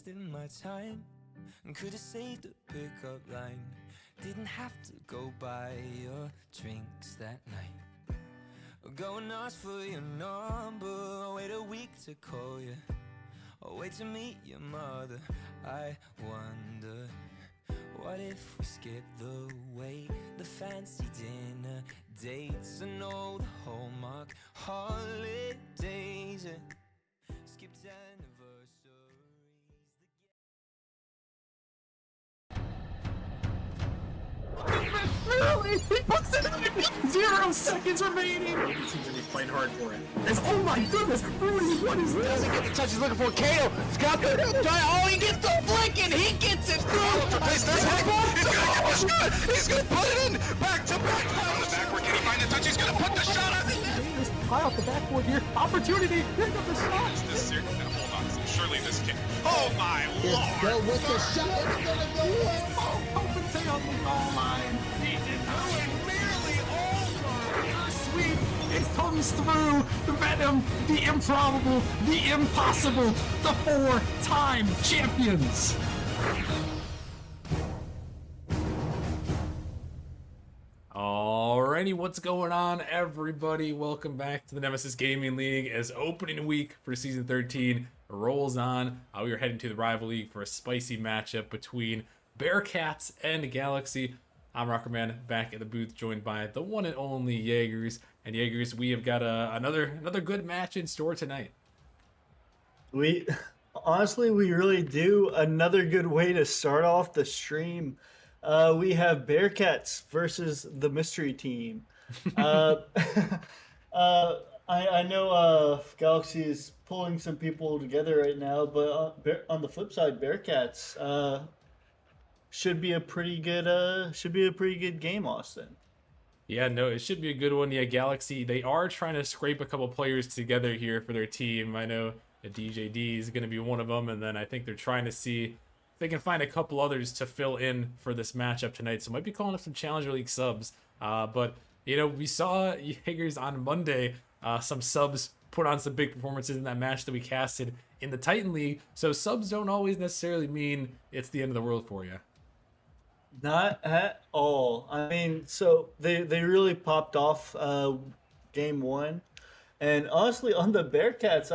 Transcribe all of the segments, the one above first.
wasted my time. Could've saved a pickup line. Didn't have to go buy your drinks that night. Go and ask for your number. Wait a week to call you. Or wait to meet your mother. I wonder, what if we skip the wait, the fancy dinner dates, and all the Hallmark holidays, skipped anniversaries. 0 seconds remaining. He seems to be playing hard for it. Oh my goodness, Rudy, what is this? Doesn't get the touch he's looking for. Kato, Scott, oh, he gets the flick and he gets it through. He's gonna put it in back to back. Backward, can he find the touch? He's gonna put the shot on the net. High off the backboard here. Opportunity. Here comes the shot. Is this serious? Hold on. Surely this can. Oh my lord! Go with the shot. It's gonna go in. Oh, Opensay on the goal line. He did Doing merely over. sweep. It comes through. The Venom, the improbable, the impossible, the 4-time champions. Alrighty, what's going on, everybody? Welcome back to the Nemesis Gaming League as opening week for Season 13 rolls on. We are heading to the Rival League for a spicy matchup between Bearcats and Galaxy. I'm Rockerman, back at the booth, joined by the one and only Jaegers. And Jaegers, we have got another good match in store tonight. We really do. Another good way to start off the stream. We have Bearcats versus the mystery team. I know Galaxy is pulling some people together right now, but on the flip side, Bearcats should be a pretty good game, Austin. Yeah, no, it should be a good one. Yeah, Galaxy, they are trying to scrape a couple players together here for their team. I know that DJD is going to be one of them, and then I think they're trying to see if they can find a couple others to fill in for this matchup tonight. So might be calling up some Challenger League subs. But, you know, we saw Jaegers on Monday, some subs put on some big performances in that match that we casted in the Titan League. So subs don't always necessarily mean it's the end of the world for you. Not at all. I mean, so they really popped off game one. And honestly, on the Bearcats,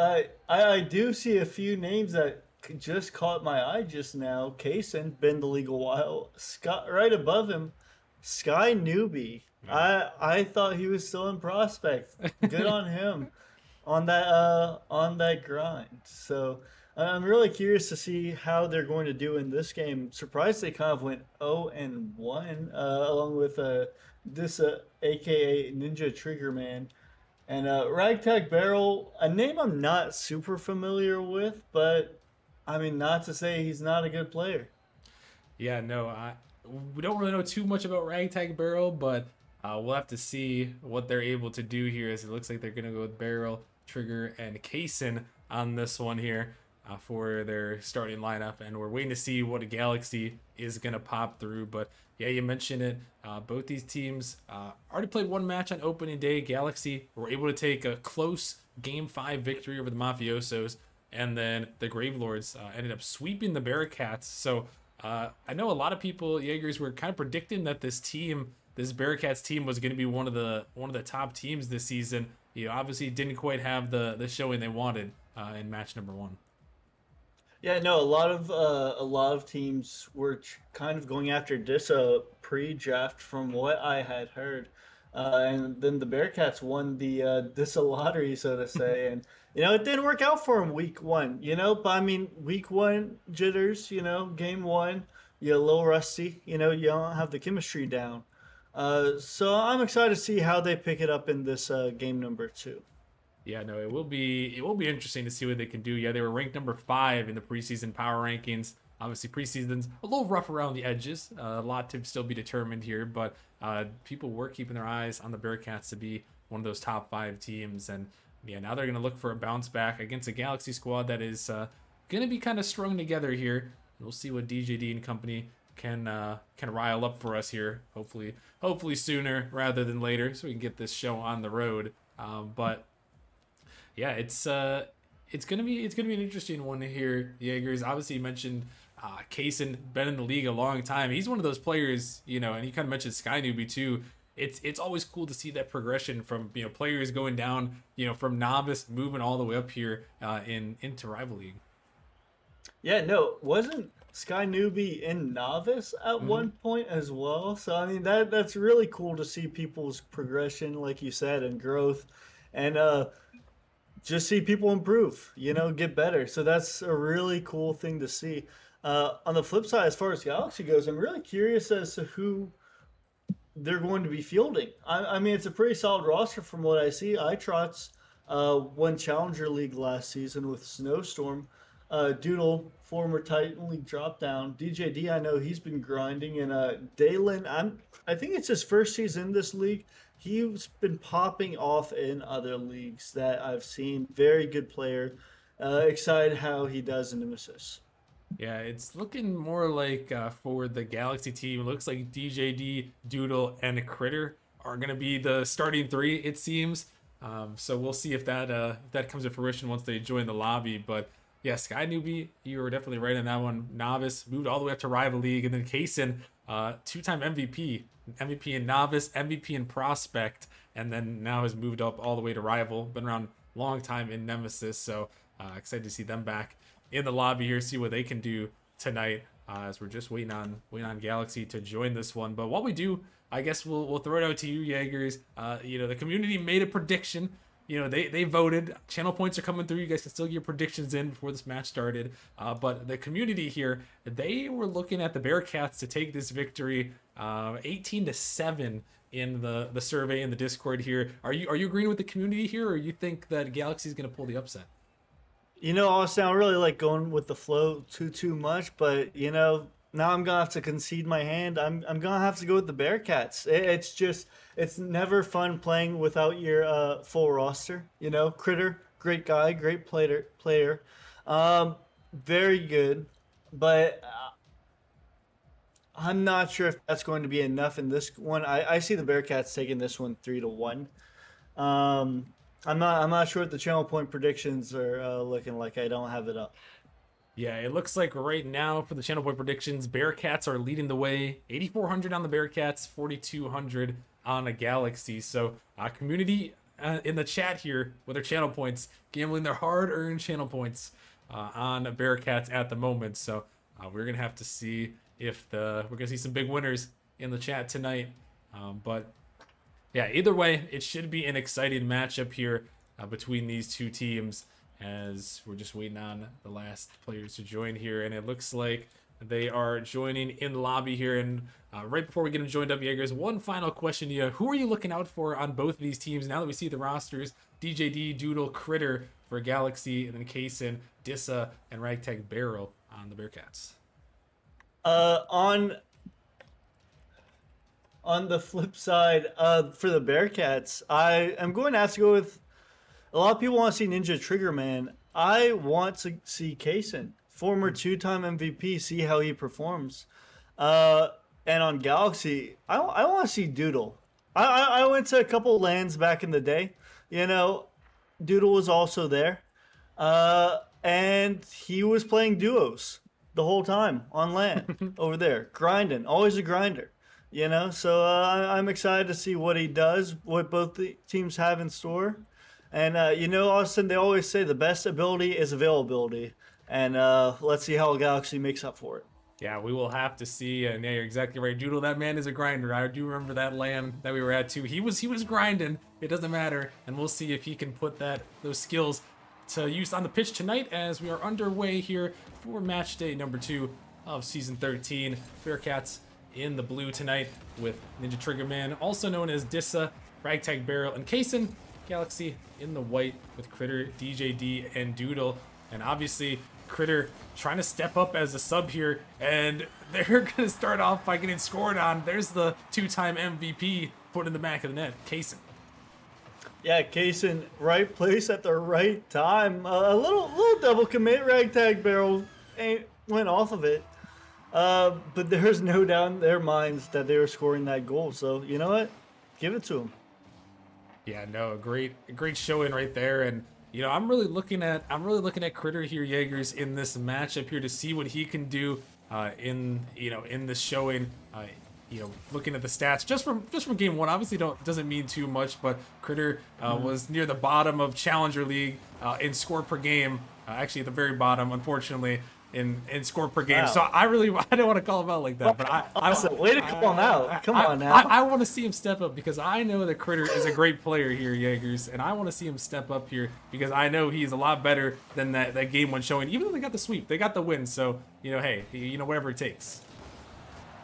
I do see a few names that just caught my eye just now. Kaysen, been the league a while. Scott, right above him, Sky Newbie. I thought he was still in prospect. Good on him on that grind. So I'm really curious to see how they're going to do in this game. Surprised they kind of went 0-1 along with this aka Ninja Trigger Man. And Ragtag Barrel, a name I'm not super familiar with, but I mean, not to say he's not a good player. Yeah, no, we don't really know too much about Ragtag Barrel, but we'll have to see what they're able to do here, as it looks like they're going to go with Barrel, Trigger, and Kaysen on this one here for their starting lineup, and we're waiting to see what a Galaxy is going to pop through. But yeah, you mentioned it. Both these teams already played one match on opening day. Galaxy were able to take a close Game 5 victory over the Mafiosos, and then the Gravelords ended up sweeping the Bearcats. So I know a lot of people, Jaegers, were kind of predicting that this Bearcats team was going to be one of the top teams this season. You know, obviously didn't quite have the showing they wanted in match number 1. Yeah, no, a lot of teams were kind of going after Dissa pre-draft, from what I had heard, and then the Bearcats won the Dissa lottery, so to say, and you know it didn't work out for them week 1. You know, but I mean week 1 jitters. You know, game 1 you're a little rusty. You know, you don't have the chemistry down. So I'm excited to see how they pick it up in this game number 2. Yeah, no, it will be interesting to see what they can do. Yeah, they were ranked number 5 in the preseason power rankings. Obviously, preseason's a little rough around the edges. A lot to still be determined here, but people were keeping their eyes on the Bearcats to be one of those top 5 teams. And yeah, now they're going to look for a bounce back against a Galaxy squad that is going to be kind of strung together here. We'll see what DJD and company can rile up for us here. Hopefully sooner rather than later, so we can get this show on the road. But yeah, it's it's gonna be an interesting one here, Jaegers. Obviously, you mentioned Kaysen, been in the league a long time. He's one of those players, and you kind of mentioned Sky Newbie too. It's always cool to see that progression from players going down, from novice moving all the way up here into rival league. Yeah, no, wasn't Sky Newbie in Novice at Mm-hmm. one point as well? So I mean that's really cool to see people's progression, like you said, and growth, and just see people improve, get better. So that's a really cool thing to see. On the flip side, as far as Galaxy goes, I'm really curious as to who they're going to be fielding. I mean, it's a pretty solid roster from what I see. iTrots won Challenger League last season with Snowstorm. Doodle, former Titan League drop down. DJD, I know he's been grinding, and Dalen, I think it's his first season in this league. He's been popping off in other leagues that I've seen. Very good player. Excited how he does in Nemesis. Yeah, it's looking more like for the Galaxy team, it looks like DJD, Doodle, and Critter are going to be the starting three, it seems. So we'll see if that comes to fruition once they join the lobby. But yeah, Sky Newbie, you were definitely right on that one. Novice, moved all the way up to Rival League. And then Kaysen, two-time MVP. MVP in Novice, MVP in Prospect, and then now has moved up all the way to Rival. Been around a long time in Nemesis, so excited to see them back in the lobby here, see what they can do tonight, as we're just waiting on Galaxy to join this one. But while we do, I guess we'll throw it out to you, Jaegers. The community made a prediction. They voted. Channel points are coming through. You guys can still get your predictions in before this match started. But the community here, they were looking at the Bearcats to take this victory, 18-7 in the survey in the Discord here. Are you agreeing with the community here, or you think that Galaxy is going to pull the upset? Austin, I don't really like going with the flow too much, but now I'm gonna have to concede my hand. I'm gonna have to go with the Bearcats. It's never fun playing without your full roster. Critter, great guy, great player, very good, but I'm not sure if that's going to be enough in this one. I see the Bearcats taking this one 3-1. I'm not sure what the channel point predictions are looking like. I don't have it up. Yeah, it looks like right now for the channel point predictions, Bearcats are leading the way. 8,400 on the Bearcats, 4,200 on a Galaxy. So community in the chat here with their channel points, gambling their hard-earned channel points on Bearcats at the moment. So we're gonna have to see if we're gonna see some big winners in the chat tonight. But yeah, either way, it should be an exciting matchup here between these two teams, as we're just waiting on the last players to join here. And it looks like they are joining in the lobby here. And right before we get them joined up, Jaegers, one final question to you. Who are you looking out for on both of these teams now that we see the rosters? DJD, Doodle, Critter for Galaxy, and then Kaysen, Dissa, and Ragtag Barrel on the Bearcats. On the flip side, for the Bearcats, I am going to have to go with. A lot of people want to see Ninja Trigger Man. I want to see Kaysen, former two-time MVP, see how he performs. And on Galaxy, I want to see Doodle. I went to a couple lands back in the day. Doodle was also there. And he was playing duos the whole time on land over there, grinding, always a grinder. So I'm excited to see what he does, what both the teams have in store. And, Austin, they always say the best ability is availability. And let's see how Galaxy makes up for it. Yeah, we will have to see. And yeah, you're exactly right. Doodle, that man is a grinder. I do remember that LAN that we were at too. He was grinding. It doesn't matter. And we'll see if he can put those skills to use on the pitch tonight, as we are underway here for match day number 2 of season 13. Bearcats in the blue tonight with Ninja Trigger Man, also known as Dissa, Ragtag Barrel, and Kaysen. Galaxy in the white with Critter, DJD, and Doodle. And obviously Critter trying to step up as a sub here, and they're gonna start off by getting scored on. There's the two-time MVP put in the back of the net, Kaysen. Yeah, Kaysen, right place at the right time. A little double commit. Ragtag Barrel went off of it. But there's no doubt in their minds that they were scoring that goal. So, you know what? Give it to them. Yeah, no, great showing right there. And You know, I'm really looking at Critter here, Jaegers, in this matchup here to see what he can do in this showing. Looking at the stats just from game one, obviously doesn't mean too much, but Critter was near the bottom of Challenger League in score per game. Actually, at the very bottom, unfortunately, in score per game. Wow. So I didn't want to call him out like that, but Way to call him out. Come on now. I want to see him step up because I know that Critter is a great player here, Jaegers, and I want to see him step up here because I know he's a lot better than that game one showing. Even though they got the sweep, they got the win. So hey, whatever it takes.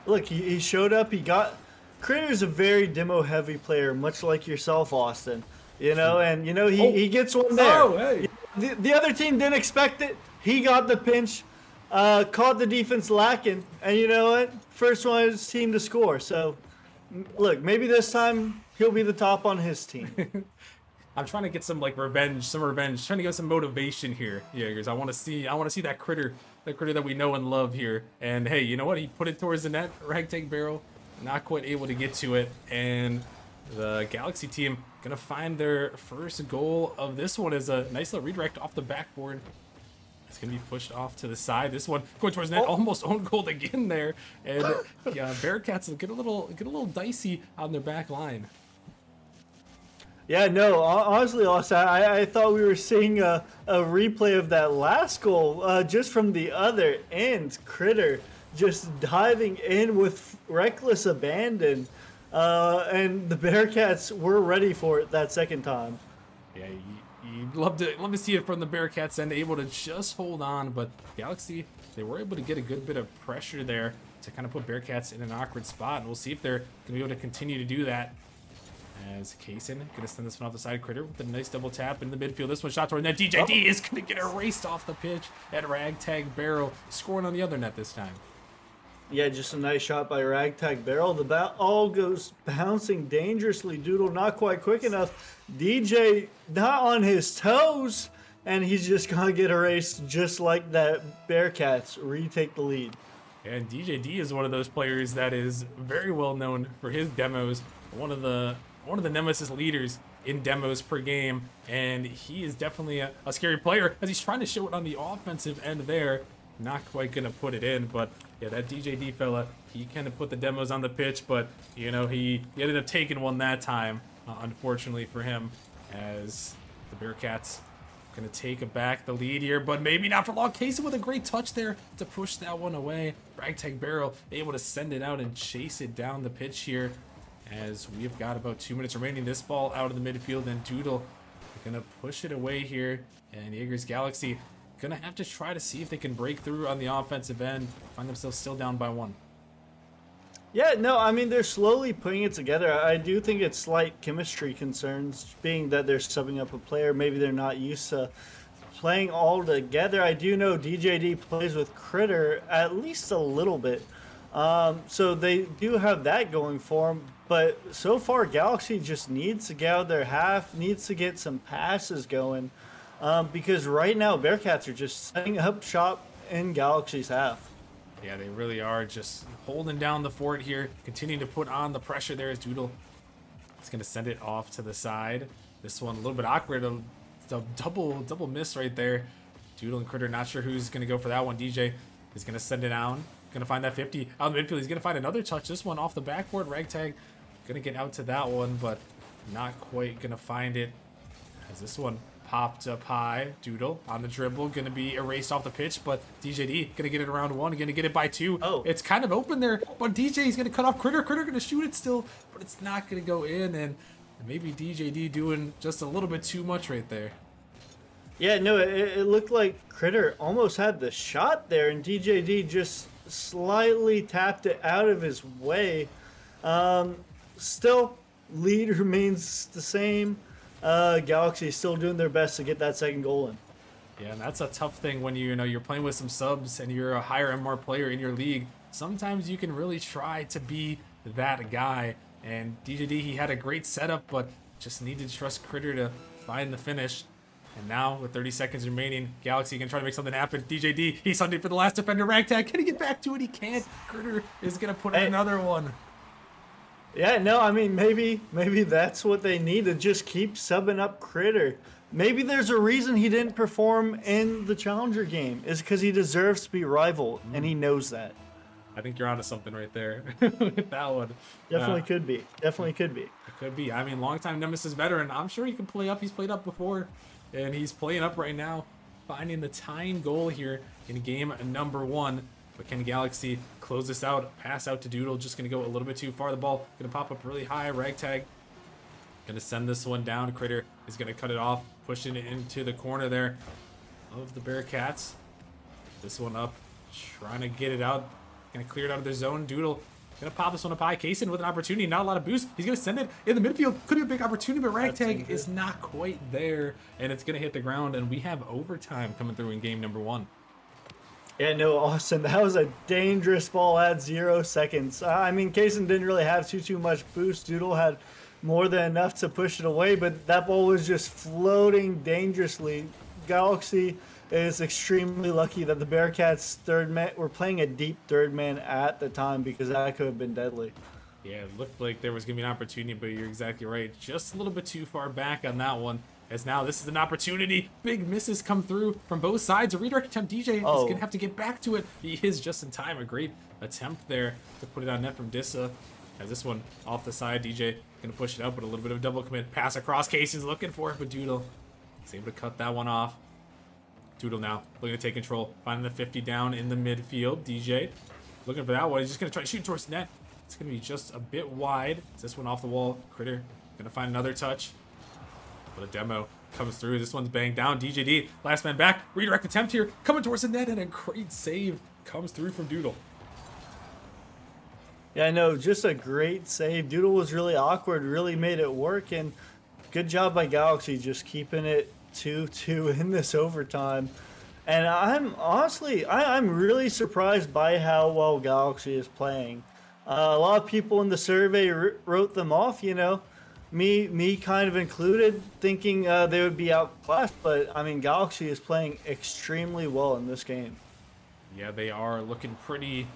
Look, he showed up. Critter's a very demo-heavy player, much like yourself, Austin. And he gets one there. Oh, hey. The other team didn't expect it. He got the pinch, caught the defense lacking, and you know what? First one his team to score. So, look, maybe this time he'll be the top on his team. I'm trying to get some revenge, trying to get some motivation here, Jaegers. I want to see that critter that we know and love here. And hey, you know what? He put it towards the net, Ragtag Barrel, not quite able to get to it, and the Galaxy team gonna find their first goal of this one as a nice little redirect off the backboard. It's gonna be pushed off to the side. This one going towards net, almost own goal again there, and Bearcats get a little dicey on their back line. Yeah, no, honestly, Austin, I thought we were seeing a replay of that last goal just from the other end. Critter just diving in with reckless abandon, and the Bearcats were ready for it that second time. Yeah, you'd love to see it from the Bearcats end, able to just hold on, but Galaxy, they were able to get a good bit of pressure there to kind of put Bearcats in an awkward spot, and we'll see if they're going to be able to continue to do that. As Kaysen gonna send this one off the side, Critter with a nice double tap in the midfield. This one shot toward net. DJD is gonna get erased off the pitch at Ragtag Barrel, scoring on the other net this time. Yeah, just a nice shot by Ragtag Barrel. The ball goes bouncing dangerously. Doodle not quite quick enough. DJ not on his toes, and he's just gonna get erased just like that. Bearcats retake the lead. And DJD is one of those players that is very well known for his demos. One of the Nemesis leaders in demos per game, and he is definitely a scary player as he's trying to show it on the offensive end there. Not quite gonna put it in, but yeah, that DJD fella, he kind of put the demos on the pitch, but he ended up taking one that time, unfortunately for him, as the Bearcats gonna take back the lead here, but maybe not for long. Kaysen with a great touch there to push that one away. Ragtag Barrel able to send it out and chase it down the pitch here, as we've got about 2 minutes remaining. This ball out of the midfield, and Doodle gonna push it away here, and Jaegers Galaxy gonna have to try to see if they can break through on the offensive end, find themselves still down by one. Yeah, no, I mean, they're slowly putting it together. I do think it's slight chemistry concerns, being that they're subbing up a player. Maybe they're not used to playing all together. I do know DJD plays with Critter at least a little bit. So they do have that going for them. But so far, Galaxy just needs to get out of their half, needs to get some passes going. Because right now, Bearcats are just setting up shop in Galaxy's half. Yeah, they really are just holding down the fort here, continuing to put on the pressure there as Doodle is going to send it off to the side. This one a little bit awkward, a double miss right there. Doodle and Critter not sure who's going to go for that one. DJ is going to send it down. Going to find that 50 out of the midfield. He's going to find another touch. This one off the backboard. Ragtag going to get out to that one, but not quite going to find it. As this one popped up high. Doodle on the dribble. Going to be erased off the pitch, but DJD going to get it around one. Going to get it by two. Oh. It's kind of open there, but DJ's going to cut off Critter. Critter going to shoot it still, but it's not going to go in, and maybe DJD doing just a little bit too much right there. Yeah, no, it looked like Critter almost had the shot there, and DJD just slightly tapped it out of his way. Still, lead remains the same. Galaxy is still doing their best to get that second goal in. Yeah, and that's a tough thing when you're playing with some subs and you're a higher MR player in your league. Sometimes you can really try to be that guy. And DJD, he had a great setup, but just needed to trust Critter to find the finish. And now, with 30 seconds remaining, Galaxy can try to make something happen. DJD, he's hunting for the last defender. Ragtag, can he get back to it? He can't. Critter is going to put in another one. Yeah, no, I mean, maybe that's what they need, to just keep subbing up Critter. maybe there's a reason he didn't perform in the Challenger game. Is because he deserves to be rival, and he knows that. I think you're onto something right there with that one. Definitely could be. Definitely could be. It could be. I mean, longtime Nemesis veteran. I'm sure he can play up. He's played up before, and he's playing up right now, finding the tying goal here in game number 1. But can Galaxy close this out? Pass out to Doodle. Just going to go a little bit too far. The ball going to pop up really high. Ragtag going to send this one down. Critter is going to cut it off, pushing it into the corner there of the Bearcats. This one up, trying to get it out. Going to clear it out of their zone. Doodle going to pop this one up high. Kaysen with an opportunity. Not a lot of boost. He's going to send it in the midfield. Could be a big opportunity, but Ragtag is not quite there. And it's going to hit the ground. And we have overtime coming through in game number 1. Yeah, no, Austin, that was a dangerous ball at 0 seconds. I mean, Kaysen didn't really have too much boost. Doodle had more than enough to push it away, but that ball was just floating dangerously. Galaxy is extremely lucky that the Bearcats third man were playing a deep third man at the time, because that could have been deadly. Yeah, it looked like there was going to be an opportunity, but you're exactly right. Just a little bit too far back on that one. As now this is an opportunity. Big misses come through from both sides. A redirect attempt. DJ is going to have to get back to it. He is just in time. A great attempt there to put it on net from Dissa. As this one off the side, DJ going to push it out, but a little bit of double commit. Pass across. Casey's looking for it, but Doodle is able to cut that one off. Doodle now looking to take control. Finding the 50 down in the midfield. DJ looking for that one. He's just going to try to shoot towards the net. It's going to be just a bit wide. This one off the wall. Critter going to find another touch. But a demo comes through. This one's banged down. DJD, last man back. Redirect attempt here. Coming towards the net, and a great save comes through from Doodle. Yeah, no, just a great save. Doodle was really awkward, really made it work, and good job by Galaxy just keeping it 2-2 in this overtime. And I'm honestly, I'm really surprised by how well Galaxy is playing. A lot of people in the survey wrote them off, you know. Me kind of included, thinking they would be outclassed, but I mean, Galaxy is playing extremely well in this game. Yeah, they are looking pretty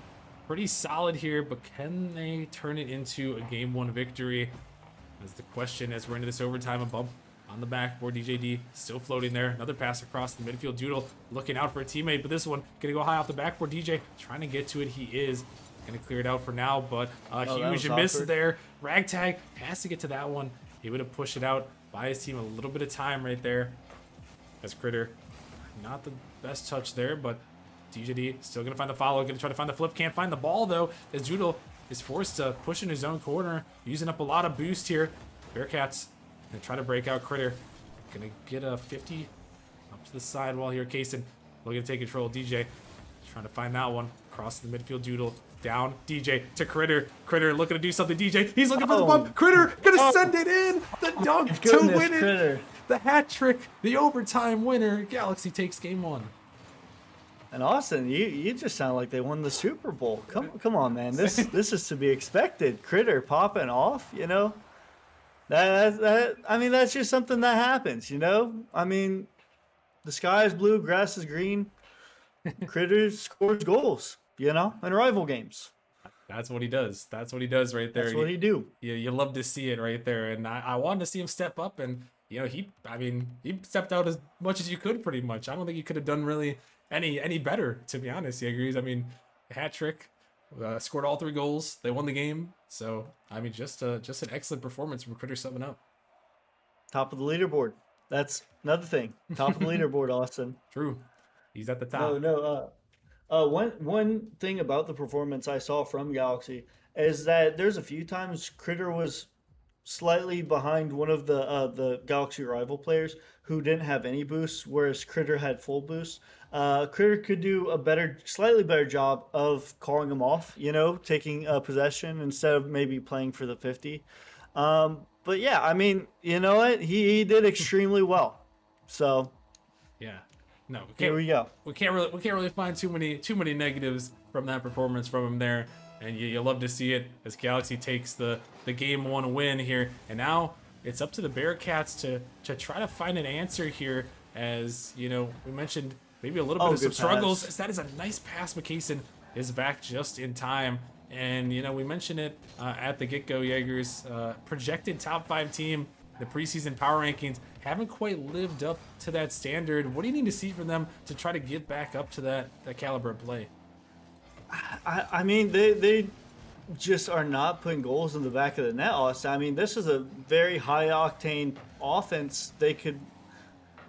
solid here, but can they turn it into a game 1 victory? That's the question as we're into this overtime. A bump on the backboard. DJD still floating there. Another pass across the midfield. Doodle looking out for a teammate, but this one gonna go high off the backboard. DJ trying to get to it. He is gonna clear it out for now, but huge miss there. Ragtag has to get to that one. He would have pushed it out, buy his team a little bit of time right there. As Critter, not the best touch there, but DJD still gonna find the follow, gonna try to find the flip, can't find the ball though, as Doodle is forced to push in his own corner, using up a lot of boost here. Bearcats gonna try to break out. Critter gonna get a 50 up to the sidewall here. Kaysen looking to take control. DJ trying to find that one across the midfield. Doodle down. DJ to Critter. Critter looking to do something. DJ, he's looking for the bump. Critter gonna send it in. The dunk to win it. Critter. The hat trick. The overtime winner. Galaxy takes game 1. And Austin, you just sound like they won the Super Bowl. Come on, man. This is to be expected. Critter popping off, you know. That I mean, that's just something that happens, you know. I mean, the sky is blue, grass is green. Critter scores goals, you know, in rival games. That's what he does. That's what he does right there. That's what he do. You love to see it right there. And I wanted to see him step up, and you know, he stepped out as much as you could pretty much. I don't think he could have done really any better, to be honest. He agrees. I mean, hat trick, scored all 3 goals. They won the game. So I mean, just an excellent performance from Critter summing up. Top of the leaderboard. That's another thing. Top of the leaderboard, Austin. True. He's at the top. One thing about the performance I saw from Galaxy is that there's a few times Critter was slightly behind one of the Galaxy rival players who didn't have any boosts, whereas Critter had full boosts. Critter could do a slightly better job of calling him off, you know, taking possession instead of maybe playing for the 50. But yeah, I mean, you know what? He did extremely well. So yeah. No, here we go. We can't really find too many negatives from that performance from him there, and you love to see it as Galaxy takes the game 1 win here, and now it's up to the Bearcats to try to find an answer here. As you know, we mentioned maybe a little bit of some struggles. As that is a nice pass. McKayson is back just in time, and you know we mentioned it at the get-go. Jaegers projected top 5 team the preseason power rankings haven't quite lived up to that standard. What do you need to see from them to try to get back up to that caliber of play? I mean, they just are not putting goals in the back of the net, Austin. I mean, this is a very high-octane offense. They could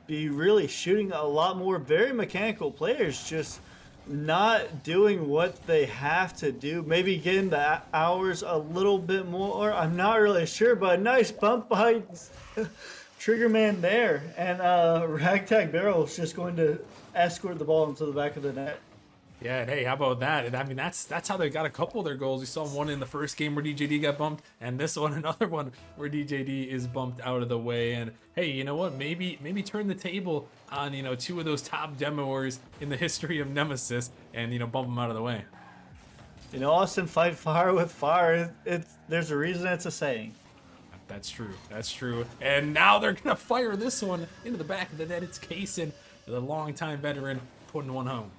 be really shooting a lot more very mechanical players, just not doing what they have to do. Maybe getting the hours a little bit more. I'm not really sure, but a nice bump by Triggerman there. And Ragtag Barrel is just going to escort the ball into the back of the net. Yeah, and hey, how about that? And I mean, that's how they got a couple of their goals. We saw one in the first game where DJD got bumped, and this one, another one where DJD is bumped out of the way. And hey, you know what? Maybe turn the table on, you know, two of those top demoers in the history of Nemesis, and, you know, bump them out of the way. You know, Austin, fight fire with fire. There's a reason it's a saying. That's true. That's true. And now they're gonna fire this one into the back of the net. It's Kaysen, the longtime veteran, putting one home.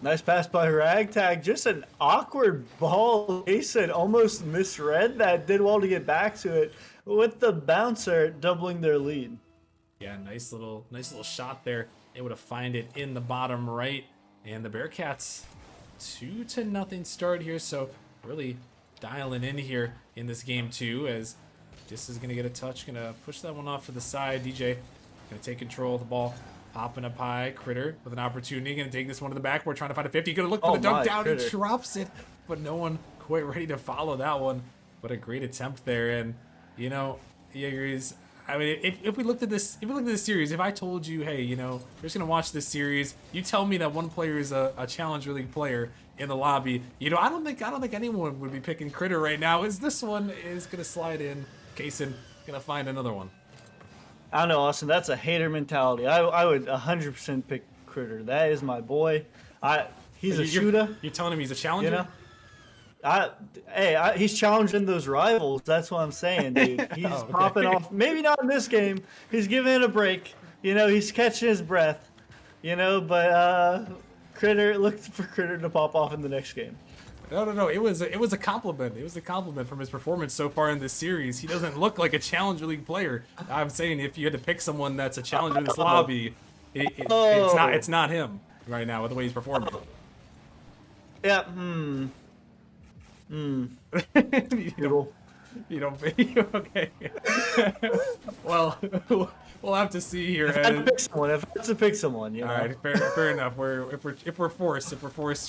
Nice pass by Ragtag. Just an awkward ball. Jason almost misread that. Did well to get back to it with the bouncer doubling their lead. Yeah, nice little shot there. Able to find it in the bottom right. And the Bearcats 2-0 start here. So really dialing in here in this game too, as this is gonna get a touch. Gonna push that one off to the side. DJ gonna take control of the ball. Popping up high, Critter with an opportunity. Gonna take this one to the back. We're trying to find a 50. Gonna look for the dunk down. Critter. He drops it, but no one quite ready to follow that one. But a great attempt there. And you know, Jaegers, I mean, if we looked at this, series, if I told you, hey, you know, we're just gonna watch this series, you tell me that one player is a Challenger League player in the lobby, you know, I don't think anyone would be picking Critter right now. As this one is gonna slide in, Kaysen gonna find another one. I don't know, Austin. That's a hater mentality. I would 100% pick Critter. That is my boy. He's a shooter. You're telling him he's a challenger? You know? He's challenging those rivals. That's what I'm saying, dude. He's popping off. Maybe not in this game. He's giving it a break. You know, he's catching his breath. You know, but Critter, look for Critter to pop off in the next game. No. It was a compliment. It was a compliment from his performance so far in this series. He doesn't look like a Challenger League player. I'm saying if you had to pick someone that's a challenger in this lobby, it's not him right now with the way he's performing. Yeah. You don't okay. Well, we'll have to see here. If I had to pick someone, you know. All right, fair enough. If we're forced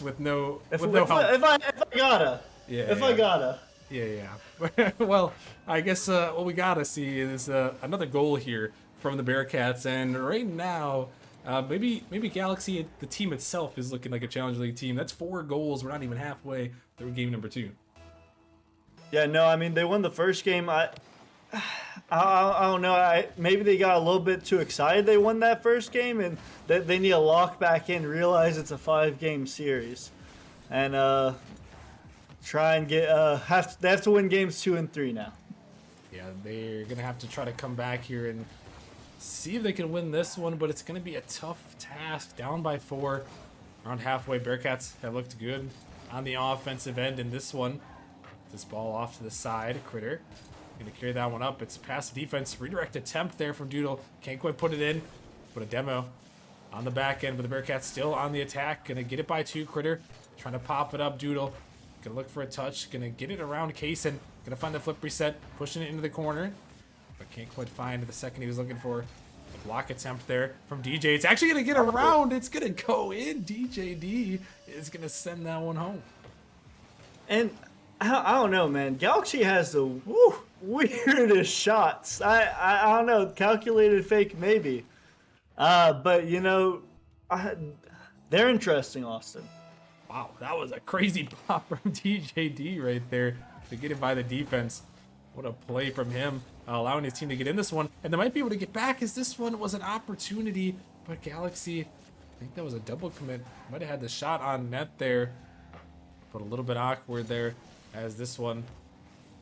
with no help. If I gotta. I gotta. Yeah. Well, I guess what we gotta see is another goal here from the Bearcats, and right now, maybe Galaxy, the team itself, is looking like a Challenger League team. That's 4 goals. We're not even halfway through game number 2. Yeah, no, I mean, they won the first game. I don't know. Maybe they got a little bit too excited they won that first game, and they need to lock back in, realize it's a 5-game series, and try and get they have to win games 2 and 3 now. Yeah, they're gonna have to try to come back here and see if they can win this one, but it's gonna be a tough task. Down by 4, around halfway. Bearcats have looked good on the offensive end in this one. This ball off to the side. Critter gonna carry that one up. It's past the defense. Redirect attempt there from Doodle. Can't quite put it in. But a demo on the back end, but the Bearcats still on the attack. Gonna get it by 2. Critter trying to pop it up. Doodle gonna look for a touch. Gonna get it around Kaysen. Gonna find the flip reset. Pushing it into the corner. But can't quite find the second he was looking for. A block attempt there from DJ. It's actually gonna get around. It's gonna go in. DJD is gonna send that one home. And I don't know, man. Galaxy has the weirdest shots. I don't know. Calculated fake, maybe. But, you know, they're interesting, Austin. Wow, that was a crazy pop from DJD right there to get it by the defense. What a play from him, allowing his team to get in this one. And they might be able to get back, as this one was an opportunity. But Galaxy, I think that was a double commit. Might have had the shot on net there. But a little bit awkward there, as this one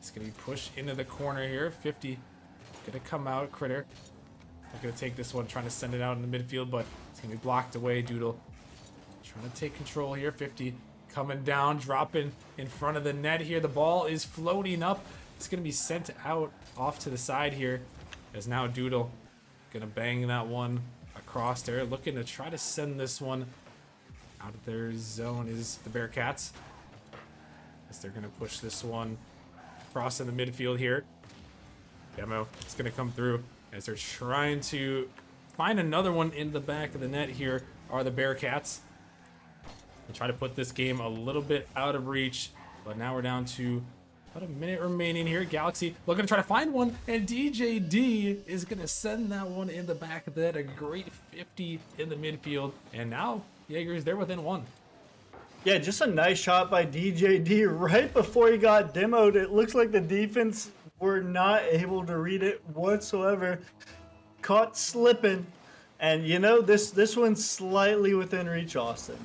is going to be pushed into the corner here. 50 going to come out. Critter not going to take this one, trying to send it out in the midfield, but it's going to be blocked away. Doodle trying to take control here. 50 coming down, dropping in front of the net here. The ball is floating up. It's going to be sent out off to the side here. As now Doodle going to bang that one across there. Looking to try to send this one out of their zone is the Bearcats. As they're going to push this one across in the midfield here. Demo is going to come through as they're trying to find another one in the back of the net. Here are the Bearcats. They try to put this game a little bit out of reach, but now we're down to about a minute remaining here. Galaxy looking to try to find one, and DJD is going to send that one in the back of the net. A great 50 in the midfield, and now Jaegers, they're within one. Yeah, just a nice shot by DJD right before he got demoed. It looks like the defense were not able to read it whatsoever. Caught slipping, and you know, this one's slightly within reach, Austin.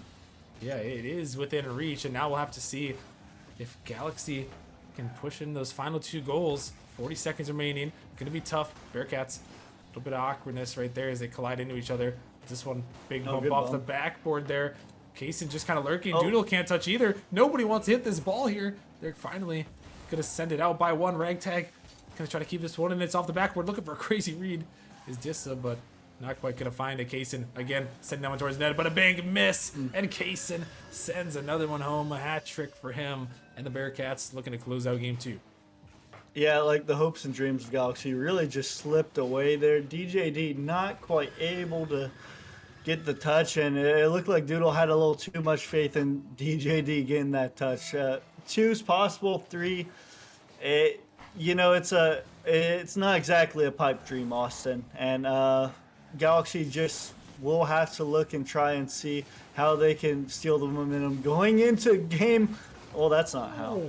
Yeah, it is within reach, and now we'll have to see if Galaxy can push in those final 2 goals. 40 seconds remaining. Gonna be tough. Bearcats, a little bit of awkwardness right there as they collide into each other. This one, big bump off the backboard there. Kaysen just kind of lurking. Doodle can't touch either. Nobody wants to hit this ball here. They're finally gonna send it out by one. Ragtag gonna try to keep this one, and it's off the backboard. Looking for a crazy read is Dissa, but not quite gonna find it. Kaysen again sending that one towards the net, but a big miss, and Kaysen sends another one home. A hat trick for him, and the Bearcats looking to close out game 2. Yeah, like the hopes and dreams of Galaxy really just slipped away there. DJD not quite able to get the touch, and it looked like Doodle had a little too much faith in DJD getting that touch. 2's possible, 3. You know, it's not exactly a pipe dream, Austin, and Galaxy just will have to look and try and see how they can steal the momentum going into game. Well, that's not how.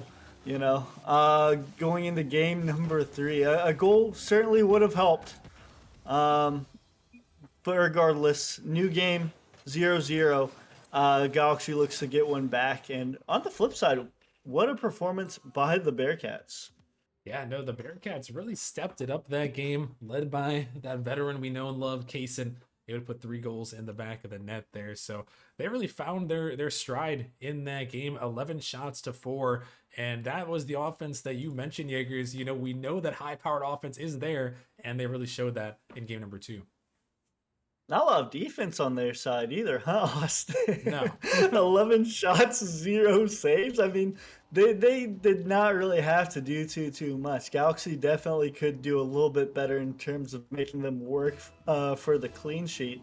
You know, going into game number 3, a goal certainly would have helped. But regardless, new game, 0-0. Galaxy looks to get one back. And on the flip side, what a performance by the Bearcats. Yeah, no, the Bearcats really stepped it up that game, led by that veteran we know and love, Kaysen. They would put 3 goals in the back of the net there. So they really found their stride in that game. 11 shots to 4. And that was the offense that you mentioned, Jaegers. You know, we know that high-powered offense is there, and they really showed that in game number 2. Not a lot of defense on their side either, huh, Austin? No. 11 shots, 0 saves. I mean, they did not really have to do too much. Galaxy definitely could do a little bit better in terms of making them work for the clean sheet.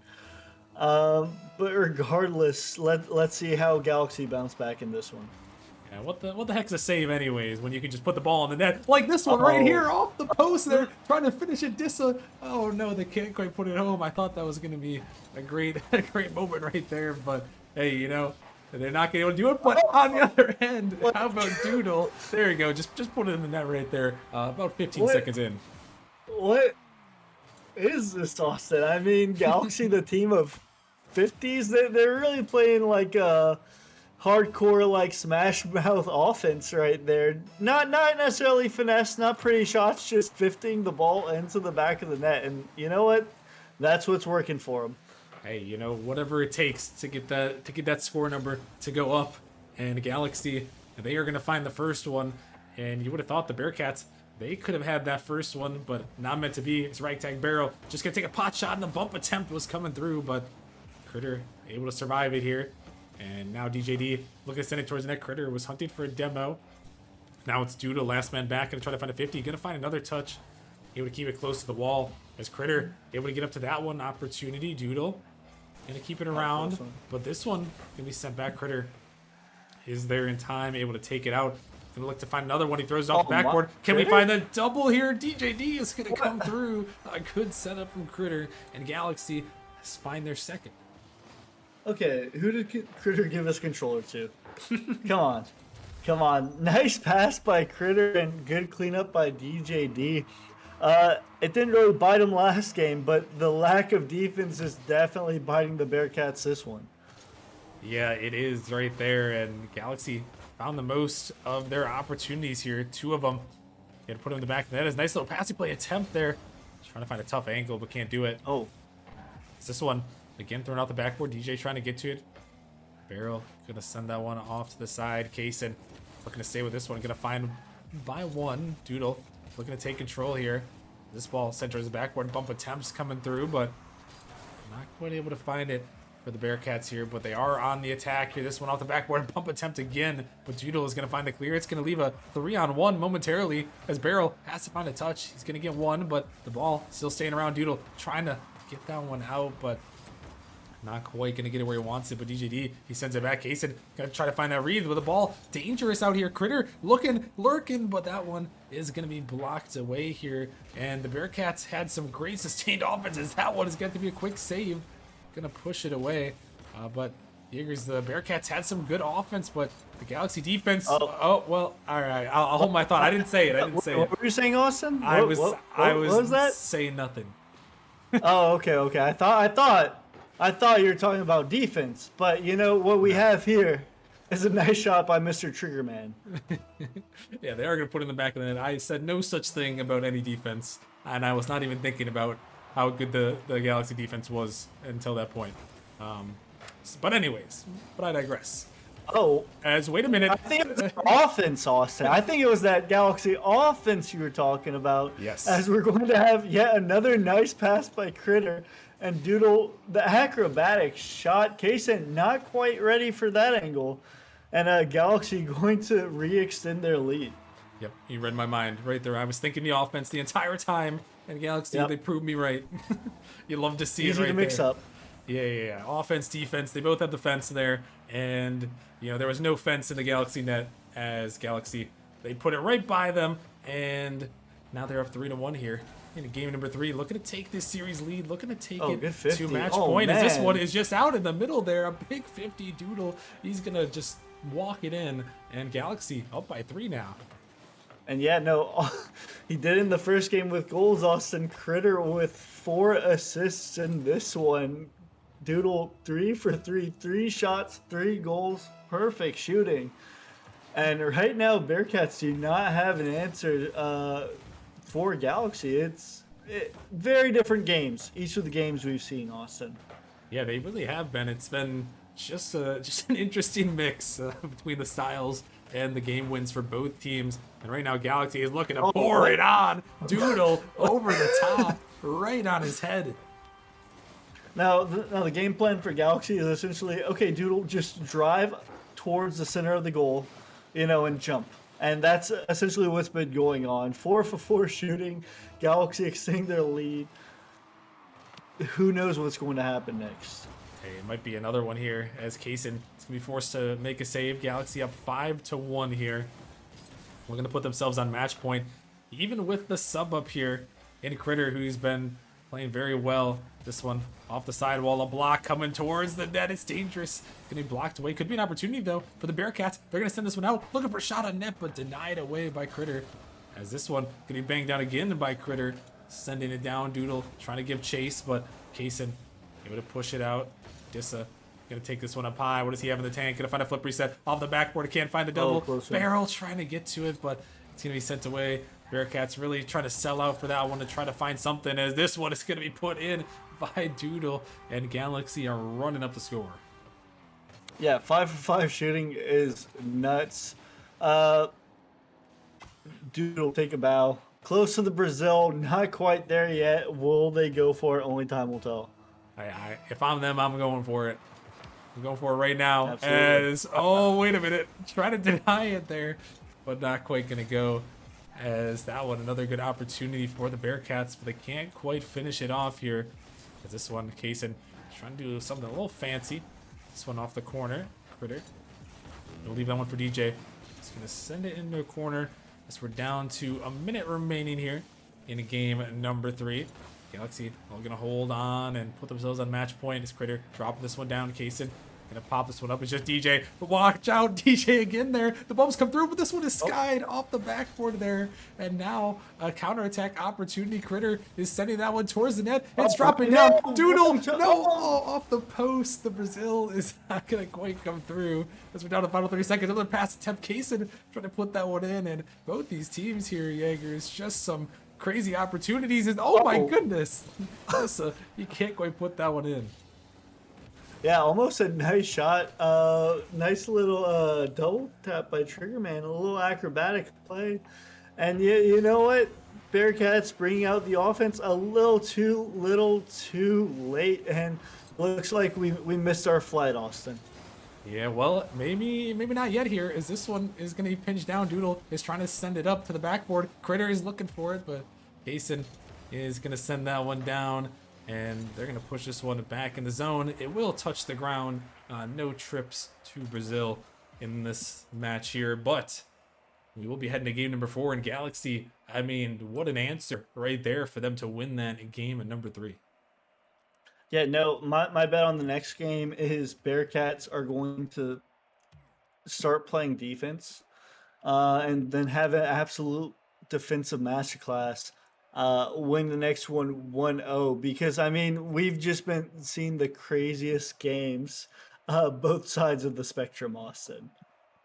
But regardless, let's see how Galaxy bounce back in this one. Yeah, what the heck's a save anyways when you can just put the ball on the net like this one right here off the post there, trying to finish it. Dissa, oh no, they can't quite put it home. I thought that was gonna be a great moment right there, but hey, you know, they're not gonna be able to do it. But on the other end, how about Doodle? There you go, just put it in the net right there. About 15 seconds in. What is this, Austin? I mean, Galaxy, the team of 50s, they're really playing like a hardcore like smash mouth offense right there. Not necessarily finesse, not pretty shots, just 50ing the ball into the back of the net. And you know what? That's what's working for them. Hey, you know, whatever it takes to get that score number to go up. And Galaxy, they are going to find the first one. And you would have thought the Bearcats, they could have had that first one, but not meant to be. It's Ragtag Barrel just going to take a pot shot, and the bump attempt was coming through, but Critter able to survive it here. And now DJD looking to send it towards the net. Critter was hunting for a demo. Now it's Doodle, last man back, going to try to find a 50. Going to find another touch. Able to keep it close to the wall. As Critter able to get up to that one opportunity. Doodle going to keep it around. But this one going to be sent back. Critter is there in time, able to take it out. Going to look to find another one. He throws it off the backboard. Can we find the double here? DJD is going to come through. A good setup from Critter. And Galaxy has find their second. Okay, who did Critter give us controller to? Come on. Nice pass by Critter and good cleanup by DJD. It didn't really bite him last game, but the lack of defense is definitely biting the Bearcats this one. Yeah, it is right there, and Galaxy found the most of their opportunities here. 2 of them. He had to put him in the back of the net. Nice little passing play attempt there. Trying to find a tough angle, but can't do it. Oh. It's this one. Again, throwing out the backboard. DJ trying to get to it. Barrel gonna send that one off to the side. Kaysen looking to stay with this one. Gonna find by 1. Doodle looking to take control here. This ball centers the backboard. Bump attempts coming through, but not quite able to find it for the Bearcats here. But they are on the attack here. This one off the backboard. Bump attempt again. But Doodle is going to find the clear. It's going to leave a 3-on-1 momentarily as Barrel has to find a touch. He's going to get one, but the ball still staying around Doodle, trying to get that one out, but not quite going to get it where he wants it. But DJD, he sends it back. Kaysen going to try to find that read with the ball. Dangerous out here. Critter looking, lurking, but that one is going to be blocked away here. And the Bearcats had some great sustained offenses. That one is going to be a quick save. Going to push it away. But Jaegers, the Bearcats had some good offense, but the Galaxy defense. Oh well, all right. I'll hold my thought. I didn't say it. What were you saying, Austin? I was what was that? saying nothing. Oh, okay. I thought you were talking about defense, but you know what we have here is a nice shot by Mr. Triggerman. Yeah, they are going to put it in the back of the net. I said no such thing about any defense, and I was not even thinking about how good the Galaxy defense was until that point. But anyways, I digress. Oh, Wait a minute. I think it was offense, Austin. I think it was that Galaxy offense you were talking about. Yes. As we're going to have yet another nice pass by Critter. And Doodle, the acrobatic shot. Kaysen not quite ready for that angle. And Galaxy going to re-extend their lead. Yep, you read my mind right there. I was thinking the offense the entire time. And Galaxy, They proved me right. You love to see Easy it right to mix there. up. Yeah. Offense, defense, they both had the fence there. And, there was no fence in the Galaxy net as Galaxy. They put it right by them. And now they're up 3-1 here. In game number 3, looking to take this series lead, looking to take it to match point. As this one is just out in the middle there, a big 50 Doodle. He's going to just walk it in. And Galaxy up by 3 now. And he did in the first game with goals. Austin Critter with 4 assists in this one. Doodle 3 for 3, 3 shots, 3 goals, perfect shooting. And right now, Bearcats do not have an answer for Galaxy. It's very different games. Each of the games we've seen, Austin. Yeah, they really have been. It's been just an interesting mix between the styles and the game wins for both teams. And right now, Galaxy is looking to pour it on. Doodle over the top, right on his head. Now the game plan for Galaxy is essentially, okay, Doodle, just drive towards the center of the goal, and jump. And that's essentially what's been going on. 4 for 4 shooting, Galaxy extending their lead. Who knows what's going to happen next? Hey, it might be another one here as Kaysen is going to be forced to make a save. Galaxy up 5-1 here. We're going to put themselves on match point. Even with the sub up here in Critter, who's been playing very well. This one off the sidewall, a block coming towards the net. It's dangerous. Going to be blocked away. Could be an opportunity, though, for the Bearcats. They're going to send this one out. Looking for a shot on net, but denied away by Critter. As this one going to be banged down again by Critter. Sending it down. Doodle trying to give chase, but Kaysen able to push it out. Dissa going to take this one up high. What does he have in the tank? Going to find a flip reset off the backboard. Can't find the double. Barrel trying to get to it, but it's going to be sent away. Bearcats really trying to sell out for that one to try to find something, as this one is going to be put in by Doodle, and Galaxy are running up the score. Yeah, 5 for 5 shooting is nuts. Doodle take a bow. Close to the Brazil, not quite there yet. Will they go for it? Only time will tell. If I'm them, I'm going for it. I'm going for it right now. Absolutely. Wait a minute. Try to deny it there, but not quite going to go. As that one, another good opportunity for the Bearcats, but they can't quite finish it off here. As this one, Kaysen trying to do something a little fancy. This one off the corner. Critter. We'll leave that one for DJ. He's going to send it into a corner as we're down to a minute remaining here in game number 3. Galaxy are going to hold on and put themselves on match point. As Critter dropping this one down. Kaysen going to pop this one up. It's just DJ. But watch out. DJ again there. The bumps come through, but this one is skied off the backboard there. And now a counterattack opportunity. Critter is sending that one towards the net. It's dropping down. Doodle. No. Off the post. The Brazil is not going to quite come through. As we're down to the final 30 seconds. Another pass attempt. Kaysen trying to put that one in. And both these teams here, Jaegers, just some crazy opportunities. And oh my goodness. You can't quite put that one in. Yeah, almost a nice shot. Nice little double tap by Triggerman. A little acrobatic play. And you know what? Bearcats bringing out the offense a little too late, and looks like we missed our flight, Austin. Yeah, well, maybe not yet here, as this one is going to be pinched down. Doodle is trying to send it up to the backboard. Critter is looking for it, but Jason is going to send that one down, and they're going to push this one back in the zone. It will touch the ground. No trips to Brazil in this match here, but we will be heading to game number 4 in Galaxy. I mean, what an answer right there for them to win that game at number 3. Yeah, no, my bet on the next game is Bearcats are going to start playing defense, and then have an absolute defensive masterclass. Win the next one 1-0, because I mean we've just been seeing the craziest games, both sides of the spectrum, Austin.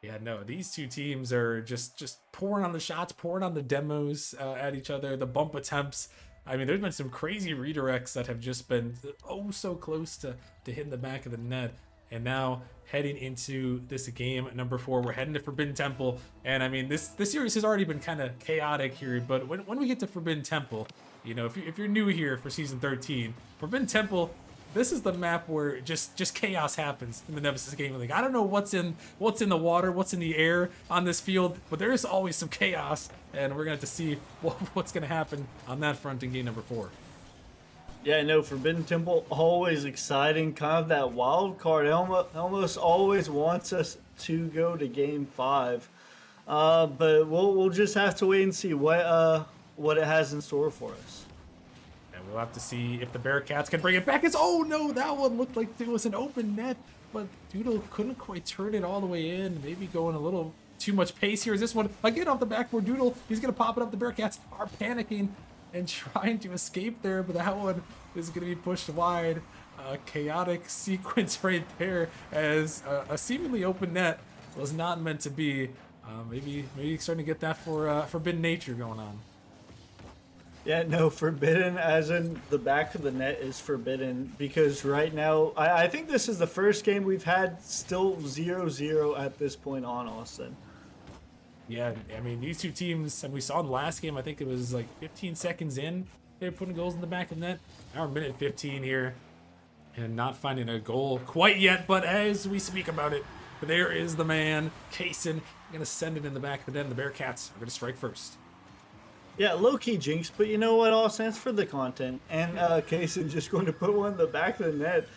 Yeah, no, these two teams are just pouring on the shots, pouring on the demos at each other, the bump attempts. I mean, there's been some crazy redirects that have just been oh so close to hitting the back of the net. And now heading into this game at number 4, we're heading to Forbidden Temple. And I mean, this series has already been kind of chaotic here, but when we get to Forbidden Temple, you know, if you're new here for season 13, Forbidden Temple, this is the map where just chaos happens in the Nemesis game. Like, I don't know what's in the water, what's in the air on this field, but there is always some chaos, and we're gonna have to see what's gonna happen on that front in game number 4. Yeah, no, Forbidden Temple always exciting, kind of that wild card. It almost always wants us to go to Game 5, but we'll just have to wait and see what it has in store for us. And we'll have to see if the Bearcats can bring it back. Oh no, that one looked like it was an open net, but Doodle couldn't quite turn it all the way in. Maybe going a little too much pace here. Is this one again off the backboard? Doodle, he's gonna pop it up. The Bearcats are panicking and trying to escape there, but that one is going to be pushed wide. Chaotic sequence right there, as a seemingly open net was not meant to be. Maybe starting to get that for Forbidden Nature going on. Yeah, no, forbidden as in the back of the net is forbidden, because right now, I think this is the first game we've had still 0-0 at this point on, Austin. Yeah, I mean, these two teams, and we saw in the last game, I think it was like 15 seconds in, they were putting goals in the back of the net. Now we're minute 15 here, and not finding a goal quite yet, but as we speak about it, there is the man, Kaysen, going to send it in the back of the net, and the Bearcats are going to strike first. Yeah, low-key jinx, but you know what, Austin? It's for the content. And Kaysen just going to put one in the back of the net.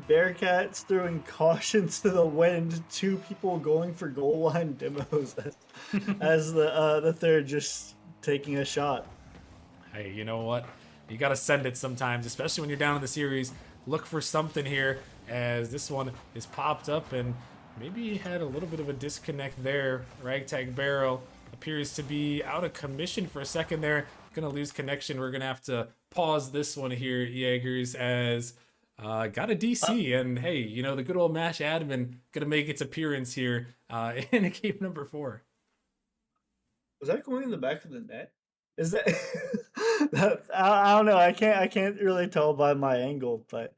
Bearcats throwing cautions to the wind. 2 people going for goal line demos as the third just taking a shot. Hey, you know what? You got to send it sometimes, especially when you're down in the series. Look for something here, as this one is popped up, and maybe had a little bit of a disconnect there. Ragtag Barrel appears to be out of commission for a second there. Gonna lose connection. We're gonna have to pause this one here, Jaegers, as got a DC, and hey, you know, the good old MASH admin gonna make its appearance here in game number 4. Was that going in the back of the net? Is that, I don't know. I can't really tell by my angle, but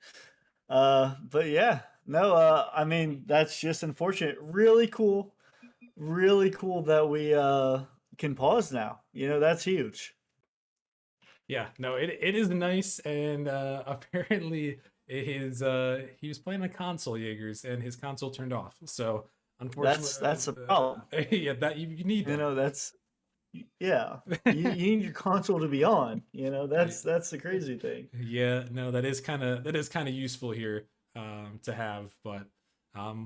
yeah. No, I mean, that's just unfortunate. Really cool that we can pause now. You know, that's huge. Yeah, no, it is nice, and apparently his he was playing a console, Jaegers, and his console turned off. So unfortunately, That's a problem. Yeah, that you need that. You know, yeah. You need your console to be on. You know, that's the crazy thing. Yeah, no, that is kind of useful here to have, but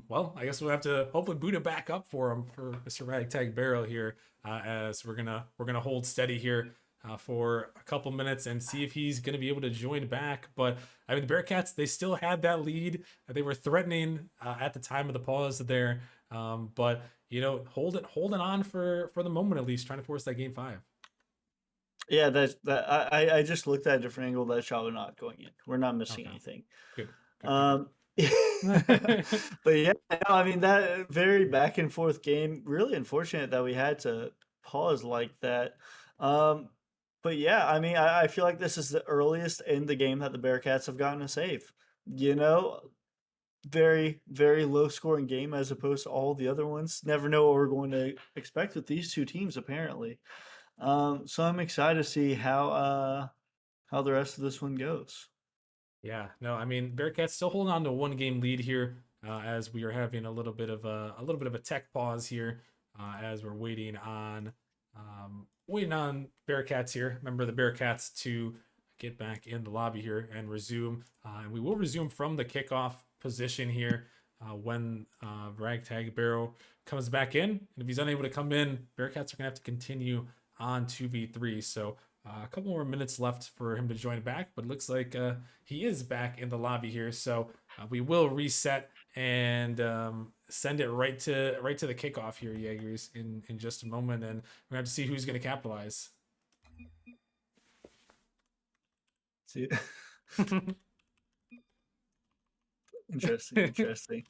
well, I guess we'll have to hopefully boot it back up for him, for Mr. Ragtag Barrel here, as we're gonna hold steady here for a couple minutes and see if he's gonna be able to join back. But I mean, the Bearcats, they still had that lead. They were threatening at the time of the pause there, but you know, holding on for the moment at least, trying to force that game 5. Yeah, I just looked at a different angle. That shot was not going in. We're not missing anything. Good. But yeah, no, I mean, that very back and forth game, really unfortunate that we had to pause like that. But yeah, I mean, I feel like this is the earliest in the game that the Bearcats have gotten a save. You know, very, very low scoring game as opposed to all the other ones. Never know what we're going to expect with these two teams, apparently. So I'm excited to see how the rest of this one goes. Yeah, no, I mean Bearcats still holding on to a 1 game lead here, as we are having a little bit of a tech pause here, as we're waiting on Bearcats here. Remember the Bearcats to get back in the lobby here and resume, and we will resume from the kickoff position here when Ragtag Barrow comes back in. And if he's unable to come in, Bearcats are gonna have to continue on 2v3. So a couple more minutes left for him to join back, but it looks like he is back in the lobby here. So we will reset and send it right to the kickoff here, Jaegers, in just a moment, and we're gonna have to see who's gonna capitalize. See, interesting.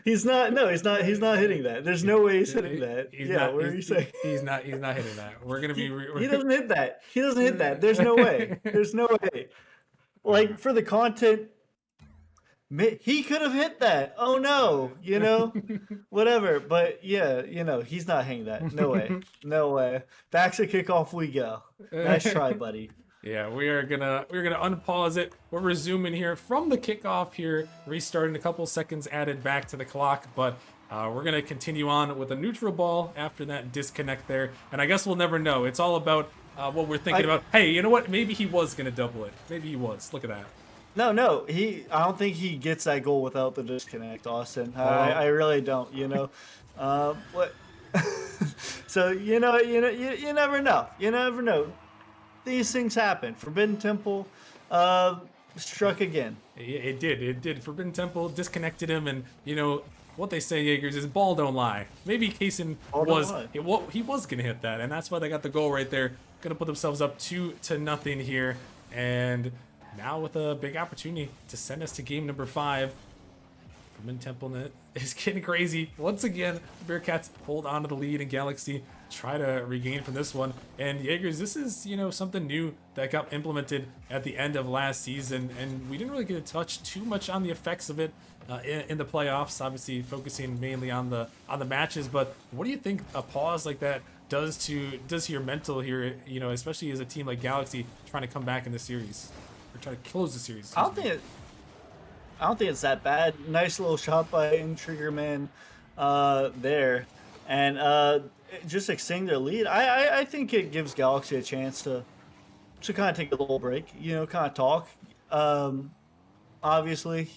He's not hitting that. There's no way he's hitting that. What are you saying? He's not hitting that. We're gonna be. He doesn't hit that. There's no way. Like, for the content, he could have hit that. Oh no, whatever. But yeah, he's not hitting that. No way. Back to kickoff we go. Nice try, buddy. Yeah, we're gonna unpause it. We're resuming here from the kickoff here, restarting a couple seconds added back to the clock, but we're gonna continue on with a neutral ball after that disconnect there. And I guess we'll never know. It's all about what we're thinking about. Hey, you know what? Maybe he was gonna double it. Maybe he was. Look at that. No. I don't think he gets that goal without the disconnect, Austin. I really don't. What? So you never know. You never know. These things happen. Forbidden Temple struck again. It did. Forbidden Temple disconnected him, and what they say, Jaegers, is ball don't lie. Maybe Kaysen he was gonna hit that, and that's why they got the goal right there. Gonna put themselves up 2-0 here, and now with a big opportunity to send us to game number 5. Forbidden Temple is getting crazy once again. Bearcats hold on to the lead, and Galaxy try to regain from this one. And Jaegers, this is something new that got implemented at the end of last season, and we didn't really get to touch too much on the effects of it in the playoffs. Obviously, focusing mainly on the matches. But what do you think a pause like that does to your mental here? Especially as a team like Galaxy trying to come back in the series or try to close the series. I don't think it's that bad. Nice little shot by Intriguer there, and just extending their lead. I think it gives Galaxy a chance to kind of take a little break, kind of talk. Obviously,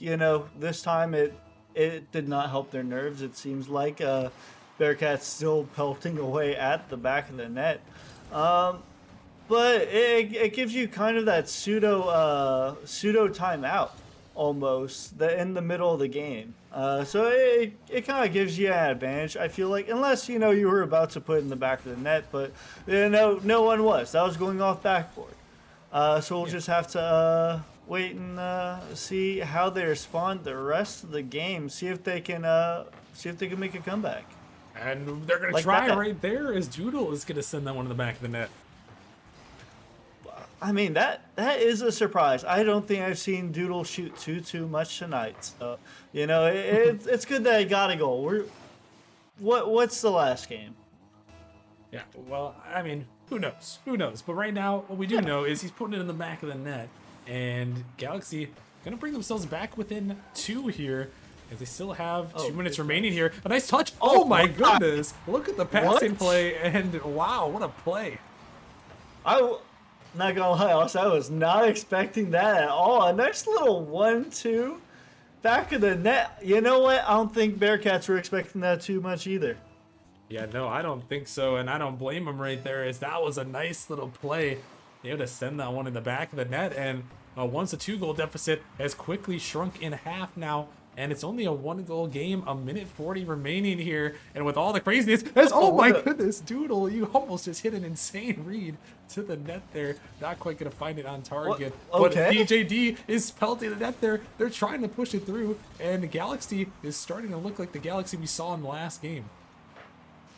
this time it did not help their nerves. It seems like Bearcats still pelting away at the back of the net. But it gives you kind of that pseudo timeout almost in the middle of the game. So it kind of gives you an advantage, I feel like, unless you were about to put it in the back of the net, but no one was. That was going off backboard. So we'll just have to wait and see how they respond the rest of the game. See if they can make a comeback. And they're gonna try right there, as Doodle is gonna send that one in the back of the net. I mean, that is a surprise. I don't think I've seen Doodle shoot too much tonight. So, it's good that he got a goal. What's the last game? Yeah, well, I mean, who knows? But right now, what we do know is he's putting it in the back of the net, and Galaxy gonna bring themselves back within 2 here, as they still have 2 minutes remaining here. A nice touch. Oh my goodness! Look at the passing play, and wow, what a play! Not gonna lie, I was not expecting that at all. A nice little 1-2 back of the net. You know what? I don't think Bearcats were expecting that too much either. Yeah, no, I don't think so, and I don't blame them right there, as that was a nice little play. They had to send that one in the back of the net, and once a 2-goal deficit has quickly shrunk in half now, and it's only a 1-goal game, a minute 40 remaining here, and with all the craziness, oh my goodness, Doodle, you almost just hit an insane read to the net there. Not quite gonna find it on target. But DJD is pelting the net there. They're trying to push it through, and the Galaxy is starting to look like the Galaxy we saw in the last game.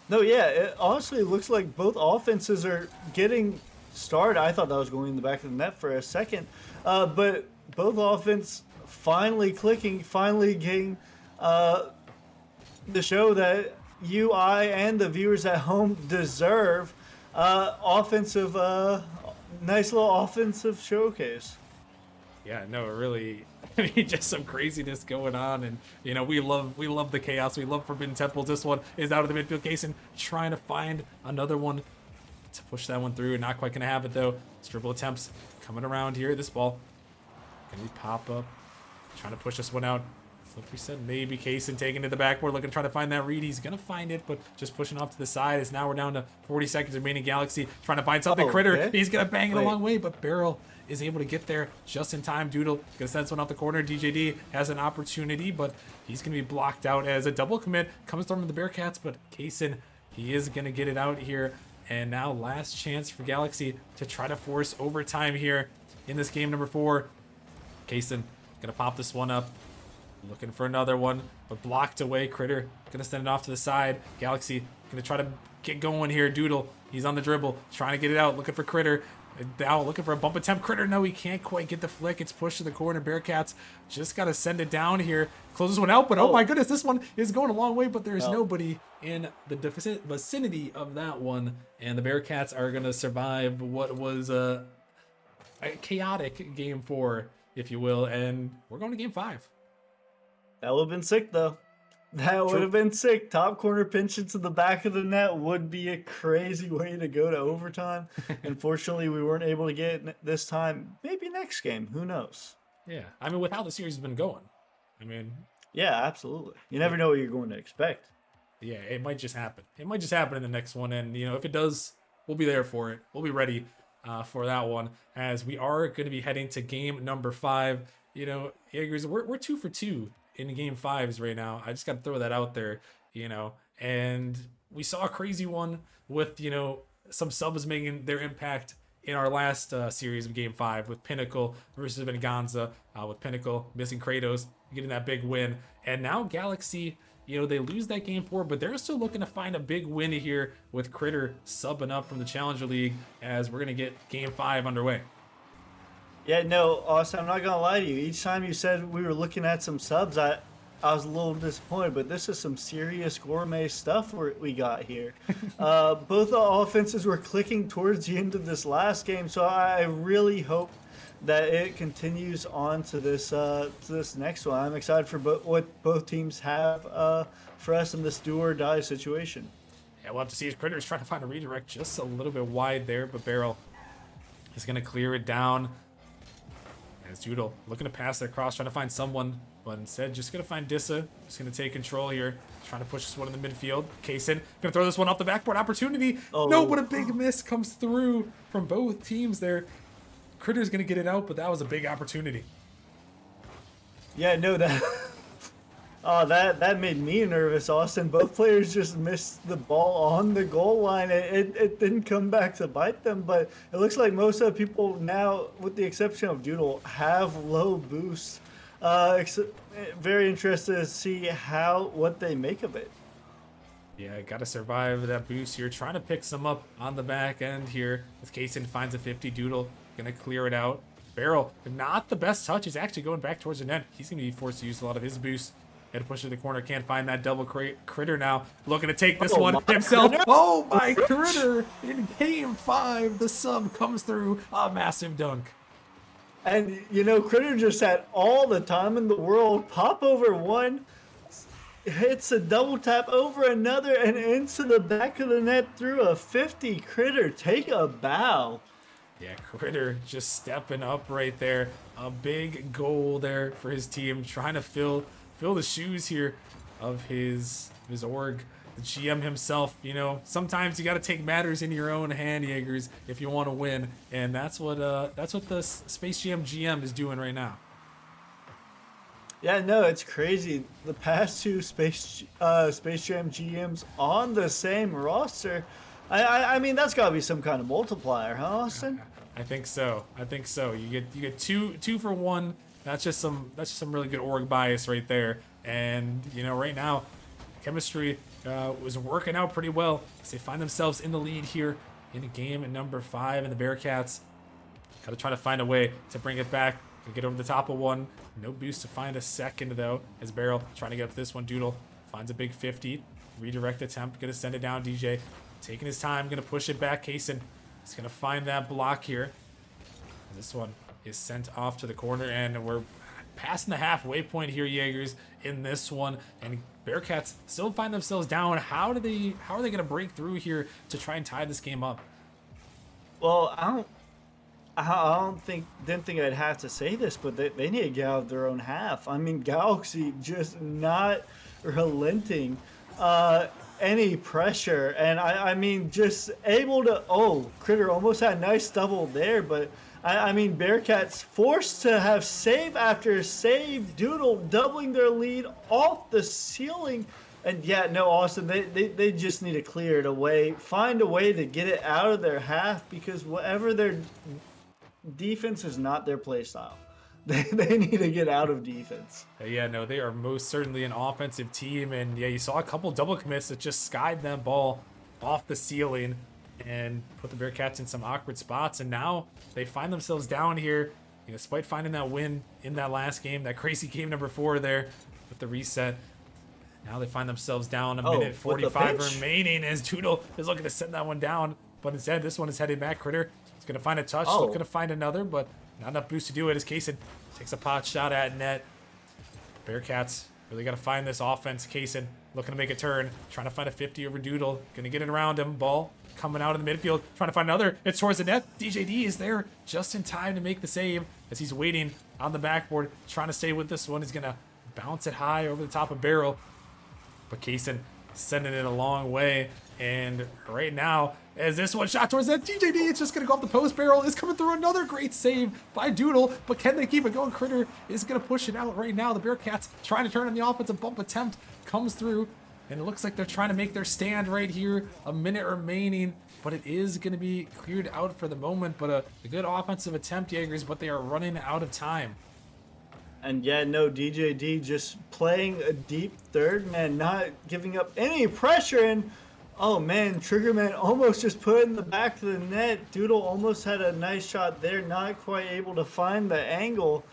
No, yeah, it honestly looks like both offenses are getting started. I thought that was going in the back of the net for a second, but both offense finally clicking, finally getting the show that you, I, and the viewers at home deserve. Offensive, nice little offensive showcase. Yeah, no, really, I mean, just some craziness going on, and you know, we love the chaos. We love Forbidden Temples. This one is out of the midfield case and trying to find another one to push that one through. Not quite gonna have it though. Dribble attempts coming around here. This ball gonna be pop up, trying to push this one out. Like we said, maybe Kaysen taking to the backboard, looking to try to find that read. He's gonna find it, but just pushing off to the side. As now we're down to 40 seconds remaining. Galaxy trying to find something. Critter, okay. he's gonna bang it a Wait. long way, but Barrel is able to get there just in time. Doodle gonna send this one off the corner. DJD has an opportunity, but he's gonna be blocked out as a double commit comes from the Bearcats. But Kaysen, he is gonna get it out here. And now last chance for Galaxy to try to force overtime here in this game number 4. Kaysen gonna pop this one up. Looking for another one, but blocked away. Critter gonna send it off to the side. Galaxy gonna try to get going here. Doodle, he's on the dribble, trying to get it out. Looking for Critter. Now looking for a bump attempt. Critter, no, he can't quite get the flick. It's pushed to the corner. Bearcats just gotta send it down here. Closes one out, but oh my goodness, this one is going a long way, but there's nobody in the vicinity of that one. And the Bearcats are gonna survive what was a chaotic game 4, if you will. And we're going to game 5. That would have been sick, though. That would have been sick. Top corner pinch into the back of the net would be a crazy way to go to overtime. Unfortunately, we weren't able to get it this time. Maybe next game. Who knows? Yeah, I mean, with how the series has been going, I mean, Yeah, absolutely. You never know what you're going to expect. yeah, it might just happen. It might just happen in the next one, and you know, if it does, we'll be there for it. We'll be ready for that one, as we are going to be heading to game number 5. You know, Jaegers, we're 2 for 2 in game 5s right now. I just got to throw that out there, you know. And we saw a crazy one with, you know, some subs making their impact in our last series of game 5 with Pinnacle versus Venganza, with Pinnacle missing Kratos, getting that big win. And now Galaxy, you know, they lose that game 4, but they're still looking to find a big win here with Critter subbing up from the Challenger League, as we're going to get game 5 underway. Yeah, no, Austin, I'm not gonna lie to you. Each time you said we were looking at some subs, I was a little disappointed, but this is some serious gourmet stuff we got here. Both the offenses were clicking towards the end of this last game, so I really hope that it continues on to this next one. I'm excited for what both teams have for us in this do or die situation. Yeah, we'll have to see. His Critter's trying to find a redirect just a little bit wide there, but Barrel is going to clear it down. As Doodle looking to pass it across, trying to find someone, but instead just going to find Dissa. Just going to take control here, trying to push this one in the midfield. Kaysen going to throw this one off the backboard. Opportunity. Oh. No, but a big miss comes through from both teams there. Critter's going to get it out, but that was a big opportunity. Yeah, no, that made me nervous, Austin. Both players just missed the ball on the goal line. It didn't come back to bite them, but it looks like most of the people now, with the exception of Doodle, have low boosts. Very interested to see what they make of it. Yeah, got to survive that boost here. Trying to pick some up on the back end here. As Kaysen finds a 50, Doodle going to clear it out. Barrel, not the best touch. He's actually going back towards the net. He's going to be forced to use a lot of his boost. Had to push it to the corner. Can't find that double Critter now. Looking to take this one himself. Oh, my Critter. In game 5, the sub comes through. A massive dunk. And, you know, Critter just had all the time in the world. Pop over one, hits a double tap over another, and into the back of the net through a 50. Critter, take a bow. Yeah, Critter just stepping up right there. A big goal there for his team. Trying to fill the shoes here of his org, the GM himself. You know, sometimes you got to take matters in your own hand, Jaegers, if you want to win, and that's what the Space Jam GM is doing right now. Yeah, no, it's crazy. The past 2 Space Jam GMs on the same roster. I mean, that's got to be some kind of multiplier, huh, Austin? I think so. You get two for 1. That's just some really good org bias right there. And you know, right now, chemistry was working out pretty well as they find themselves in the lead here in game number 5, and the Bearcats got to try to find a way to bring it back. Can get over the top of one. No boost to find a second, though, as Barrel trying to get up to this one. Doodle finds a big 50. Redirect attempt. Going to send it down. DJ taking his time. Going to push it back. Kaysen is going to find that block here. This one is sent off to the corner, and we're passing the halfway point here, Jaegers, in this one. And Bearcats still find themselves down. How are they going to break through here to try and tie this game up? Well, didn't think I'd have to say this, but they need to get out of their own half. I mean, Galaxy just not relenting any pressure, and I mean, just able to. Oh, Critter almost had a nice double there, but I mean, Bearcats forced to have save after save. Doodle doubling their lead off the ceiling. And yeah, no, Austin, they just need to clear it away. Find a way to get it out of their half, because whatever their defense is not their play style. They need to get out of defense. Yeah, no, they are most certainly an offensive team. And yeah, you saw a couple double commits that just skied that ball off the ceiling and put the Bearcats in some awkward spots. And now they find themselves down here, despite finding that win in that last game, that crazy game number 4 there with the reset. Now they find themselves down a minute 45 remaining as Doodle is looking to send that one down. But instead, this one is headed back. Critter is going to find a touch, looking to find another, but not enough boost to do it as Kaysen takes a pot shot at net. Bearcats really got to find this offense. Kaysen looking to make a turn, trying to find a 50 over Doodle. Going to get it around him. Ball coming out in the midfield, trying to find another. It's towards the net. DJD is there just in time to make the save as he's waiting on the backboard, trying to stay with this one. He's going to bounce it high over the top of Barrel. But Kaysen sending it a long way. And right now, as this one shot towards that, DJD, it's just going to go off the post. Barrel is coming through, another great save by Doodle. But can they keep it going? Critter is going to push it out right now. The Bearcats trying to turn on the offensive bump attempt comes through. And it looks like they're trying to make their stand right here. A minute remaining. But it is going to be cleared out for the moment. But a good offensive attempt, Jaegers, but they are running out of time. And yeah, no, DJD just playing a deep third, man, not giving up any pressure. And oh man, Triggerman almost just put it in the back of the net. Doodle almost had a nice shot there, not quite able to find the angle.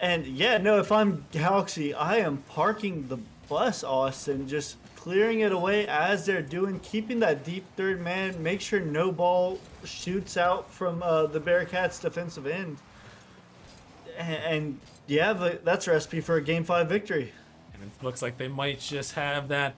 And yeah, no, if I'm Galaxy, I am parking the bus, Austin, just clearing it away as they're doing, keeping that deep third man, make sure no ball shoots out from the Bearcats' defensive end. And yeah, that's a recipe for a Game 5 victory. And it looks like they might just have that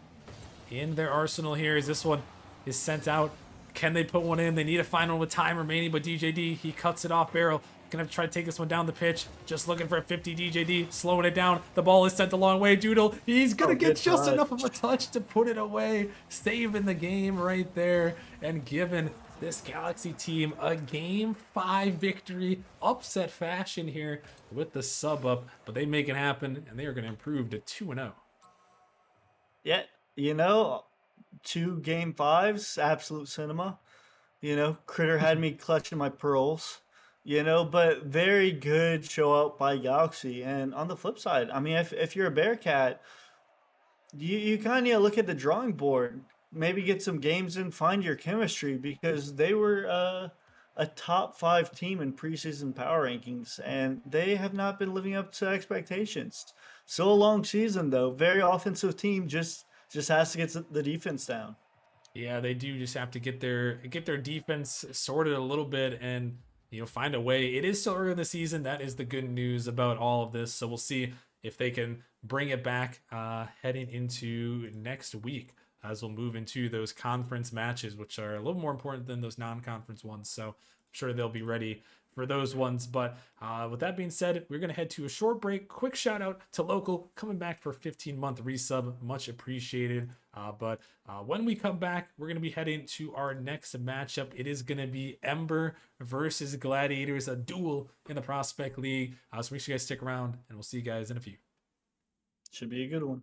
in their arsenal here as this one is sent out. Can they put one in? They need a final with time remaining, but DJD, he cuts it off. Barrel gonna have to try to take this one down the pitch. Just looking for a 50. DJD slowing it down. The ball is sent a long way. Doodle, he's gonna get just enough of a touch to put it away, saving the game right there and giving this Galaxy team a Game 5 victory, upset fashion here with the sub up, but they make it happen, and they are going to improve to 2-0. Yeah, 2 Game 5s, absolute cinema. Critter had me clutching my pearls, but very good show out by Galaxy. And on the flip side, I mean, if you're a Bearcat, you kind of need to look at the drawing board. Maybe get some games in, find your chemistry, because they were a top 5 team in preseason power rankings, and they have not been living up to expectations. Still a long season, though. Very offensive team, just has to get the defense down. Yeah, they do just have to get their defense sorted a little bit and find a way. It is still early in the season. That is the good news about all of this. So we'll see if they can bring it back heading into next week, as we'll move into those conference matches, which are a little more important than those non-conference ones. So I'm sure they'll be ready for those ones. But with that being said, we're going to head to a short break. Quick shout out to Local coming back for a 15-month resub. Much appreciated. But when we come back, we're going to be heading to our next matchup. It is going to be Ember versus Gladiators, a duel in the Prospect League. So make sure you guys stick around, and we'll see you guys in a few. Should be a good one.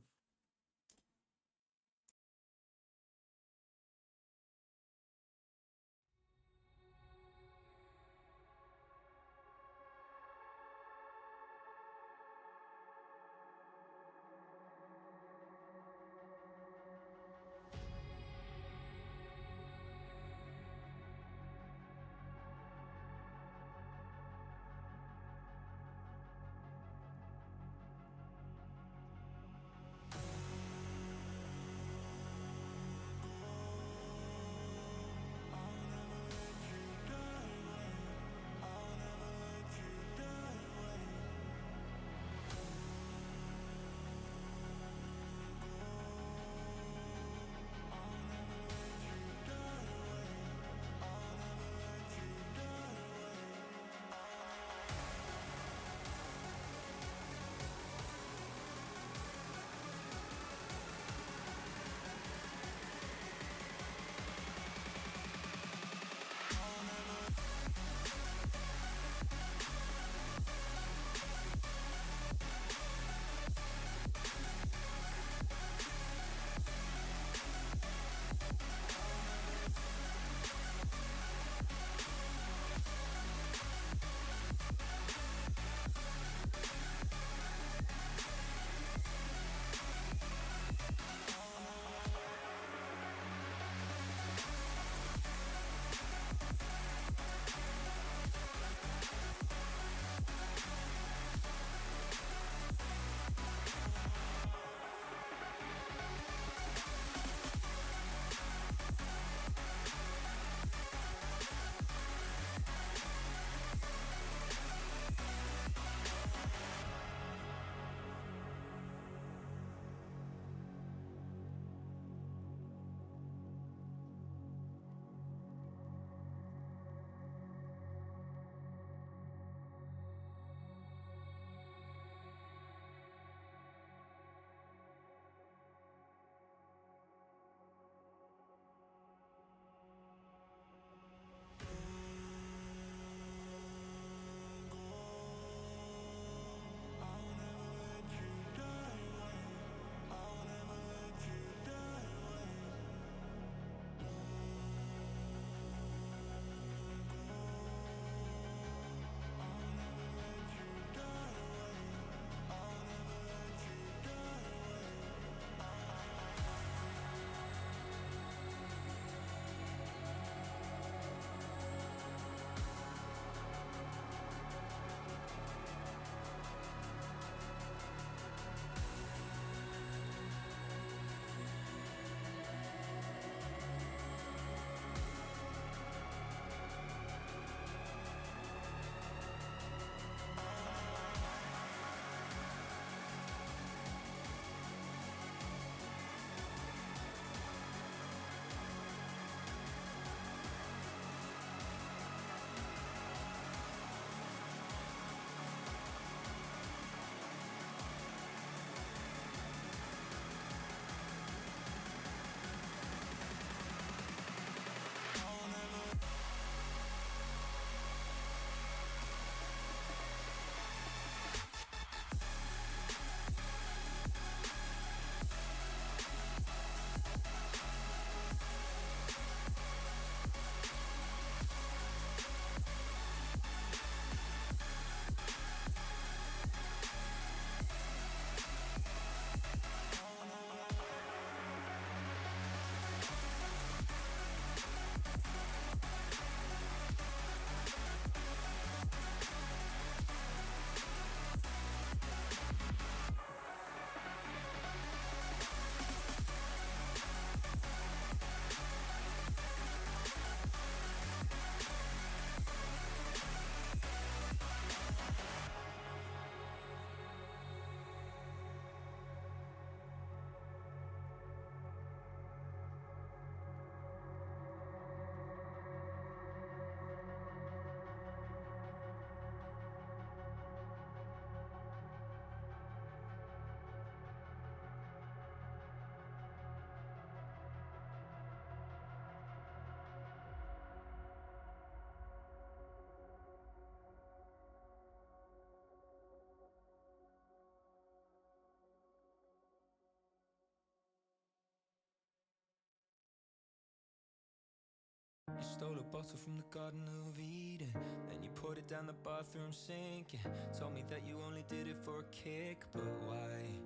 You stole a bottle from the Garden of Eden, then you poured it down the bathroom sink. You told me that you only did it for a kick, but why?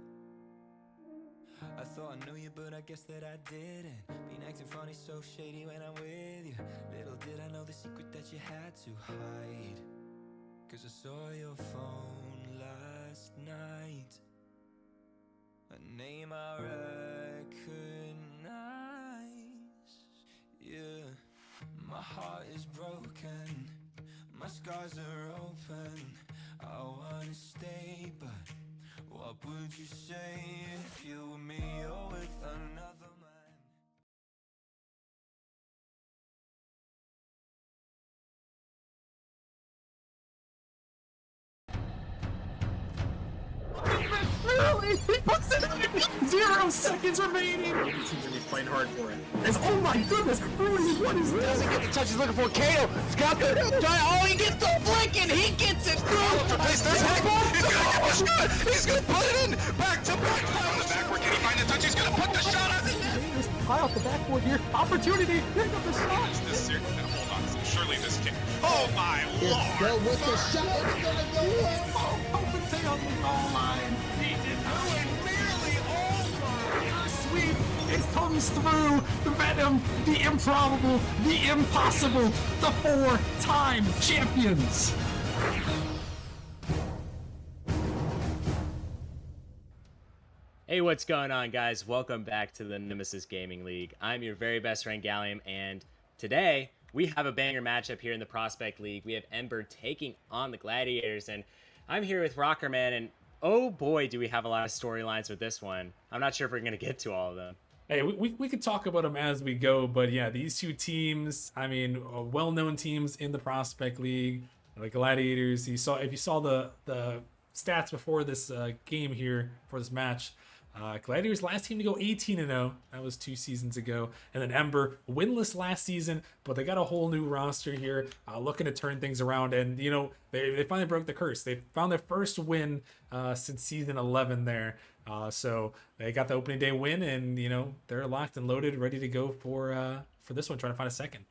I thought I knew you, but I guess that I didn't. Been acting funny, so shady when I'm with you. Little did I know the secret that you had to hide. Cause I saw your phone last night, a name I recognize. Yeah, my heart is broken, my scars are open. I wanna stay, but what would you say if you were me or with another man? He puts it in 0 seconds remaining. He seems to be playing hard for it. Oh my goodness, Rudy, what is this? Doesn't get the touch he's looking for. Kato, Scott, oh, he gets the flick and he gets it through. He's gonna get the shot. He's gonna put it in. Back to back. On the backward. Can he find the touch? He's gonna put the shot on the net. High off the backboard here. Opportunity. Here comes the shot. Is this serious? Now, hold on. Surely this can't. Oh my lord. Go with the shot. It's gonna go in. Open thing on the goal line. He did not. Nearly over. Sweet. It comes through. The venom, the improbable, the impossible. The 4-time champions. Hey, what's going on, guys? Welcome back to the Nemesis Gaming League. I'm your very best friend, Gallium, and today we have a banger matchup here in the Prospect League. We have Ember taking on the Gladiators, and I'm here with Rockerman, and oh boy, do we have a lot of storylines with this one. I'm not sure if we're going to get to all of them. Hey, we could talk about them as we go, but yeah, these two teams, I mean, well-known teams in the Prospect League, the Gladiators. If you saw the stats before this game here, for this match, Gladiators last team to go 18-0. That was 2 seasons ago. And then Ember, winless last season, but they got a whole new roster here, looking to turn things around. And, you know, they finally broke the curse. They found their first win since season 11 there. So they got the opening day win, and, you know, they're locked and loaded, ready to go for this one, trying to find a second.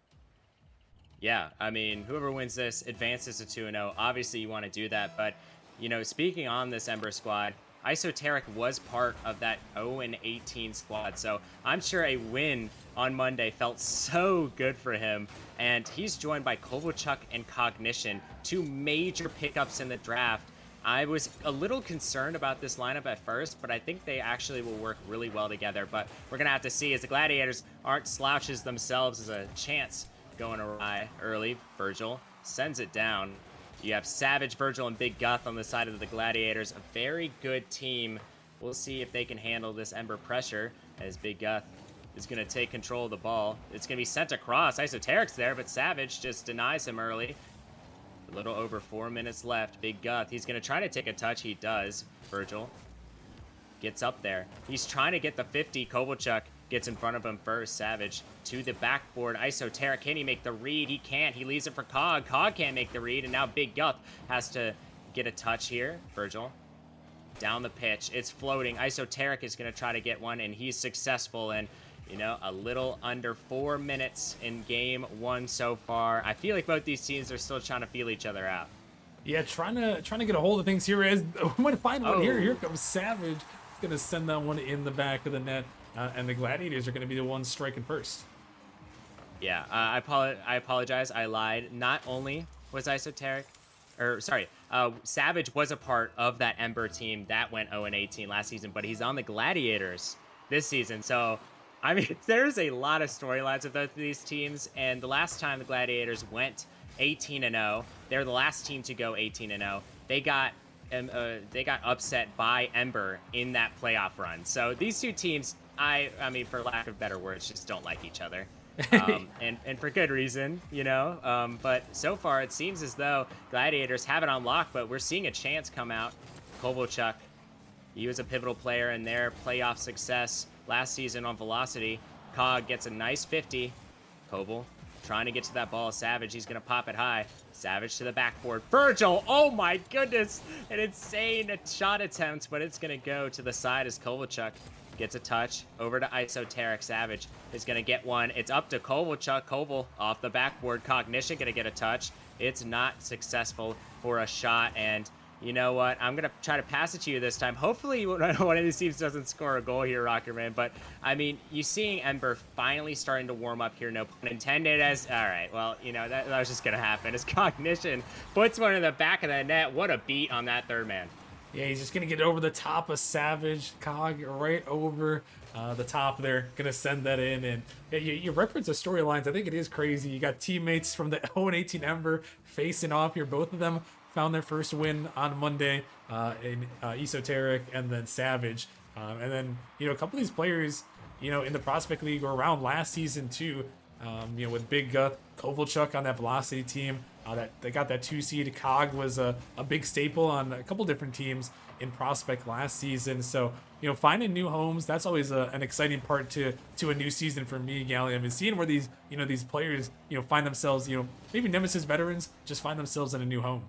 Yeah, I mean, whoever wins this advances to 2-0. Obviously, you want to do that. But, you know, speaking on this Ember squad, Isoteric was part of that 0-18 squad, so I'm sure a win on Monday felt so good for him. And he's joined by Kovalchuk and Cognition, 2 major pickups in the draft. I was a little concerned about this lineup at first, but I think they actually will work really well together. But we're going to have to see, as the Gladiators aren't slouches themselves. As a chance going awry early. Virgil sends it down. You have Savage, Virgil, and Big Guth on the side of the Gladiators. A very good team. We'll see if they can handle this Ember pressure, as Big Guth is going to take control of the ball. It's going to be sent across. Isoteric's there, but Savage just denies him early. A little over 4 minutes left. Big Guth, he's going to try to take a touch. He does. Virgil gets up there. He's trying to get the 50. Kovalchuk gets in front of him first. Savage to the backboard. Isoteric, can he make the read? He can't. He leaves it for Cog. Cog can't make the read, and now Big Guth has to get a touch here. Virgil down the pitch. It's floating. Isoteric is going to try to get one, and he's successful. And, you know, a little under 4 minutes in game 1 so far. I feel like both these teams are still trying to feel each other out. Yeah, trying to get a hold of things here. We might find one here. Here comes Savage. He's going to send that one in the back of the net. And the Gladiators are going to be the ones striking first. Yeah, I apologize. I lied. Not only was Savage was a part of that Ember team that went 0-18 last season, but he's on the Gladiators this season. So, I mean, there's a lot of storylines with both of these teams. And the last time the Gladiators went 18-0, they're the last team to go 18-0. They got upset by Ember in that playoff run. So these two teams, I mean, for lack of better words, just don't like each other. And for good reason, you know. But so far, it seems as though Gladiators have it on lock, but we're seeing a chance come out. Kovalchuk, he was a pivotal player in their playoff success last season on Velocity. Cog gets a nice 50. Koval trying to get to that ball. Savage, he's going to pop it high. Savage to the backboard. Virgil, oh my goodness. An insane shot attempt, but it's going to go to the side as Kovalchuk gets a touch over to Isoteric. Savage is going to get one. It's up to Kovalchuk. Koval off the backboard. Cognition going to get a touch. It's not successful for a shot, and you know what? I'm going to try to pass it to you this time. Hopefully one of these teams doesn't score a goal here, Rockerman. But, I mean, you seeing Ember finally starting to warm up here, no pun intended, as... All right, well, you know, that was just going to happen. As Cognition puts one in the back of the net. What a beat on that third man. Yeah, he's just going to get over the top of Savage. Cog right over the top there. Going to send that in. And yeah, you reference the storylines. I think it is crazy. You got teammates from the 0-18 Ember facing off here. Both of them found their first win on Monday in Esoteric and then Savage. And then, you know, a couple of these players, you know, in the Prospect League were around last season too. You know, with Big Guth, Kovalchuk on that Velocity team. That they got that 2 seed. Cog was a big staple on a couple different teams in Prospect last season. So, you know, finding new homes, that's always an exciting part to a new season for me, Gallium, is seeing where these, you know, these players, you know, find themselves, you know, maybe Nemesis veterans just find themselves in a new home.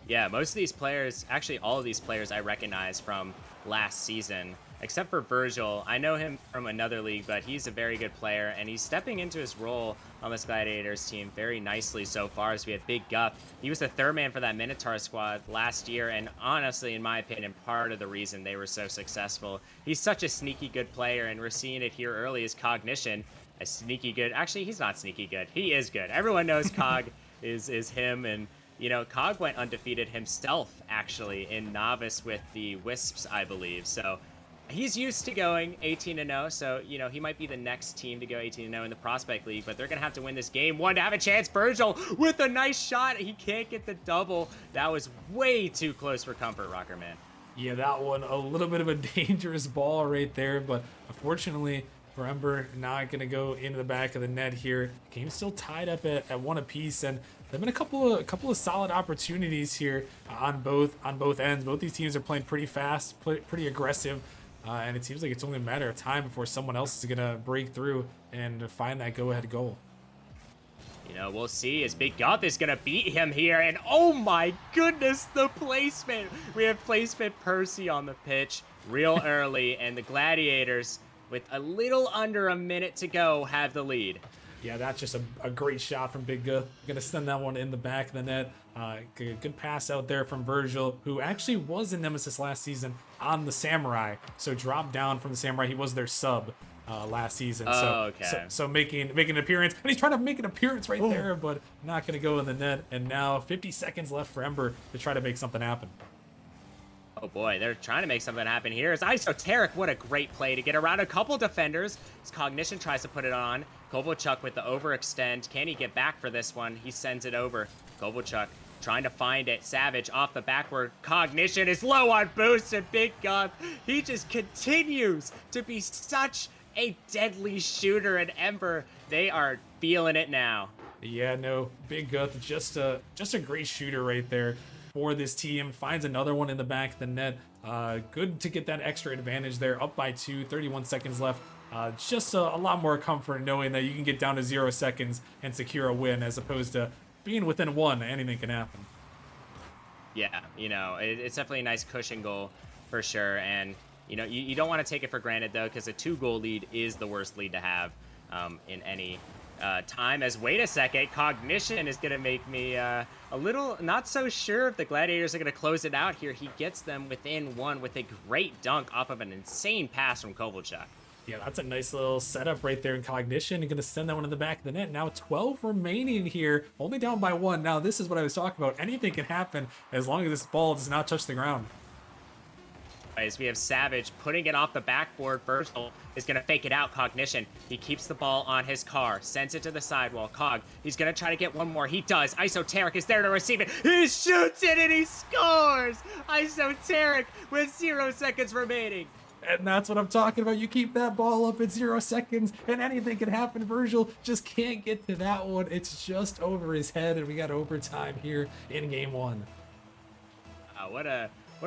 Yeah, most of these players, actually all of these players I recognize from last season, except for Virgil. I know him from another league, but he's a very good player, and he's stepping into his role on this Gladiators team very nicely so far, as we have Big Guff. He was the third man for that Minotaur squad last year, and honestly, in my opinion, part of the reason they were so successful. He's such a sneaky good player, and we're seeing it here early as Cognition, a sneaky good. Actually, he's not sneaky good. He is good. Everyone knows Cog is him, and you know, Cog went undefeated himself, actually, in Novice with the Wisps, I believe. So he's used to going 18-0, so, you know, he might be the next team to go 18-0 in the Prospect League, but they're going to have to win this game. One to have a chance. Virgil with a nice shot. He can't get the double. That was way too close for comfort, Rockerman. Yeah, that one, a little bit of a dangerous ball right there, but unfortunately, Ember not going to go into the back of the net here. Game's still tied up at one apiece, and there've been a couple of solid opportunities here on both ends. Both these teams are playing pretty fast, pretty aggressive, and it seems like it's only a matter of time before someone else is going to break through and find that go-ahead goal. You know, we'll see as Big Goth is going to beat him here. And oh my goodness, the placement. We have placement Percy on the pitch real early. And the Gladiators, with a little under a minute to go, have the lead. Yeah, that's just a great shot from Big Guth. Gonna send that one in the back of the net. Good pass out there from Virgil, who actually was in Nemesis last season on the Samurai. So dropped down from the Samurai. He was their sub last season. So making an appearance. And he's trying to make an appearance right there, but not gonna go in the net. And now 50 seconds left for Ember to try to make something happen. Oh boy, they're trying to make something happen here. It's Isoteric. What a great play to get around a couple defenders. His Cognition tries to put it on. Kovalchuk with the overextend. Can he get back for this one? He sends it over. Kovalchuk trying to find it. Savage off the backward. Cognition is low on boost, and Big Gun, he just continues to be such a deadly shooter. And Ember, they are feeling it now. Yeah, no, Big Guth, just a great shooter right there for this team. Finds another one in the back of the net. Good to get that extra advantage there. Up by 2, 31 seconds left. Just a lot more comfort knowing that you can get down to 0 seconds and secure a win, as opposed to being within 1. Anything can happen. Yeah, you know, it's definitely a nice cushion goal for sure. And, you know, you don't want to take it for granted, though, because a 2-goal lead is the worst lead to have in any time. As wait a second, Cognition is going to make me a little not so sure if the Gladiators are going to close it out here. He gets them within 1 with a great dunk off of an insane pass from Kovalchuk. Yeah, that's a nice little setup right there in Cognition. You're going to send that one in the back of the net. Now 12 remaining here, only down by 1. Now this is what I was talking about. Anything can happen as long as this ball does not touch the ground. As we have Savage putting it off the backboard. Virgil is going to fake it out. Cognition, he keeps the ball on his car, sends it to the sidewall. Cog, he's going to try to get one more. He does. Isoteric is there to receive it. He shoots it and he scores. Isoteric with 0 seconds remaining. And that's what I'm talking about. You keep that ball up at 0 seconds and anything can happen. Virgil just can't get to that one. It's just over his head, and we got overtime here in game 1. What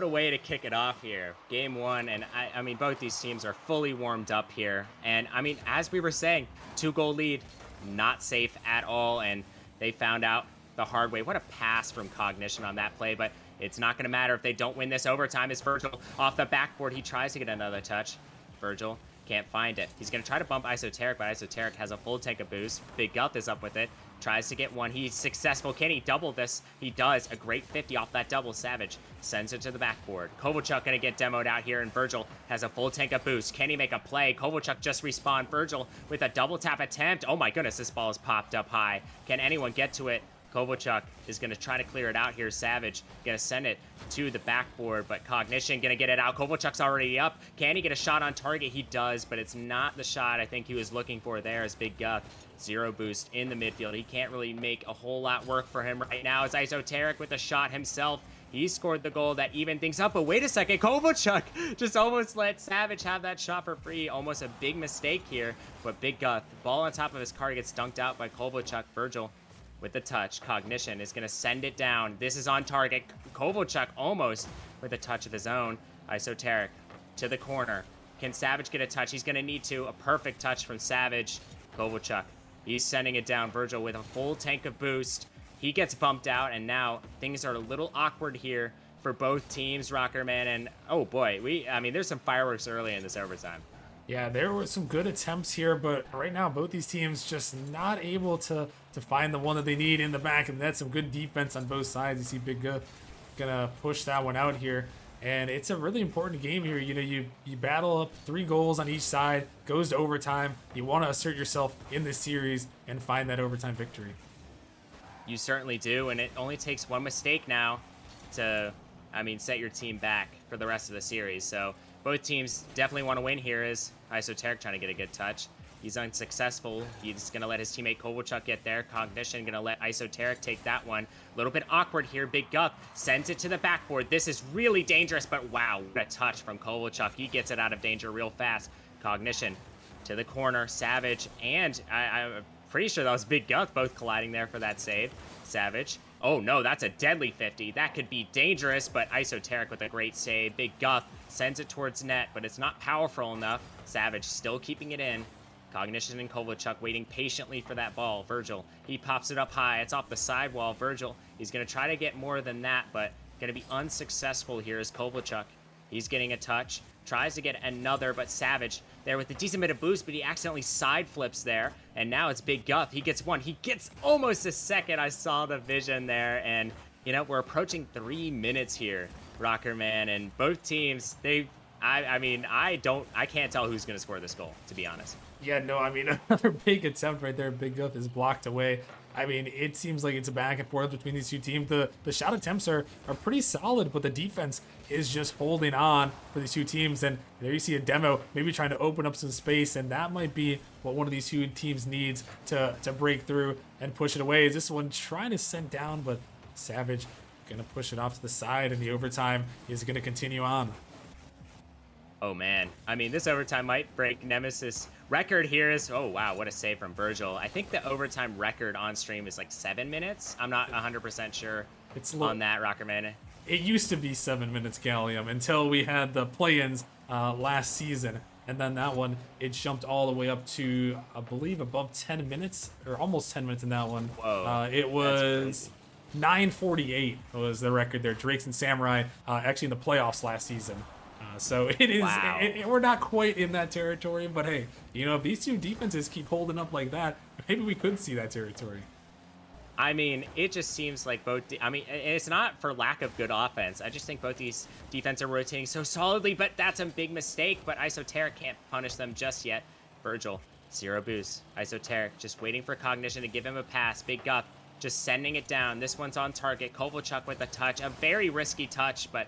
a way to kick it off here. Game 1, and I mean, both these teams are fully warmed up here. And, I mean, as we were saying, 2-goal lead, not safe at all, and they found out the hard way. What a pass from Cognition on that play, but it's not going to matter if they don't win this overtime. As Virgil off the backboard, he tries to get another touch. Virgil can't find it. He's going to try to bump Isoteric, but Isoteric has a full tank of boost. Big Guth is up with it. Tries to get one. He's successful. Can he double this? He does. A great 50 off that double. Savage sends it to the backboard. Kovalchuk going to get demoed out here, and Virgil has a full tank of boost. Can he make a play? Kovalchuk just respawned. Virgil with a double tap attempt. Oh my goodness, this ball is popped up high. Can anyone get to it? Kovalchuk is going to try to clear it out here. Savage going to send it to the backboard, but Cognition going to get it out. Kovalchuk's already up. Can he get a shot on target? He does, but it's not the shot I think he was looking for there as Big Guth. 0 boost in the midfield. He can't really make a whole lot work for him right now as Isoteric with a shot himself. He scored the goal that evened things up, but wait a second. Kovalchuk just almost let Savage have that shot for free. Almost a big mistake here, but Big Guth, ball on top of his card, gets dunked out by Kovalchuk. Virgil with the touch. Cognition is going to send it down. This is on target. Kovalchuk almost with a touch of his own. Isoteric to the corner. Can Savage get a touch? He's going to need to. A perfect touch from Savage. Kovalchuk, he's sending it down. Virgil with a full tank of boost. He gets bumped out, and now things are a little awkward here for both teams, Rockerman. And, oh boy, I mean, there's some fireworks early in this overtime. Yeah, there were some good attempts here, but right now both these teams just not able to find the one that they need in the back, and that's some good defense on both sides. You see Big Guth gonna push that one out here, and it's a really important game here. You know, you battle up 3 goals on each side, goes to overtime. You want to assert yourself in this series and find that overtime victory. You certainly do, and it only takes one mistake now to, I mean, set your team back for the rest of the series. So both teams definitely want to win here. As Isoteric trying to get a good touch. He's unsuccessful. He's going to let his teammate Kovalchuk get there. Cognition going to let Isoteric take that one. A little bit awkward here. Big Guth sends it to the backboard. This is really dangerous, but wow, what a touch from Kovalchuk. He gets it out of danger real fast. Cognition to the corner. Savage and I'm pretty sure that was Big Guth both colliding there for that save. Savage. Oh no, that's a deadly 50. That could be dangerous, but Isoteric with a great save. Big Guth sends it towards net, but it's not powerful enough. Savage still keeping it in. Cognition and Kovalchuk waiting patiently for that ball. Virgil, he pops it up high. It's off the sidewall. Virgil, he's going to try to get more than that, but going to be unsuccessful here is Kovalchuk. He's getting a touch. Tries to get another, but Savage there with a decent bit of boost, but he accidentally side flips there. And now it's Big Guth. He gets one. He gets almost a second. I saw the vision there. And, you know, we're approaching 3 minutes here, Rockerman. And both teams, I mean, I can't tell who's going to score this goal, to be honest. Yeah, no, I mean, another big attempt right there. Big Guth is blocked away. I mean, it seems like it's a back and forth between these two teams. The shot attempts are pretty solid, but the defense is just holding on for these two teams. And there you see a demo maybe trying to open up some space, and that might be what one of these two teams needs to break through and push it away. Is this one trying to send down, but Savage going to push it off to the side, and the overtime is going to continue on. Oh man, I mean, this overtime might break Nemesis record here. Oh wow, what a save from Virgil. I think the overtime record on stream is like 7 minutes. I'm not 100% sure on that, Rockerman. It used to be 7 minutes, Gallium, until we had the play-ins last season. And then that one, it jumped all the way up to, I believe, above 10 minutes, or almost 10 minutes in that one. Whoa, it was 9:48 was the record there. Drakes and Samurai, actually in the playoffs last season. So it is. Wow. We're not quite in that territory, but hey, you know, if these two defenses keep holding up like that, maybe we could see that territory. I mean, it just seems like both. I mean, it's not for lack of good offense. I just think both these defenses are rotating so solidly, but that's a big mistake. But Isoteric can't punish them just yet. Virgil, 0 boost. Isoteric just waiting for Cognition to give him a pass. Big Guth just sending it down. This one's on target. Kovalchuk with a touch, a very risky touch, but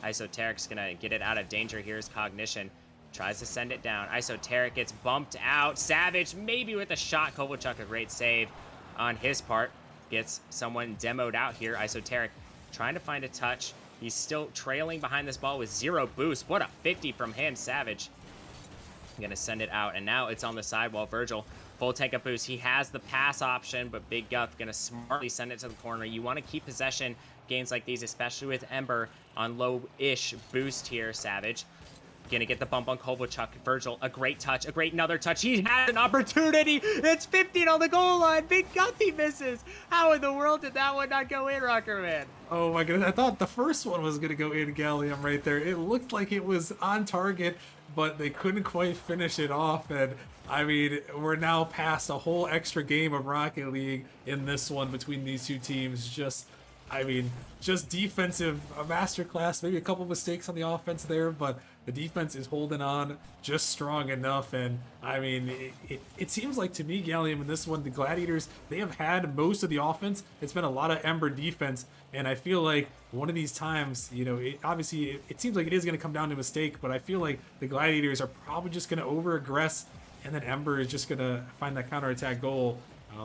Isoteric's gonna get it out of danger. Here's Cognition. Tries to send it down. Isoteric gets bumped out. Savage maybe with a shot. Kovalchuk, a great save on his part. Gets someone demoed out here. Isoteric trying to find a touch. He's still trailing behind this ball with 0 boost. What a 50 from him, Savage. Gonna send it out, and now it's on the sidewall. Virgil, full tank of boost. He has the pass option, but Big Guth gonna smartly send it to the corner. You want to keep possession games like these, especially with Ember on low-ish boost here. Savage gonna get the bump on Kovalchuk. Virgil, a great touch, a great another touch. He has an opportunity. It's 15 on the goal line. Big Guth, he misses. How in the world did that one not go in, Rockerman? Oh my goodness, I thought the first one was gonna go in, Gallium, right there. It looked like it was on target. but they couldn't quite finish it off. And I mean, we're now past a whole extra game of Rocket League in this one between these two teams. Just defensive, a masterclass, maybe a couple mistakes on the offense there, but the defense is holding on just strong enough. And I mean, it seems like to me, Gallium, in this one, the Gladiators, they have had most of the offense. It's been a lot of Ember defense. And I feel like one of these times, obviously it seems like it is going to come down to a mistake, but I feel like the Gladiators are probably just going to over-aggress, and then Ember is just going to find that counterattack goal.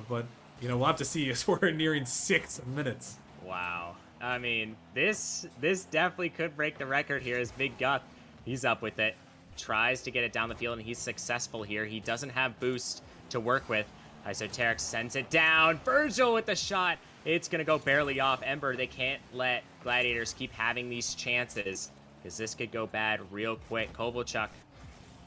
But we'll have to see as we're nearing 6 minutes. Wow. I mean, this definitely could break the record here as Big Guth, he's up with it. Tries to get it down the field, and he's successful here. He doesn't have boost to work with. Isoteric sends it down. Virgil with the shot. It's going to go barely off. Ember, they can't let Gladiators keep having these chances, because this could go bad real quick. Kovalchuk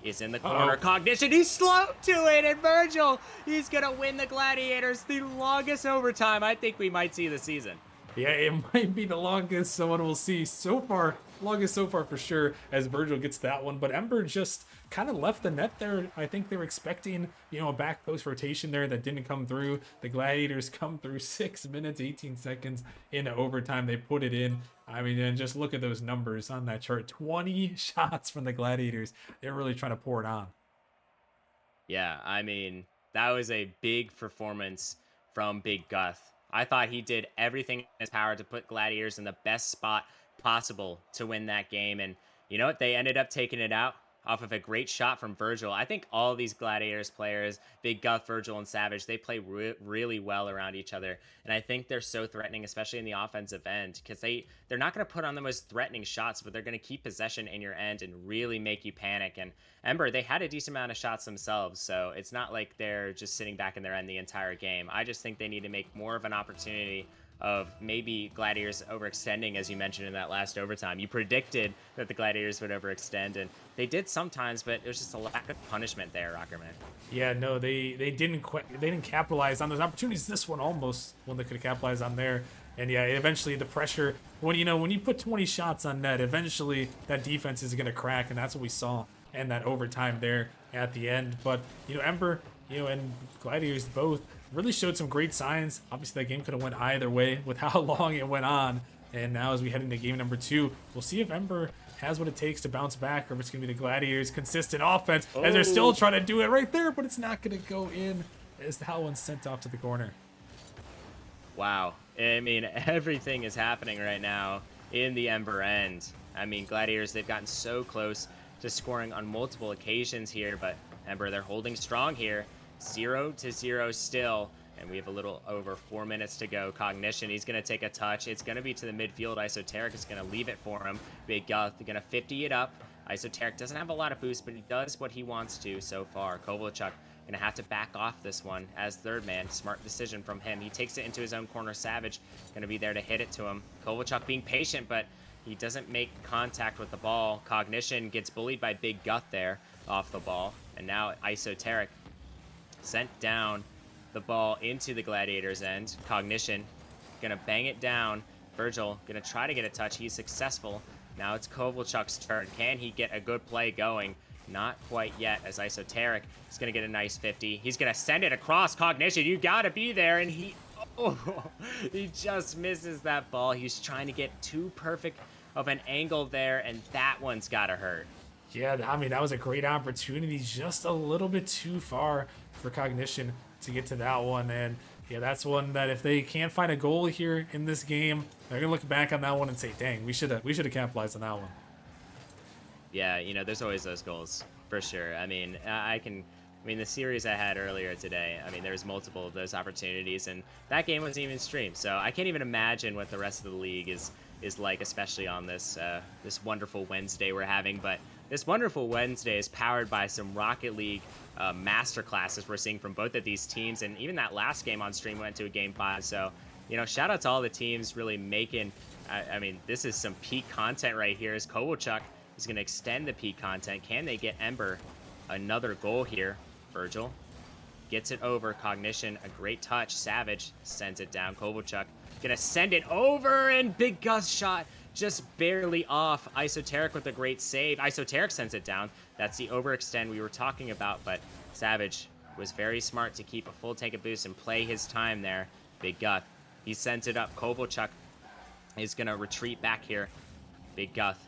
is in the corner. Cognition, he's slow to it, and Virgil, he's going to win the Gladiators the longest overtime I think we might see this season. Yeah, it might be the longest someone will see so far. Longest so far for sure, as Virgil gets that one. But Ember just kind of left the net there. I think they were expecting, a back post rotation there that didn't come through. The Gladiators come through 6 minutes, 18 seconds into overtime. They put it in. I mean, and just look at those numbers on that chart. 20 shots from the Gladiators. They're really trying to pour it on. Yeah, I mean, that was a big performance from Big Guth. I thought he did everything in his power to put Gladiators in the best spot possible to win that game. And you know what? They ended up taking it out off of a great shot from Virgil. I think all these Gladiators players, Big Guth, Virgil, and Savage, they play really well around each other. And I think they're so threatening, especially in the offensive end, because they're not going to put on the most threatening shots, but they're going to keep possession in your end and really make you panic. And Ember, they had a decent amount of shots themselves, so it's not like they're just sitting back in their end the entire game. I just think they need to make more of an opportunity of maybe Gladiators overextending, as you mentioned in that last overtime. You predicted that the Gladiators would overextend, and they did sometimes, but it was just a lack of punishment there, Rockerman. Yeah, no, they didn't capitalize on those opportunities. This one almost one they could have capitalized on there. And yeah, eventually the pressure, when you put 20 shots on net, eventually that defense is going to crack, and that's what we saw in that overtime there at the end. But Ember, and Gladiators both really showed some great signs. Obviously, that game could have went either way with how long it went on. And now as we head into game number 2, we'll see if Ember has what it takes to bounce back, or if it's going to be the Gladiators' consistent offense, as they're still trying to do it right there, but it's not going to go in as that one's sent off to the corner. Wow. I mean, everything is happening right now in the Ember end. I mean, Gladiators, they've gotten so close to scoring on multiple occasions here, but Ember, they're holding strong here. 0-0 still, and we have a little over 4 minutes to go. Cognition, he's going to take a touch. It's going to be to the midfield. Isoteric is going to leave it for him. Big Guth going to 50 it up. Isoteric doesn't have a lot of boost, but he does what he wants to so far. Kovalchuk going to have to back off this one as third man. Smart decision from him. He takes it into his own corner. Savage going to be there to hit it to him. Kovalchuk being patient, but he doesn't make contact with the ball. Cognition gets bullied by Big Guth there off the ball. And now Isoteric sent down the ball into the Gladiators' end. Cognition gonna bang it down. Virgil gonna try to get a touch. He's successful. Now it's Kovalchuk's turn. Can he get a good play going? Not quite yet, as Isoteric is gonna get a nice 50. He's gonna send it across. Cognition, you gotta be there, and he just misses that ball. He's trying to get too perfect of an angle there, and that one's gotta hurt. Yeah, I mean, that was a great opportunity, just a little bit too far for Cognition to get to that one. And yeah, that's one that if they can't find a goal here in this game, they're gonna look back on that one and say, dang, we should have capitalized on that one. Yeah, there's always those goals for sure. I mean, the series I had earlier today, I mean, there's multiple of those opportunities, and that game wasn't even streamed, so I can't even imagine what the rest of the league is like, especially on this wonderful Wednesday we're having. But this wonderful Wednesday is powered by some Rocket League masterclasses we're seeing from both of these teams, and even that last game on stream went to a Game 5. So, shout out to all the teams really making. I mean, this is some peak content right here. As Kovalchuk is going to extend the peak content. Can they get Ember another goal here? Virgil gets it over. Cognition, a great touch. Savage sends it down. Kovalchuk gonna send it over, and Big Guth's shot just barely off. Isoteric with a great save. Isoteric sends it down. That's the overextend we were talking about, but Savage was very smart to keep a full tank of boost and play his time there. Big Guth, he sends it up. Kovalchuk is going to retreat back here. Big Guth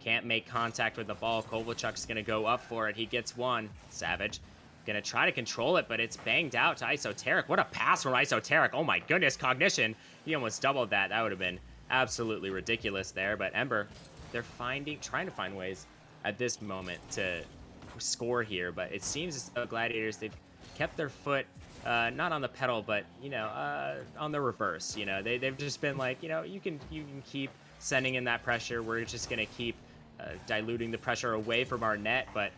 can't make contact with the ball. Kovalchuk's going to go up for it. He gets one. Savage going to try to control it, but it's banged out to Isoteric. What a pass from Isoteric. Oh my goodness, Cognition. He almost doubled that. That would have been absolutely ridiculous there. But Ember, they're trying to find ways at this moment to score here. But it seems as though Gladiators, they've kept their foot not on the pedal, but, you know, on the reverse. You know, they've just been like, you know, you can keep sending in that pressure. We're just going to keep diluting the pressure away from our net. But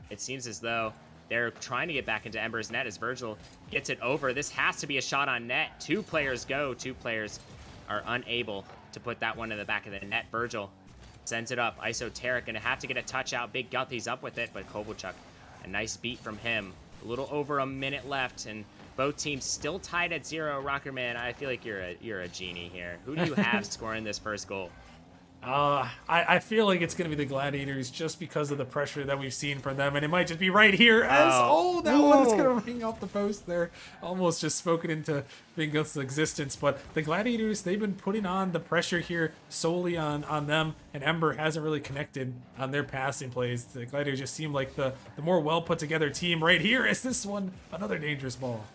it seems as though they're trying to get back into Ember's net as Virgil gets it over. This has to be a shot on net. 2 players go. 2 players are unable to put that one in the back of the net. Virgil sends it up. Isoteric going to have to get a touch out. Big Guthy's up with it, but Kovalchuk, a nice beat from him. A little over a minute left, and both teams still tied at 0. Rockerman, I feel like you're a genie here. Who do you have scoring this first goal? I feel like it's going to be the Gladiators just because of the pressure that we've seen from them, and it might just be right here as, that one is going to ring off the post there. Almost just spoken into Big Guth's existence, but the Gladiators, they've been putting on the pressure here solely on them, and Ember hasn't really connected on their passing plays. The Gladiators just seem like the more well-put-together team right here. Is this one another dangerous ball?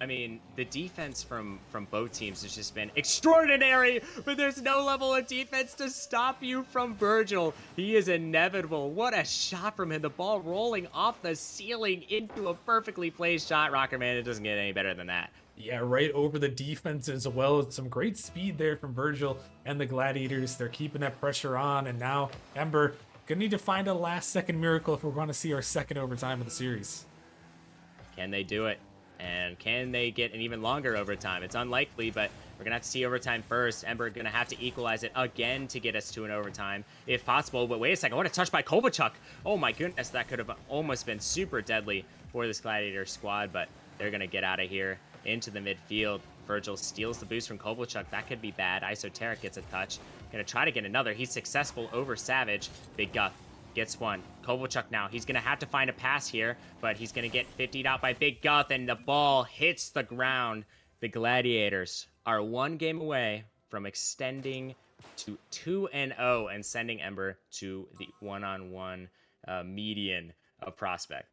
I mean, the defense from both teams has just been extraordinary, but there's no level of defense to stop you from Virgil. He is inevitable. What a shot from him. The ball rolling off the ceiling into a perfectly placed shot. Rockerman, it doesn't get any better than that. Yeah, right over the defense as well. Some great speed there from Virgil and the Gladiators. They're keeping that pressure on, and now Ember gonna need to find a last-second miracle if we're going to see our second overtime of the series. Can they do it? And can they get an even longer overtime? It's unlikely, but we're going to have to see overtime first. Ember going to have to equalize it again to get us to an overtime, if possible. But wait a second. What a touch by Kovalchuk. Oh, my goodness. That could have almost been super deadly for this Gladiator squad, but they're going to get out of here into the midfield. Virgil steals the boost from Kovalchuk. That could be bad. Isoteric gets a touch. Going to try to get another. He's successful over Savage. Big Guth gets one. Kovalchuk now. He's going to have to find a pass here, but he's going to get 50'd out by Big Guth, and the ball hits the ground. The Gladiators are 1 game away from extending to 2-0 and sending Ember to the one-on-one median of prospect.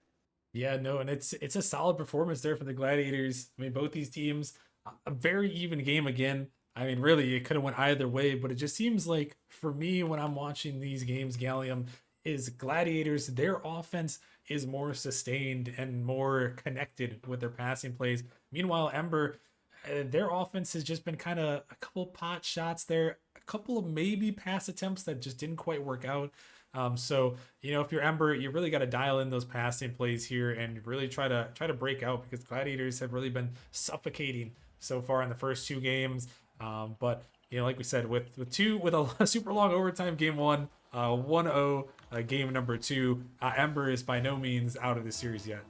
Yeah, no, and it's a solid performance there for the Gladiators. I mean, both these teams, a very even game again. I mean, really, it could have went either way, but it just seems like, for me, when I'm watching these games, Gallium, is Gladiators, their offense is more sustained and more connected with their passing plays. Meanwhile, Ember, their offense has just been kind of a couple pot shots there, a couple of maybe pass attempts that just didn't quite work out. So, you know, if you're Ember, you really got to dial in those passing plays here and really try to break out, because Gladiators have really been suffocating so far in the first 2 games. But, you know, like we said, with a super long overtime game 1, 1-0 game number 2, Ember is by no means out of the series yet.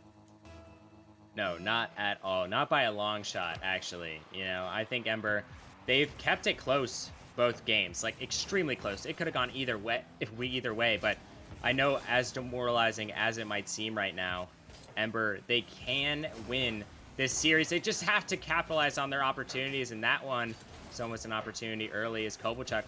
No, not at all. Not by a long shot, actually. You know, I think Ember, they've kept it close both games, like extremely close. It could have gone either way, but I know, as demoralizing as it might seem right now, Ember, they can win this series. They just have to capitalize on their opportunities, and that one is almost an opportunity early. Is Kovalchuk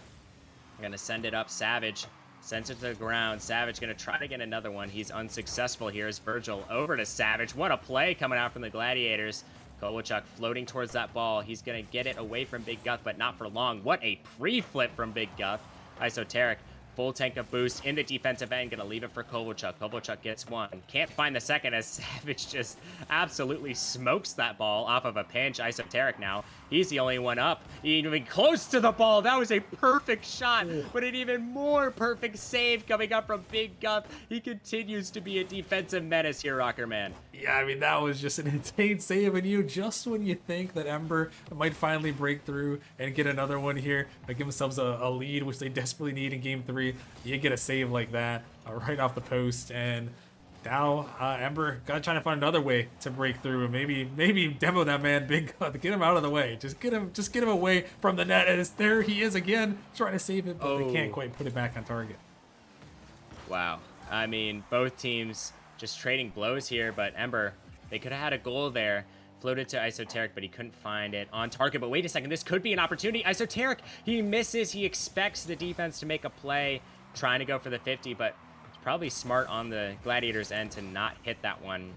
going to send it up? Savage sends it to the ground. Savage going to try to get another one. He's unsuccessful here as Virgil over to Savage. What a play coming out from the Gladiators. Kovalchuk floating towards that ball. He's going to get it away from Big Guth, but not for long. What a pre-flip from Big Guth. Isoteric, full tank of boost in the defensive end. Going to leave it for Kovalchuk. Kovalchuk gets one. Can't find the second as Savage just absolutely smokes that ball off of a pinch. Isoteric now. He's the only one up. Even close to the ball. That was a perfect shot, but an even more perfect save coming up from Big Guth. He continues to be a defensive menace here, Rockerman. Yeah, I mean, that was just an insane save, and just when you think that Ember might finally break through and get another one here, give themselves a lead, which they desperately need in game 3, you get a save like that right off the post, and Now, Ember got trying to find another way to break through. Maybe demo that man, Big God, get him out of the way. Just get him away from the net. As there he is again, trying to save it, but they can't quite put it back on target. Wow. I mean, both teams just trading blows here, but Ember, they could have had a goal there. Floated to Esoteric, but he couldn't find it on target. But wait a second, this could be an opportunity. Esoteric, he misses. He expects the defense to make a play, trying to go for the 50, but it's probably smart on the Gladiators' end to not hit that one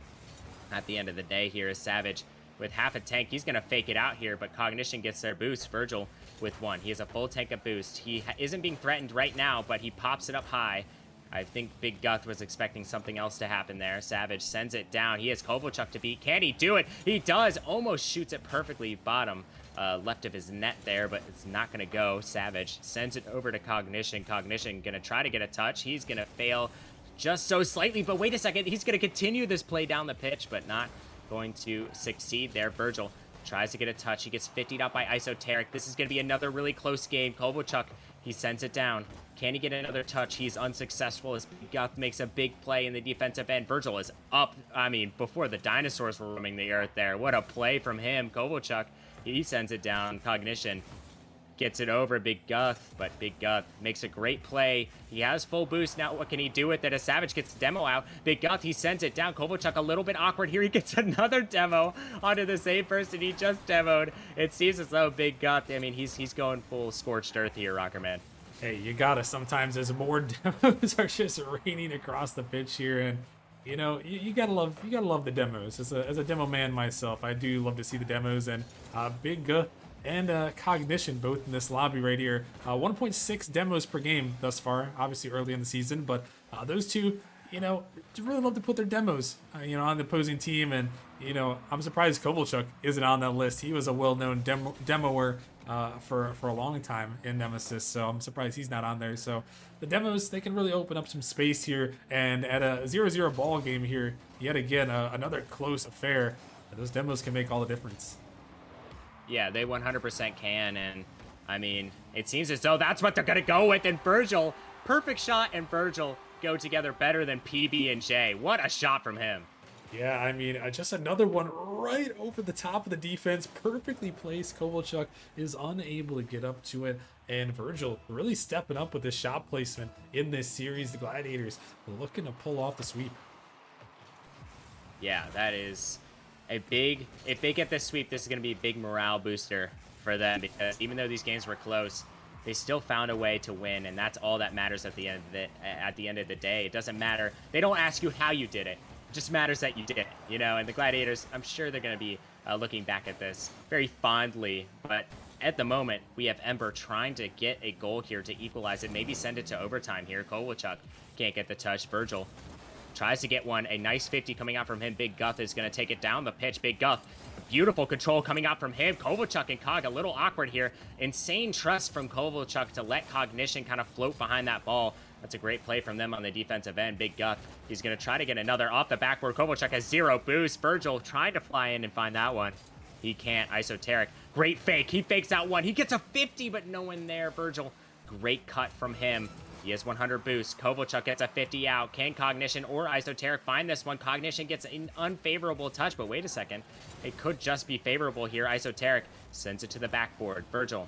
at the end of the day here. Is Savage with half a tank. He's going to fake it out here, but Cognition gets their boost. Virgil with one. He has a full tank of boost. He isn't being threatened right now, but he pops it up high. I think Big Guth was expecting something else to happen there. Savage sends it down. He has Kovalchuk to beat. Can he do it? He does. Almost shoots it perfectly bottom left of his net there, but it's not going to go. Savage sends it over to Cognition. Cognition going to try to get a touch. He's going to fail just so slightly, but wait a second. He's going to continue this play down the pitch, but not going to succeed there. Virgil tries to get a touch. He gets 50'd out by Esoteric. This is going to be another really close game. Kovalchuk, he sends it down. Can he get another touch? He's unsuccessful as Guth makes a big play in the defensive end. Virgil is up. I mean, before the dinosaurs were roaming the earth there. What a play from him. Kovalchuk, he sends it down. Cognition gets it over Big Guth, but Big Guth makes a great play. He has full boost. Now what can he do with it? A Savage gets demo out. Big Guth, he sends it down. Kovalchuk a little bit awkward here. He gets another demo onto the same person he just demoed. It seems as though Big Guth, I mean, he's going full scorched earth here, Rockerman. Hey, you gotta sometimes, as more demos are just raining across the pitch here, and you know you gotta love the demos. As a demo man myself, I do love to see the demos, and Big Guth and Cognition both in this lobby right here. 1.6 demos per game thus far, obviously early in the season, but those two, you know, really love to put their demos, you know, on the opposing team, and you know, I'm surprised Kovalchuk isn't on that list. He was a well-known demoer for a long time in Nemesis, so I'm surprised he's not on there. So the demos, they can really open up some space here, and at a 0-0 ball game here, yet again, another close affair. Those demos can make all the difference. Yeah, they 100% can, and I mean, it seems as though that's what they're going to go with, and Virgil, perfect shot, and Virgil go together better than PB and J. What a shot from him. Yeah, I mean, just another one right over the top of the defense, perfectly placed. Kovalchuk is unable to get up to it, and Virgil really stepping up with his shot placement in this series. The Gladiators looking to pull off the sweep. Yeah, that is a big, if they get this sweep, this is going to be a big morale booster for them, because even though these games were close, they still found a way to win, and that's all that matters at the end of the day. It doesn't matter. They don't ask you how you did it. It just matters that you did it, you know. And the Gladiators, I'm sure they're going to be looking back at this very fondly, but at the moment, we have Ember trying to get a goal here to equalize it, maybe send it to overtime here. Kovalchuk can't get the touch. Virgil tries to get one. A nice 50 coming out from him. Big Guth is going to take it down the pitch. Big Guth, beautiful control coming out from him. Kovalchuk and Cog a little awkward here. Insane trust from Kovalchuk to let Cognition kind of float behind that ball. That's a great play from them on the defensive end. Big Guth, he's going to try to get another off the backboard. Kovalchuk has 0 boost. Virgil trying to fly in and find that one. He can't. Esoteric, great fake. He fakes out one. He gets a 50, but no one there. Virgil, great cut from him. He has 100 boost. Kovalchuk gets a 50 out. Can Cognition or Esoteric find this one? Cognition gets an unfavorable touch, but wait a second. It could just be favorable here. Esoteric sends it to the backboard. Virgil,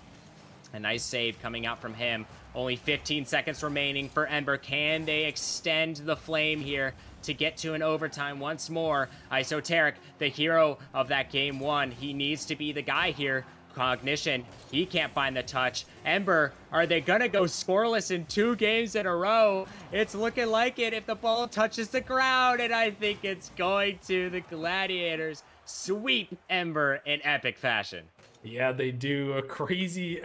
a nice save coming out from him. Only 15 seconds remaining for Ember. Can they extend the flame here to get to an overtime once more? Esoteric, the hero of that game one. He needs to be the guy here. Cognition, he can't find the touch. Ember, are they gonna go scoreless in 2 games in a row? It's looking like it if the ball touches the ground, and I think it's going to. The Gladiators sweep Ember in epic fashion. Yeah, they do. A crazy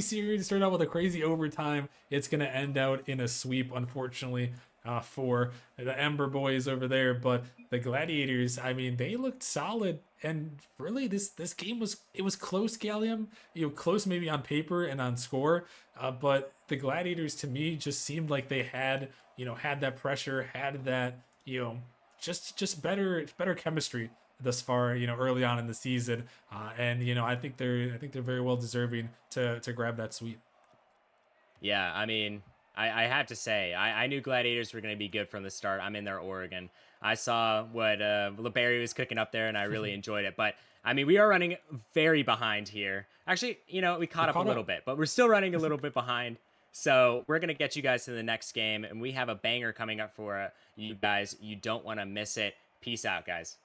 series. Start out with a crazy overtime. It's gonna end out in a sweep, unfortunately, for the Ember boys over there. But the Gladiators, I mean, they looked solid, and really, this game was close, Gallium. You know, close maybe on paper and on score, but the Gladiators to me just seemed like they had that pressure, had that just better chemistry thus far, early on in the season, and I think they're very well deserving to grab that sweep. Yeah, I mean, I have to say, I knew Gladiators were going to be good from the start. I'm in their Oregon. I saw what LeBerry was cooking up there, and I really enjoyed it. But I mean, we are running very behind here. Actually, we caught up a little bit, but we're still running a little bit behind. So we're going to get you guys to the next game, and we have a banger coming up for you guys. You don't want to miss it. Peace out, guys.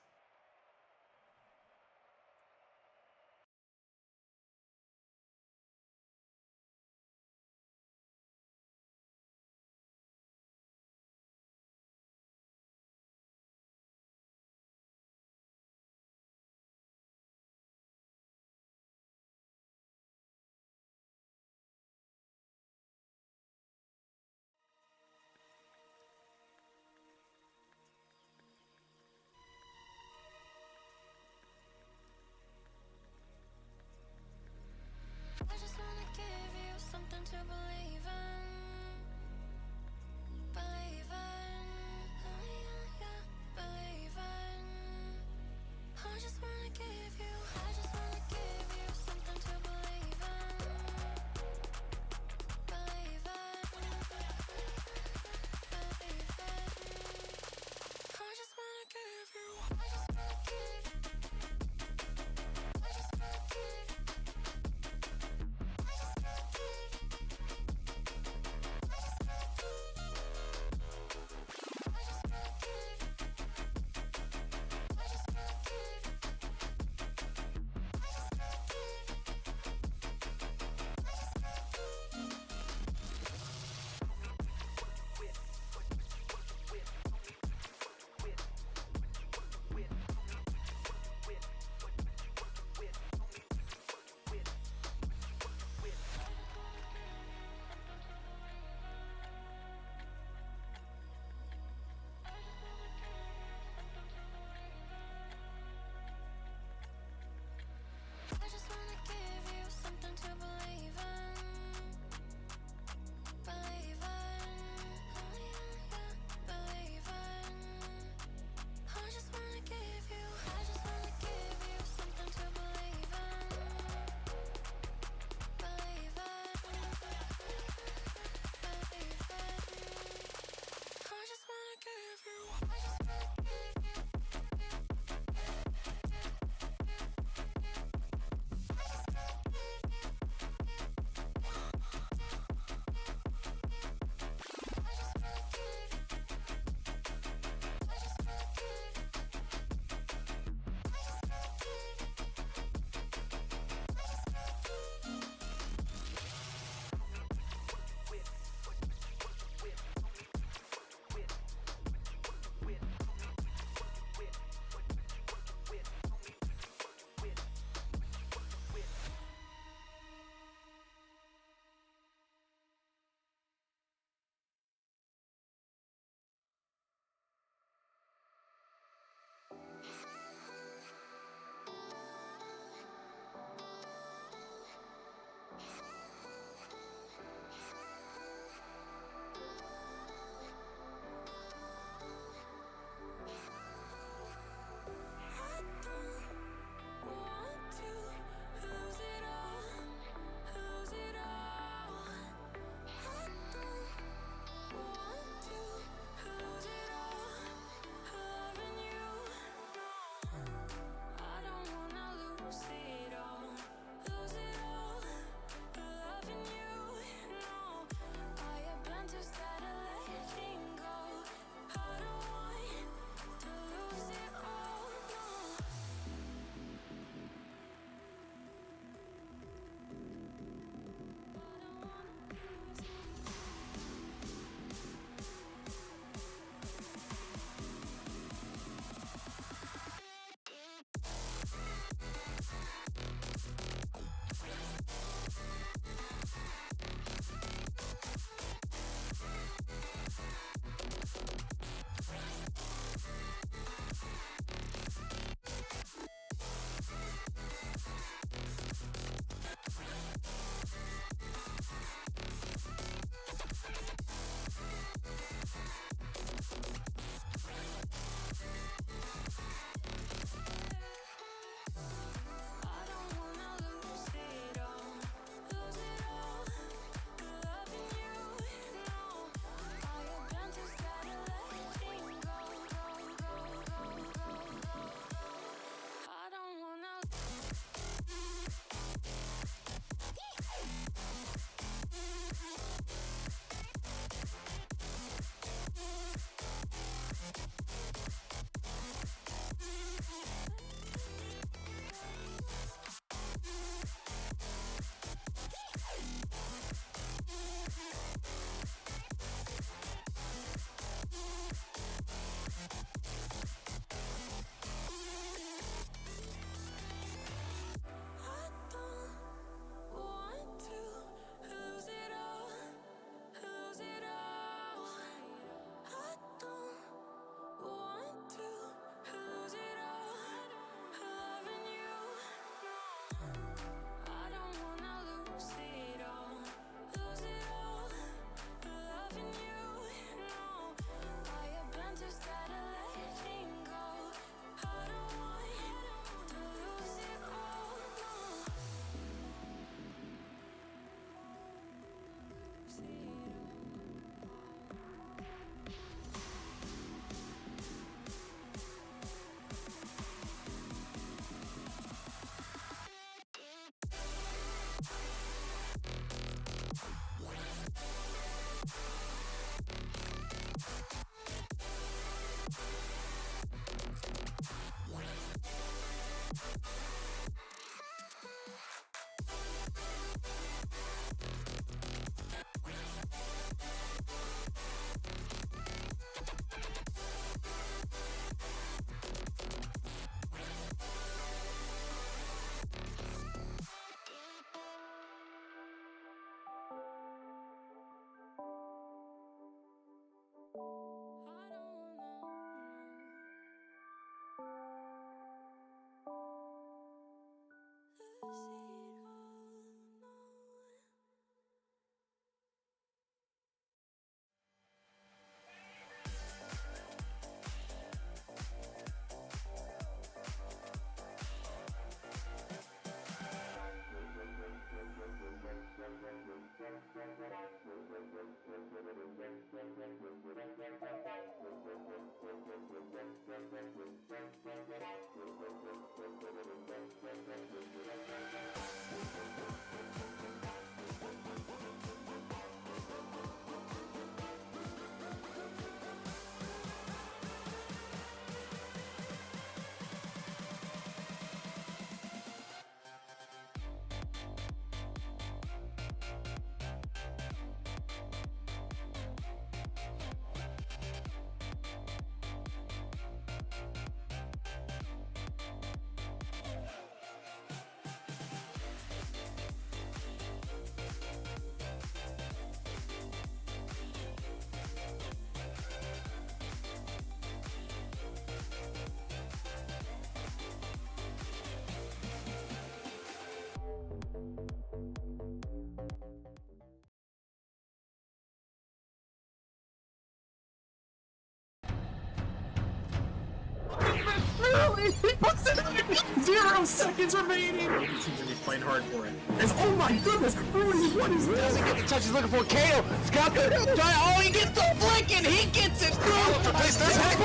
He puts it in 0 seconds remaining. He seems to be playing hard for it. Oh my goodness, Rudy, what is this? Doesn't get the touch he's looking for. Kato, Scott, oh, he gets the flick and he gets it through. He's gonna get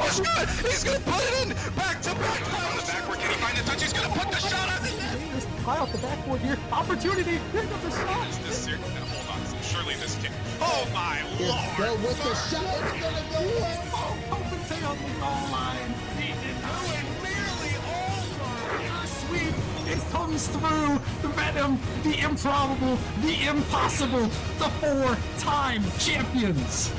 a shot. He's gonna put it in. Back to back. On the backward, can he find the touch? He's gonna put the shot on the net. High off the backboard here. Opportunity. Here comes the shot. Hold on. Surely this can. Oh my lord. Go with the shot. It's gonna go in. Oh, Palpatine on the goal line. He did not win. Nearly over. Sweet. It comes through. The Venom, the improbable, the impossible, the 4-time champions.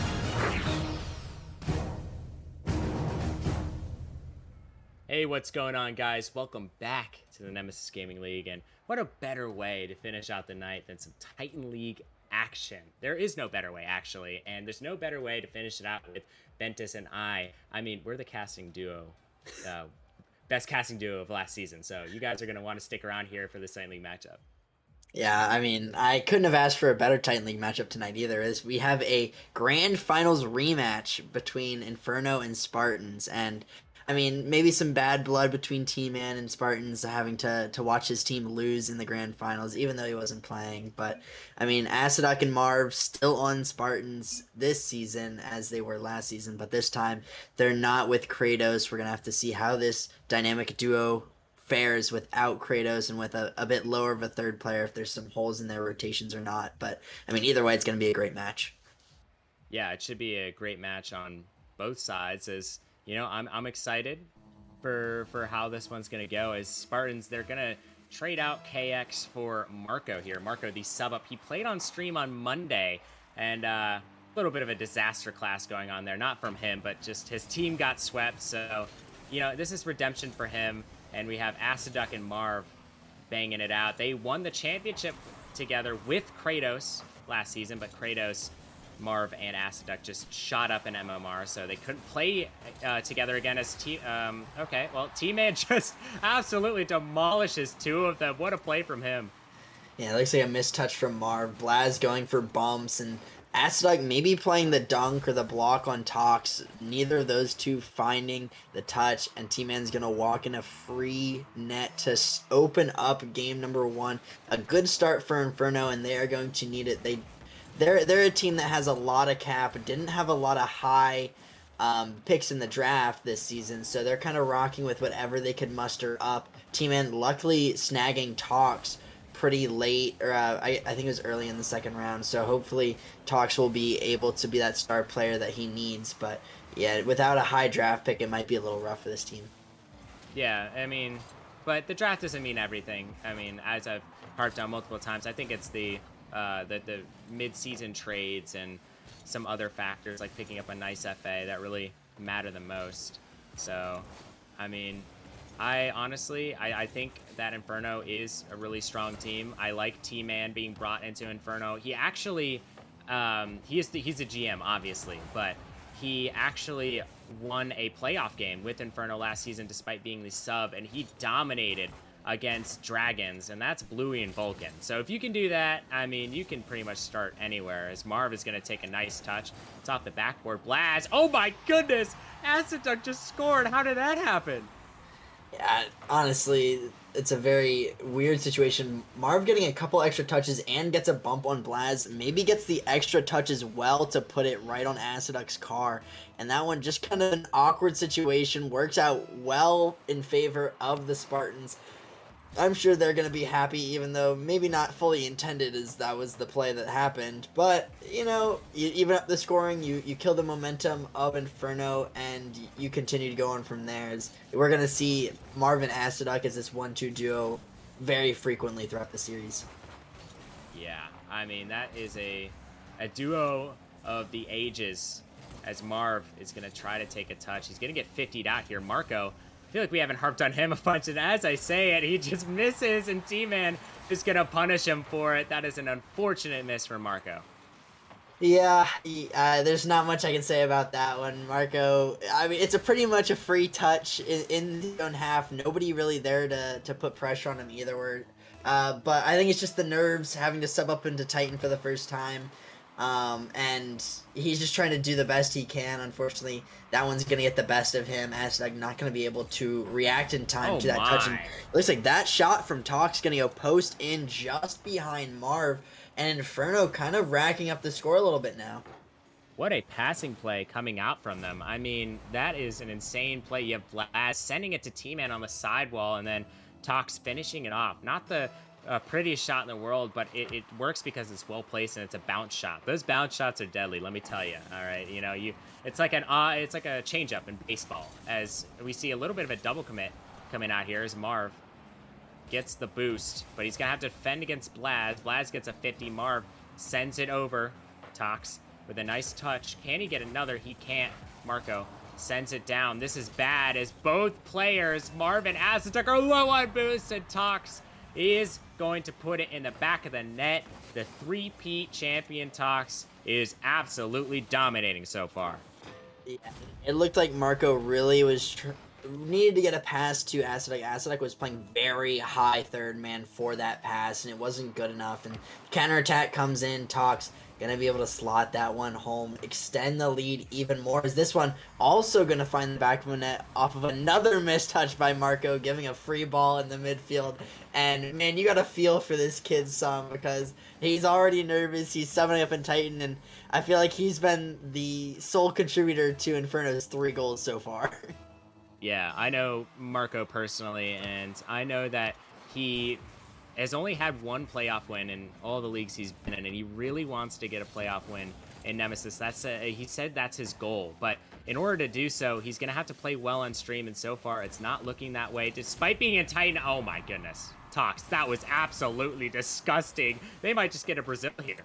Hey, what's going on, guys? Welcome back to the Nemesis Gaming League, and what a better way to finish out the night than some Titan League action. There is no better way, actually, and there's no better way to finish it out with Ventus and I. I mean, we're the casting duo, best casting duo of last season, so you guys are going to want to stick around here for the Titan League matchup. Yeah, I mean, I couldn't have asked for a better Titan League matchup tonight either, as we have a grand finals rematch between Inferno and Spartans, and I mean, maybe some bad blood between T-Man and Spartans having to watch his team lose in the grand finals, even though he wasn't playing. But, I mean, Asadok and Marv still on Spartans this season as they were last season, but this time they're not with Kratos. We're going to have to see how this dynamic duo fares without Kratos and with a bit lower of a third player, if there's some holes in their rotations or not. But, I mean, either way, it's going to be a great match. Yeah, it should be a great match on both sides, as you know, I'm excited for how this one's going to go. As Spartans, they're going to trade out KX for Marco here. Marco, the sub-up. He played on stream on Monday, and a little bit of a disaster class going on there. Not from him, but just his team got swept. So, you know, this is redemption for him. And we have Asadok and Marv banging it out. They won the championship together with Kratos last season, but Kratos, Marv, and Asadok just shot up in MMR, so they couldn't play together again as okay, well, T-Man just absolutely demolishes two of them. What a play from him. Yeah, it looks like a mistouch from Marv. Blaz going for bumps, and Asadok maybe playing the dunk or the block on Tox. Neither of those two finding the touch, and T-Man's going to walk in a free net to open up game number 1. A good start for Inferno, and they are going to need it. They're a team that has a lot of cap, didn't have a lot of high picks in the draft this season, so they're kind of rocking with whatever they could muster up. T-Man luckily snagging Tox pretty late, or I think it was early in the second round. So hopefully Tox will be able to be that star player that he needs. But yeah, without a high draft pick, it might be a little rough for this team. Yeah, I mean, but the draft doesn't mean everything. I mean, as I've harped on multiple times, I think it's the mid-season trades and some other factors like picking up a nice FA that really matter the most. So, I mean, I honestly, I think that Inferno is a really strong team. I like T-Man being brought into Inferno. He actually, he's a GM, obviously, but he actually won a playoff game with Inferno last season despite being the sub, and he dominated against Dragons, and that's Bluey and Vulcan. So if you can do that, I mean, you can pretty much start anywhere, as Marv is going to take a nice touch. It's off the backboard. Blaz, oh my goodness! Acid Duck just scored. How did that happen? Yeah, honestly, it's a very weird situation. Marv getting a couple extra touches and gets a bump on Blaz, maybe gets the extra touch as well to put it right on Aciduk's car. And that one just kind of an awkward situation, works out well in favor of the Spartans. I'm sure they're going to be happy, even though maybe not fully intended as that was the play that happened. But, you even up the scoring, you kill the momentum of Inferno, and you continue to go on from there. We're going to see Marvin Aciduk as this 1-2 duo very frequently throughout the series. Yeah, I mean, that is a duo of the ages, as Marv is going to try to take a touch. He's going to get 50'd out here. Marco, I feel like we haven't harped on him a bunch, and as I say it, he just misses, and T-Man is going to punish him for it. That is an unfortunate miss for Marco. Yeah, there's not much I can say about that one. Marco, I mean, it's pretty much a free touch in the own half. Nobody really there to put pressure on him either. But I think it's just the nerves having to sub up into Titan for the first time. And he's just trying to do the best he can. Unfortunately, that one's going to get the best of him. Aciduk not going to be able to react in time to that touch. And it looks like that shot from Tox going to go post in just behind Marv. And Inferno kind of racking up the score a little bit now. What a passing play coming out from them. I mean, that is an insane play. You have Blaz sending it to T-Man on the sidewall, and then Tox finishing it off. Not the prettiest shot in the world, but it works because it's well placed and it's a bounce shot. Those bounce shots are deadly, let me tell you. All right, it's like a changeup in baseball. As we see a little bit of a double commit coming out here as Marv gets the boost, but he's gonna have to defend against Blaz. Blaz gets a 50. Marv sends it over. Tox with a nice touch. Can he get another? He can't. Marco sends it down. This is bad as both players, Marv and Aciduk, are low on boost, and Tox is going to put it in the back of the net. The three-peat champion Tox is absolutely dominating so far. Yeah, it looked like Marco really was needed to get a pass to Aciduk. Aciduk was playing very high third man for that pass, and it wasn't good enough. And counterattack comes in. Tox gonna be able to slot that one home, extend the lead even more. Is this one also gonna find the back of the net off of another missed touch by Marco, giving a free ball in the midfield? And man, you gotta feel for this kid's son, because he's already nervous. He's summoning up in Titan, and I feel like he's been the sole contributor to Inferno's 3 goals so far. Yeah, I know Marco personally, and I know that he has only had one playoff win in all the leagues he's been in, and he really wants to get a playoff win in Nemesis. He said that's his goal, but in order to do so, he's going to have to play well on stream, and so far it's not looking that way, despite being in Titan. Oh my goodness. Tox, that was absolutely disgusting. They might just get a Brazil here.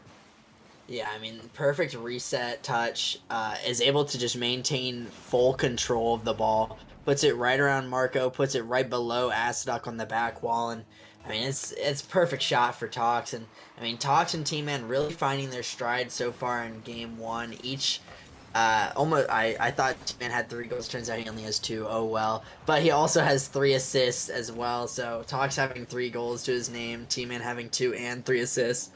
Yeah, I mean, perfect reset touch, is able to just maintain full control of the ball, puts it right around Marco, puts it right below Aciduk on the back wall, and I mean, it's perfect shot for Tox. And I mean, Tox and T-Man really finding their stride so far in game 1. Each I thought T-Man had 3 goals, turns out he only has 2. Oh well. But he also has 3 assists as well, so Tox having 3 goals to his name, T-Man having 2 and 3 assists.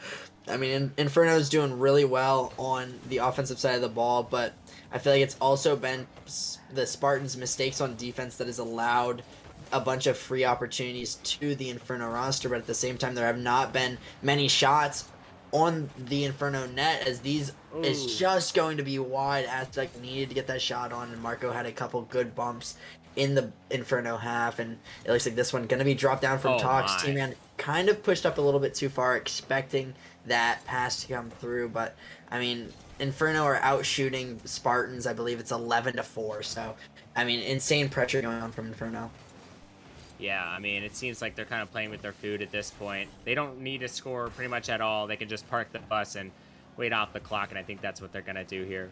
I mean, Inferno's doing really well on the offensive side of the ball, but I feel like it's also been the Spartans' mistakes on defense that has allowed a bunch of free opportunities to the Inferno roster, but at the same time there have not been many shots on the Inferno net, as these is just going to be wide. Aztec needed to get that shot on, and Marco had a couple good bumps in the Inferno half, and it looks like this one going to be dropped down from Tox. T-Man kind of pushed up a little bit too far, expecting that pass to come through. But I mean, Inferno are out shooting Spartans. I believe it's 11-4. So I mean, insane pressure going on from Inferno. Yeah, I mean, it seems like they're kind of playing with their food at this point. They don't need to score pretty much at all. They can just park the bus and wait off the clock, and I think that's what they're going to do here.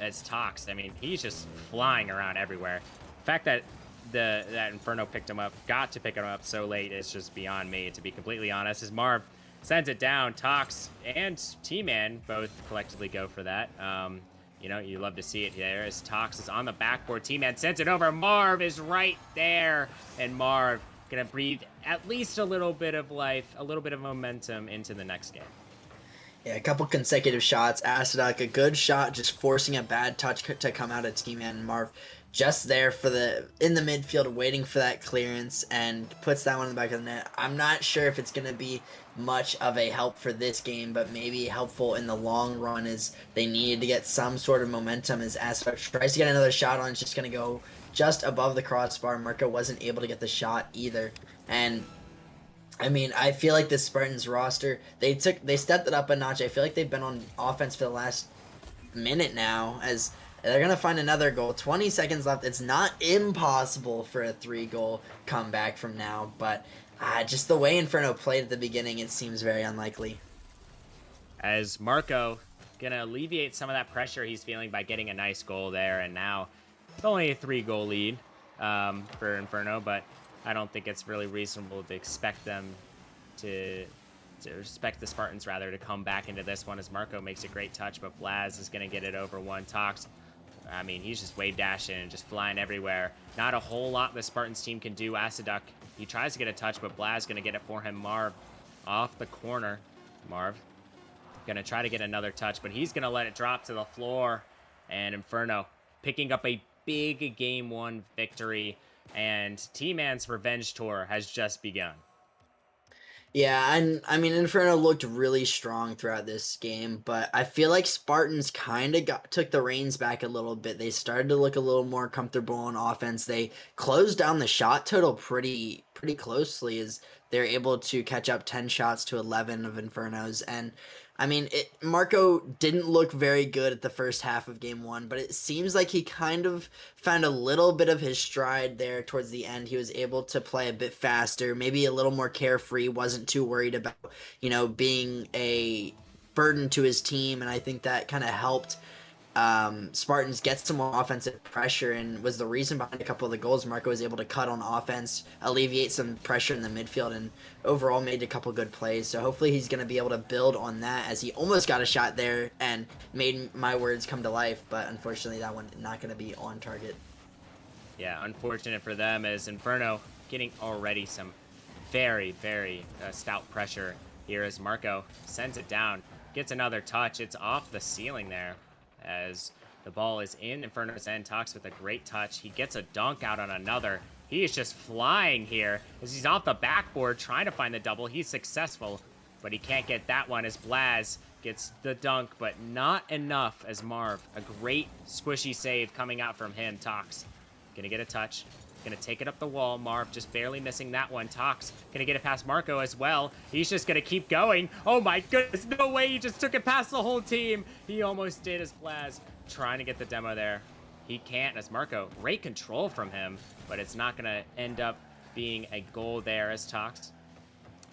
As Tox, I mean, he's just flying around everywhere. The fact that that Inferno got to pick him up so late is just beyond me, to be completely honest. As Marv sends it down, Tox and T-Man both collectively go for that. You know, you love to see it there as Tox is on the backboard. T-Man sends it over. Marv is right there. And Marv going to breathe at least a little bit of life, a little bit of momentum into the next game. Yeah, a couple consecutive shots. Asadok, a good shot, just forcing a bad touch to come out of T-Man. And Marv just there in the midfield, waiting for that clearance, and puts that one in the back of the net. I'm not sure if it's going to be much of a help for this game, but maybe helpful in the long run, as they needed to get some sort of momentum as Asadok tries to get another shot on. It's just going to go just above the crossbar. Marco wasn't able to get the shot either. And I mean, I feel like this Spartans roster, they stepped it up a notch. I feel like they've been on offense for the last minute now, as they're going to find another goal. 20 seconds left. It's not impossible for a 3-goal comeback from now, but just the way Inferno played at the beginning, it seems very unlikely. As Marco going to alleviate some of that pressure he's feeling by getting a nice goal there, and now it's only a 3-goal lead for Inferno, but I don't think it's really reasonable to expect them to expect the Spartans, rather, to come back into this one, as Marco makes a great touch, but Blaz is going to get it over one. Tox, I mean, he's just wave dashing and just flying everywhere. Not a whole lot the Spartans team can do. Asaduk, he tries to get a touch, but Blaz going to get it for him. Marv off the corner. Marv going to try to get another touch, but he's going to let it drop to the floor. And Inferno picking up a big Game 1 victory. And T-Man's revenge tour has just begun. Yeah, and I mean, Inferno looked really strong throughout this game, but I feel like Spartans kind of took the reins back a little bit. They started to look a little more comfortable on offense. They closed down the shot total pretty closely, as they're able to catch up 10 shots to 11 of Inferno's. And I mean, Marco didn't look very good at the first half of Game 1, but it seems like he kind of found a little bit of his stride there towards the end. He was able to play a bit faster, maybe a little more carefree, wasn't too worried about, being a burden to his team, and I think that kind of helped Spartans get some more offensive pressure, and was the reason behind a couple of the goals. Marco was able to cut on offense, alleviate some pressure in the midfield, and overall made a couple good plays. So hopefully he's going to be able to build on that, as he almost got a shot there and made my words come to life, but unfortunately that one not going to be on target. Yeah, unfortunate for them, as Inferno getting already some very stout pressure here, as Marco sends it down, gets another touch. It's off the ceiling there, as the ball is in Inferno's end. Tox with a great touch. He gets a dunk out on another. He is just flying here as he's off the backboard trying to find the double. He's successful, but he can't get that one, as Blaz gets the dunk, but not enough, as Marv, a great squishy save coming out from him. Tox gonna get a touch, gonna take it up the wall. Marv just barely missing that one. Tox gonna get it past Marco as well. He's just gonna keep going. Oh my goodness, no way, he just took it past the whole team. He almost did, as Blaz trying to get the demo there. He can't, as Marco, great control from him, but it's not gonna end up being a goal there, as Tox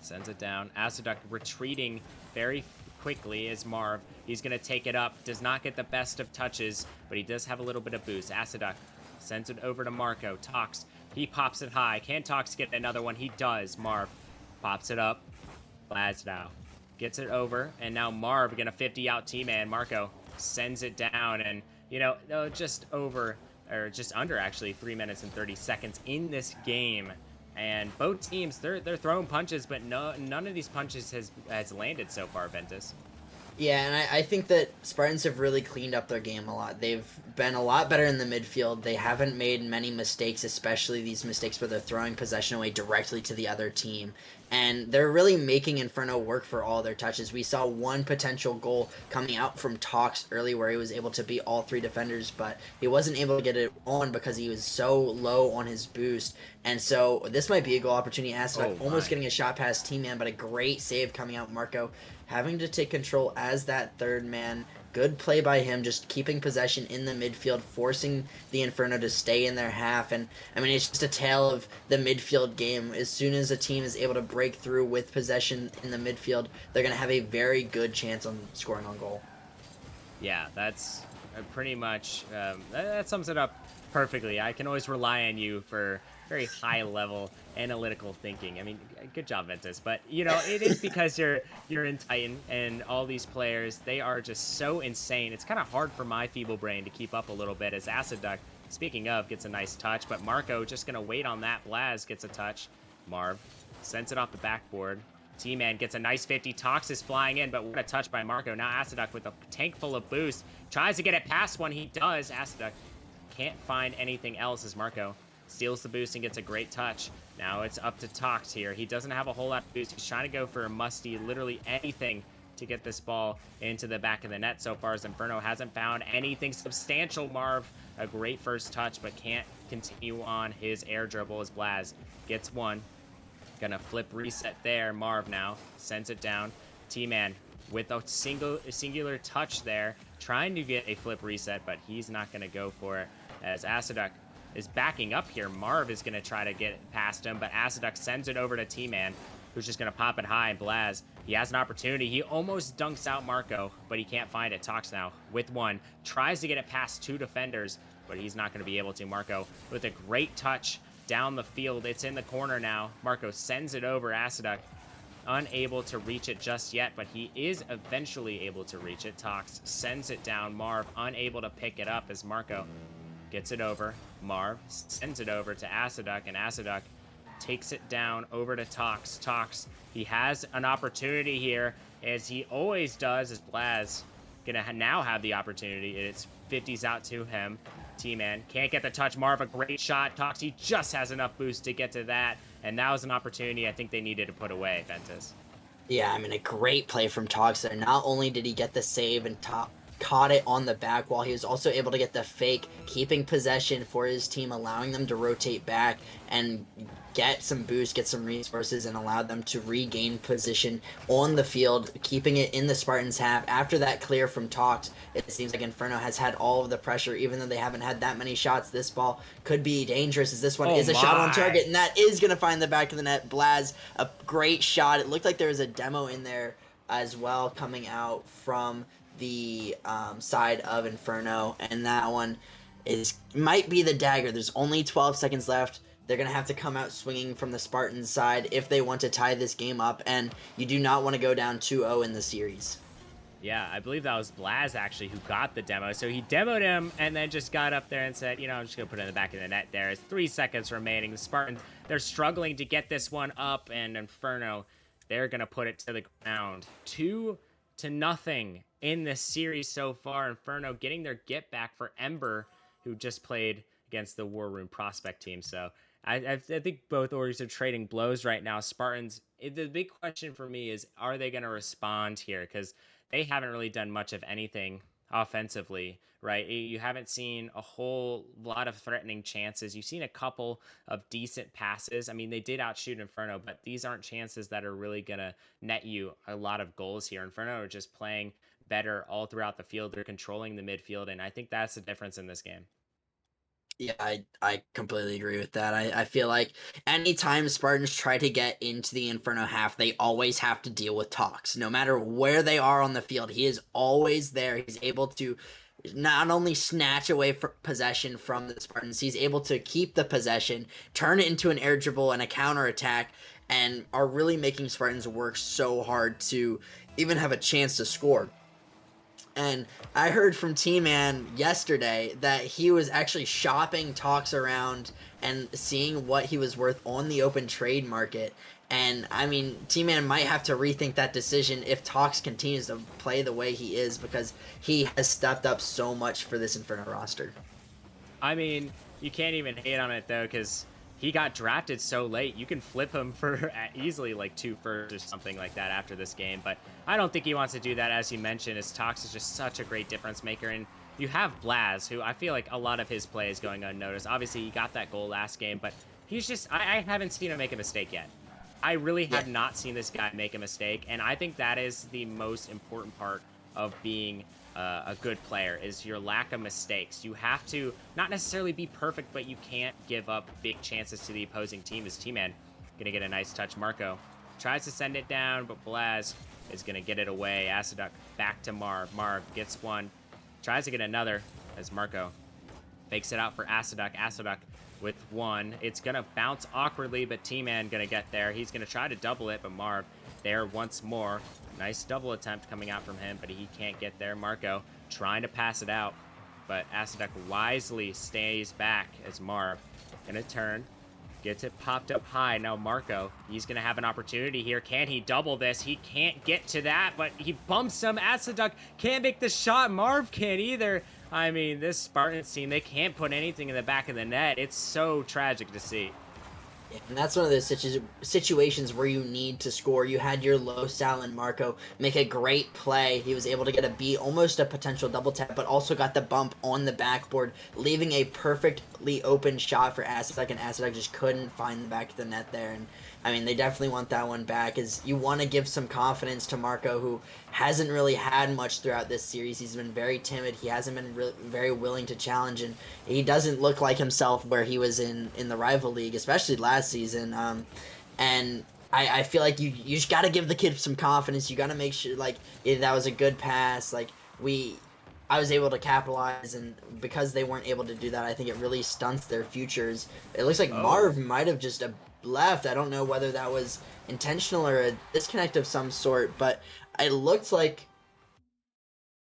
sends it down. Asaduk retreating very quickly as Marv. He's gonna take it up, does not get the best of touches, but he does have a little bit of boost. Asaduk sends it over to Marco. Tox, he pops it high. Can Tox get another one? He does. Marv pops it up. Glasnow gets it over, and now Marv gonna 50 out T-Man. Marco sends it down, and just over, or just under actually, 3 minutes and 30 seconds in this game, and both teams they're throwing punches, but none of these punches has landed so far, Ventus. Yeah, and I think that Spartans have really cleaned up their game a lot. They've been a lot better in the midfield. They haven't made many mistakes, especially these mistakes where they're throwing possession away directly to the other team. and they're really making Inferno work for all their touches. We saw one potential goal coming out from Tox early where he was able to beat all 3 defenders, but he wasn't able to get it on because he was so low on his boost. And so this might be a goal opportunity. Asadok almost getting a shot past T-Man, but a great save coming out. Marco having to take control as that 3rd man. Good play by him, just keeping possession in the midfield, forcing the Inferno to stay in their half. And, I mean, it's just a tale of the midfield game. As soon as a team is able to break through with possession in the midfield, they're going to have a very good chance on scoring on goal. Yeah, that's pretty much, that sums it up perfectly. I can always rely on you for very high-level analytical thinking. I mean, good job, Ventus. But, you know, it is because you're in Titan, and all these players, they are just so insane. It's kind of hard for my feeble brain to keep up a little bit as Aciduct, speaking of, gets a nice touch. But Marco just going to wait on that. Blaz gets a touch. Marv sends it off the backboard. T-Man gets a nice 50. Tox is flying in, but what a touch by Marco. Now Aciduct with a tank full of boost. Tries to get it past one. He does. Aciduct can't find anything else as Marco steals the boost and gets a great touch. Now it's up to Tox here. He doesn't have a whole lot of boost. He's trying to go for a musty, literally anything to get this ball into the back of the net so far, as Inferno hasn't found anything substantial. Marv, a great first touch, but can't continue on his air dribble as Blaz gets one. Gonna flip reset there. Marv now sends it down. T-Man with a singular touch there, trying to get a flip reset, but he's not gonna go for it as Aciduct is backing up here. Marv is going to try to get past him, but Aciduct sends it over to T-Man, who's just going to pop it high. Blaz, he has an opportunity. He almost dunks out Marco, but he can't find it. Tox now with one. Tries to get it past 2 defenders, but he's not going to be able to. Marco with a great touch down the field. It's in the corner now. Marco sends it over. Aciduct unable to reach it just yet, but he is eventually able to reach it. Tox sends it down. Marv unable to pick it up as Marco gets it over. Marv sends it over to Aciduct, and Aciduct takes it down over to Tox. Tox, he has an opportunity here, as he always does, as Blaz gonna now have the opportunity. It's 50s out to him. T-Man can't get the touch. Marv, a great shot. Tox, he just has enough boost to get to that, and that was an opportunity I think they needed to put away, Ventus. Yeah, I mean, a great play from Tox there. Not only did he get the save and caught it on the back wall, he was also able to get the fake, keeping possession for his team, allowing them to rotate back and get some boost, get some resources, and allow them to regain position on the field, keeping it in the Spartans' half. After that clear from Tox, it seems like Inferno has had all of the pressure, even though they haven't had that many shots. This ball could be dangerous, as this one is a shot on target, and that is going to find the back of the net. Blaz, a great shot. It looked like there was a demo in there as well coming out from the side of Inferno, and that one might be the dagger. There's only 12 seconds left. They're going to have to come out swinging from the Spartans side if they want to tie this game up, and you do not want to go down 2-0 in the series. Yeah, I believe that was Blaz actually who got the demo. So he demoed him and then just got up there and said, you know, I'm just going to put it in the back of the net there. It's 3 seconds remaining. The Spartans, they're struggling to get this one up, and Inferno, they're going to put it to the ground. 2-0 in this series so far. Inferno getting their get back for Ember, who just played against the War Room Prospect team. So I think both orgs are trading blows right now. Spartans, the big question for me is, are they going to respond here? Because they haven't really done much of anything offensively, right? You haven't seen a whole lot of threatening chances. You've seen a couple of decent passes. I mean, they did outshoot Inferno, but these aren't chances that are really going to net you a lot of goals here. Inferno are just playing better all throughout the field. They're controlling the midfield, and I think that's the difference in this game. Yeah, I completely agree with that. I feel like anytime Spartans try to get into the Inferno half, they always have to deal with Tox. No matter where they are on the field, he is always there. He's able to not only snatch away possession from the Spartans, he's able to keep the possession, turn it into an air dribble and a counter attack, and are really making Spartans work so hard to even have a chance to score. And I heard from T-Man yesterday that he was actually shopping Tox around and seeing what he was worth on the open trade market. And, I mean, T-Man might have to rethink that decision if Tox continues to play the way he is, because he has stepped up so much for this Inferno roster. I mean, you can't even hate on it, though, because he got drafted so late. You can flip him for easily like 2 firsts or something like that after this game. But I don't think he wants to do that. As you mentioned, his Tox is just such a great difference maker. And you have Blaz, who I feel like a lot of his play is going unnoticed. Obviously, he got that goal last game, but he's just, I haven't seen him make a mistake yet. I really have not seen this guy make a mistake. And I think that is the most important part of being a good player, is your lack of mistakes. You have to not necessarily be perfect, but you can't give up big chances to the opposing team. His T-Man gonna get a nice touch. Marco tries to send it down, but Blaz is gonna get it away. Aciduck back to Marv. Marv gets one, tries to get another as Marco fakes it out for Aciduck. Aciduck with one. It's gonna bounce awkwardly, but T-Man gonna get there. He's gonna try to double it, but Marv there once more. Nice double attempt coming out from him, but he can't get there. Marco trying to pass it out, but Aciduck wisely stays back as Marv gonna turn, gets it popped up high. Now Marco, he's gonna have an opportunity here. Can he double this? He can't get to that, but he bumps him. Aciduck can't make the shot. Marv can't either. I mean, this Spartans team, they can't put anything in the back of the net. It's so tragic to see. And that's one of those situations where you need to score. You had your low Sal and Marco make a great play. He was able to get a beat, almost a potential double tap, but also got the bump on the backboard, leaving a perfectly open shot for Aciduck, and Aciduck just couldn't find the back of the net there. And I mean, they definitely want that one back, as you want to give some confidence to Marco, who hasn't really had much throughout this series. He's been very timid. He hasn't been very willing to challenge, and he doesn't look like himself where he was in the rival league, especially last season. And I feel like you just got to give the kid some confidence. You got to make sure, like, that was a good pass. Like, I was able to capitalize, and because they weren't able to do that, I think it really stunts their futures. It looks like Marv might have just left. I don't know whether that was intentional or a disconnect of some sort, but it looked like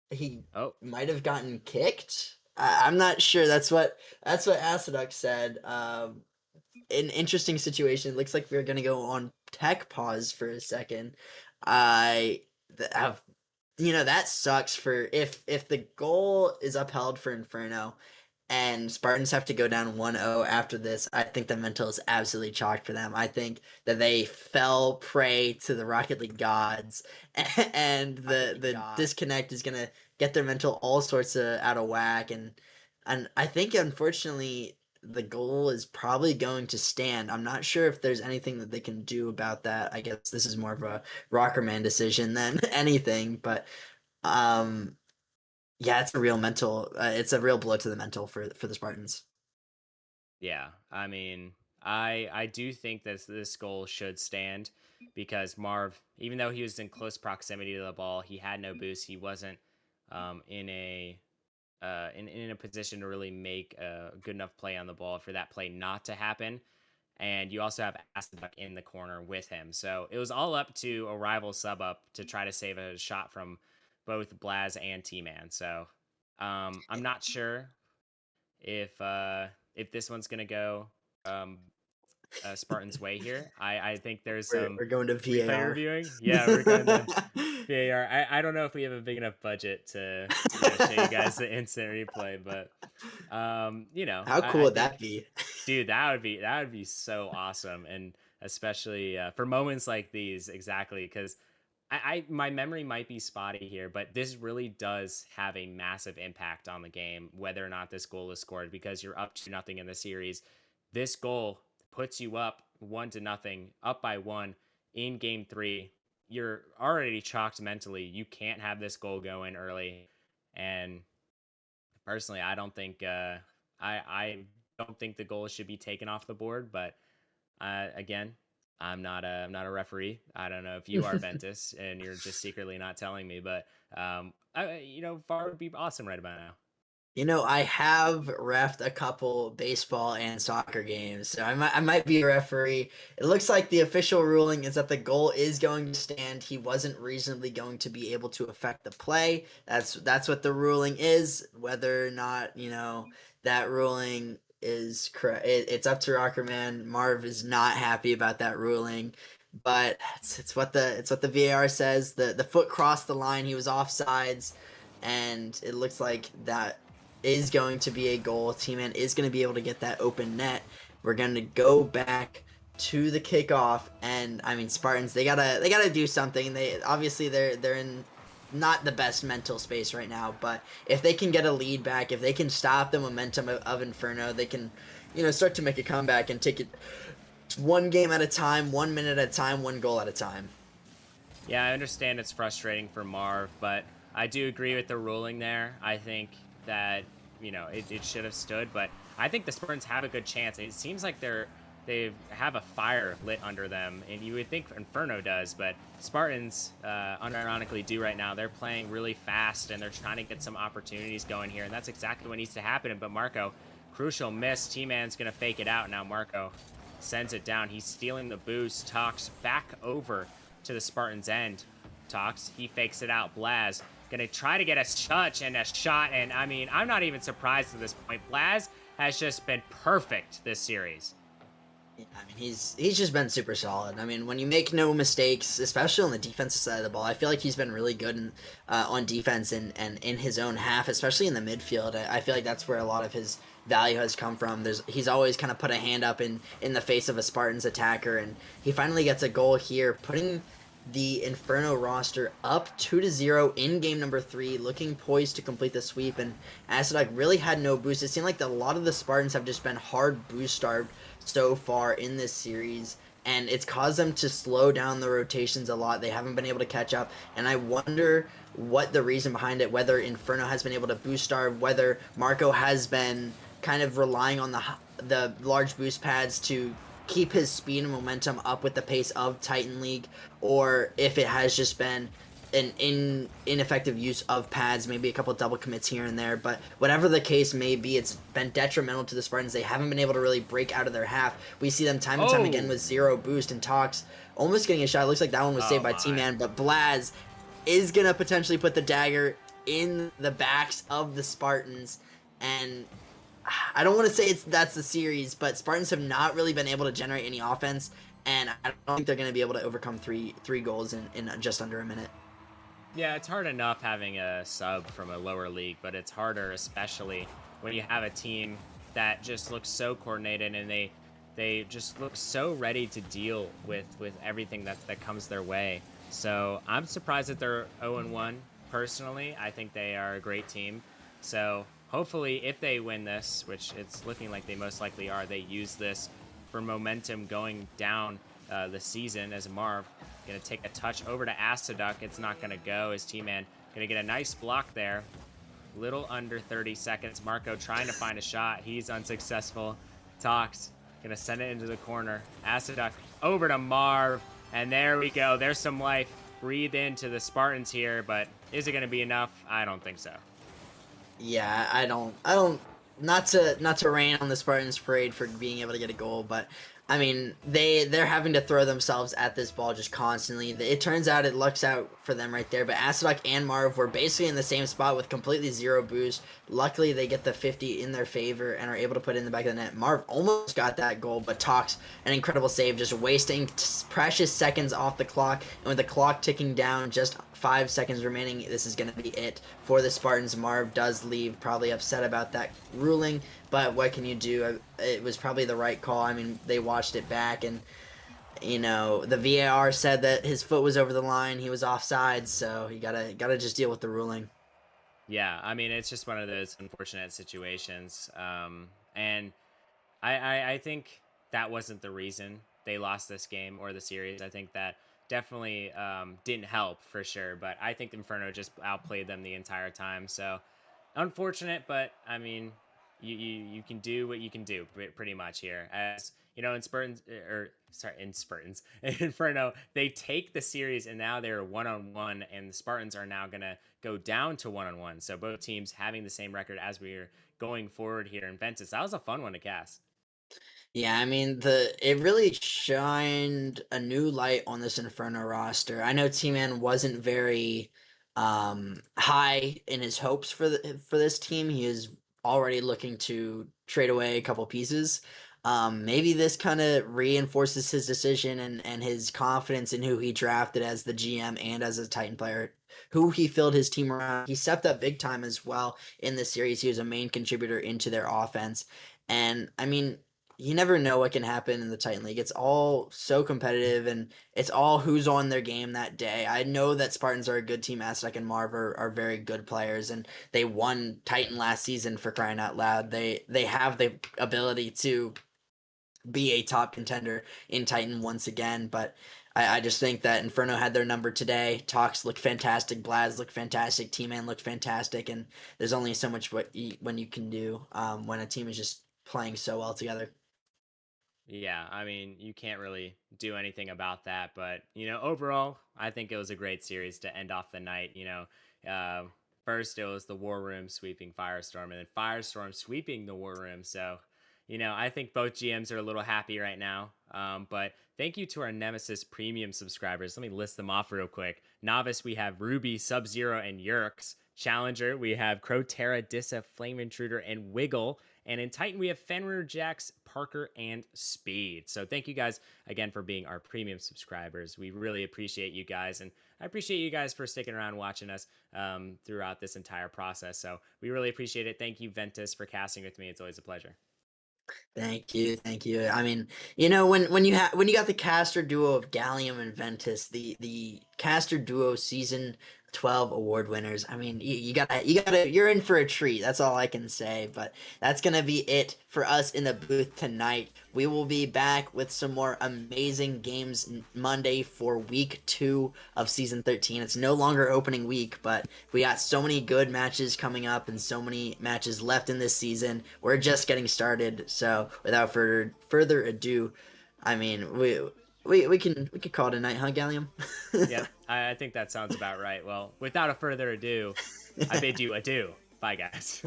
he might have gotten kicked. I'm not sure. That's what Aciduck said. An interesting situation. It looks like we're gonna go on tech pause for a second. That sucks for if the goal is upheld for Inferno and Spartans have to go down 1-0 after this. I think the mental is absolutely chalked for them. I think that they fell prey to the Rocket League gods, and the disconnect is gonna get their mental all sorts of out of whack. And I think, unfortunately, the goal is probably going to stand. I'm not sure if there's anything that they can do about that. I guess this is more of a Rockerman decision than anything, but yeah, it's a real mental. It's a real blow to the mental for the Spartans. Yeah, I mean, I do think that this goal should stand, because Marv, even though he was in close proximity to the ball, he had no boost. He wasn't in a position to really make a good enough play on the ball for that play not to happen. And you also have Aciduck in the corner with him, so it was all up to a rival sub up to try to save a shot from both Blaz and T-Man. So I'm not sure if this one's gonna go Spartan's way here. I think there's some We're going to replay VAR. reviewing. Yeah, we're going to VAR. I don't know if we have a big enough budget to show you guys the instant replay, but How cool would that be? Dude, that would be so awesome, and especially for moments like these, exactly, because my memory might be spotty here, but this really does have a massive impact on the game, whether or not this goal is scored, because you're up 2-0 in the series. This goal puts you up 1-0, up by 1 in game 3. You're already chalked mentally. You can't have this goal go in early. And personally, I don't think I don't think the goal should be taken off the board. But again, I'm not a referee. I don't know if you are, Ventus, and you're just secretly not telling me. But VAR would be awesome right about now. I have reffed a couple baseball and soccer games, so I might be a referee. It looks like the official ruling is that the goal is going to stand. He wasn't reasonably going to be able to affect the play. That's what the ruling is. Whether or not that ruling is correct, it's up to Rockerman. Marv is not happy about that ruling, but it's what the VAR says. The foot crossed the line. He was offsides, and it looks like that is going to be a goal. T-Man is going to be able to get that open net. We're gonna go back to the kickoff, and I mean Spartans, they gotta do something. They obviously they're in not the best mental space right now, but if they can get a lead back, if they can stop the momentum of Inferno, they can, start to make a comeback and take it one game at a time, 1 minute at a time, one goal at a time. Yeah, I understand it's frustrating for Marv, but I do agree with the ruling there. I think that, it should have stood, but I think the Spartans have a good chance. It seems like they have a fire lit under them, and you would think Inferno does, but Spartans, unironically, do right now. They're playing really fast, and they're trying to get some opportunities going here, and that's exactly what needs to happen. But Marco, crucial miss. T-Man's going to fake it out. Now Marco sends it down. He's stealing the boost. Talks back over to the Spartans' end. Talks. He fakes it out. Blaz gonna try to get a touch and a shot. And I mean, I'm not even surprised at this point. Blaz has just been perfect this series. Yeah, I mean, he's just been super solid. I mean, when you make no mistakes, especially on the defensive side of the ball, I feel like he's been really good on defense and in his own half, especially in the midfield. I feel like that's where a lot of his value has come from. He's always kind of put a hand up in the face of a Spartans attacker, and he finally gets a goal here, putting the Inferno roster up 2-0 in game number 3, looking poised to complete the sweep. And Asadok really had no boost. It seemed like a lot of the Spartans have just been hard boost starved so far in this series, and it's caused them to slow down the rotations a lot. They haven't been able to catch up, and I wonder what the reason behind it, whether Inferno has been able to boost starve, whether Marco has been kind of relying on the large boost pads to keep his speed and momentum up with the pace of Titan League, or if it has just been an ineffective use of pads, maybe a couple double commits here and there. But whatever the case may be, it's been detrimental to the Spartans. They haven't been able to really break out of their half. We see them time and time again with zero boost, and Talks almost getting a shot. It looks like that one was saved by T-Man, but Blaz is going to potentially put the dagger in the backs of the Spartans. And I don't want to say that's the series, but Spartans have not really been able to generate any offense, and I don't think they're going to be able to overcome three goals in just under a minute. Yeah, it's hard enough having a sub from a lower league, but it's harder, especially when you have a team that just looks so coordinated and they just look so ready to deal with everything that comes their way. So I'm surprised that they're 0-1. Personally, I think they are a great team. So hopefully, if they win this, which it's looking like they most likely are, they use this for momentum going down the season. As Marv gonna take a touch over to Asaduk. It's not gonna go. As T-Man gonna get a nice block there. Little under 30 seconds. Marco trying to find a shot. He's unsuccessful. Talks gonna send it into the corner. Asaduk over to Marv, and there we go. There's some life. Breathe into the Spartans here, but is it gonna be enough? I don't think so. Yeah, I don't not to rain on the Spartans parade for being able to get a goal, but I mean, they're having to throw themselves at this ball just constantly. It turns out it lucks out for them right there, but Asadok and Marv were basically in the same spot with completely zero boost. Luckily, they get the 50 in their favor and are able to put it in the back of the net. Marv almost got that goal, but Talks an incredible save, just wasting precious seconds off the clock, and with the clock ticking down, just 5 seconds remaining, this is going to be it for the Spartans. Marv does leave, probably upset about that ruling, but what can you do? It was probably the right call. I mean, they watched it back, and the VAR said that his foot was over the line, he was offside, so you gotta just deal with the ruling. Yeah, I mean, it's just one of those unfortunate situations, and I think that wasn't the reason they lost this game or the series. I think that definitely didn't help for sure, but I think Inferno just outplayed them the entire time. So unfortunate, but I mean, you can do what you can do pretty much here. As you know, in Spartans, in Inferno, they take the series and now they're 1-on-1, and the Spartans are now gonna go down to 1-on-1. So both teams having the same record as we're going forward here in Ventus. That was a fun one to cast. Yeah, I mean it really shined a new light on this Inferno roster. I know T-Man wasn't very high in his hopes for this team. He is already looking to trade away a couple pieces. Maybe this kind of reinforces his decision and his confidence in who he drafted as the GM and as a Titan player, who he filled his team around. He stepped up big time as well in this series. He was a main contributor into their offense. And I mean, you never know what can happen in the Titan League. It's all so competitive, and it's all who's on their game that day. I know that Spartans are a good team. Aztec and Marv are very good players, and they won Titan last season, for crying out loud. They have the ability to be a top contender in Titan once again, but I just think that Inferno had their number today. Tox looked fantastic, Blaz looked fantastic, T-Man looked fantastic, and there's only so much when you can do when a team is just playing so well together. Yeah, I mean, you can't really do anything about that, but overall, I think it was a great series to end off the night. First it was the War Room sweeping Firestorm, and then Firestorm sweeping the War Room. So, I think both GMs are a little happy right now. But thank you to our Nemesis premium subscribers. Let me list them off real quick. Novice, we have Ruby, Sub Zero, and Yerks. Challenger, we have Crotera, Dissa, Flame Intruder, and Wiggle. And in Titan, we have Fenrir, Jax, Parker, and Speed. So thank you guys again for being our premium subscribers. We really appreciate you guys. And I appreciate you guys for sticking around watching us throughout this entire process. So we really appreciate it. Thank you, Ventus, for casting with me. It's always a pleasure. Thank you, thank you. I mean, when you got the caster duo of Gallium and Ventus, the caster duo season 12 award winners. I mean, you're in for a treat. That's all I can say. But that's gonna be it for us in the booth tonight. We will be back with some more amazing games Monday for week 2 of season 13. It's no longer opening week, but we got so many good matches coming up and so many matches left in this season. We're just getting started. So without further ado, I mean, we can call it a night, huh, Gallium? Yep, I think that sounds about right. Well, without a further ado, I bid you adieu. Bye, guys.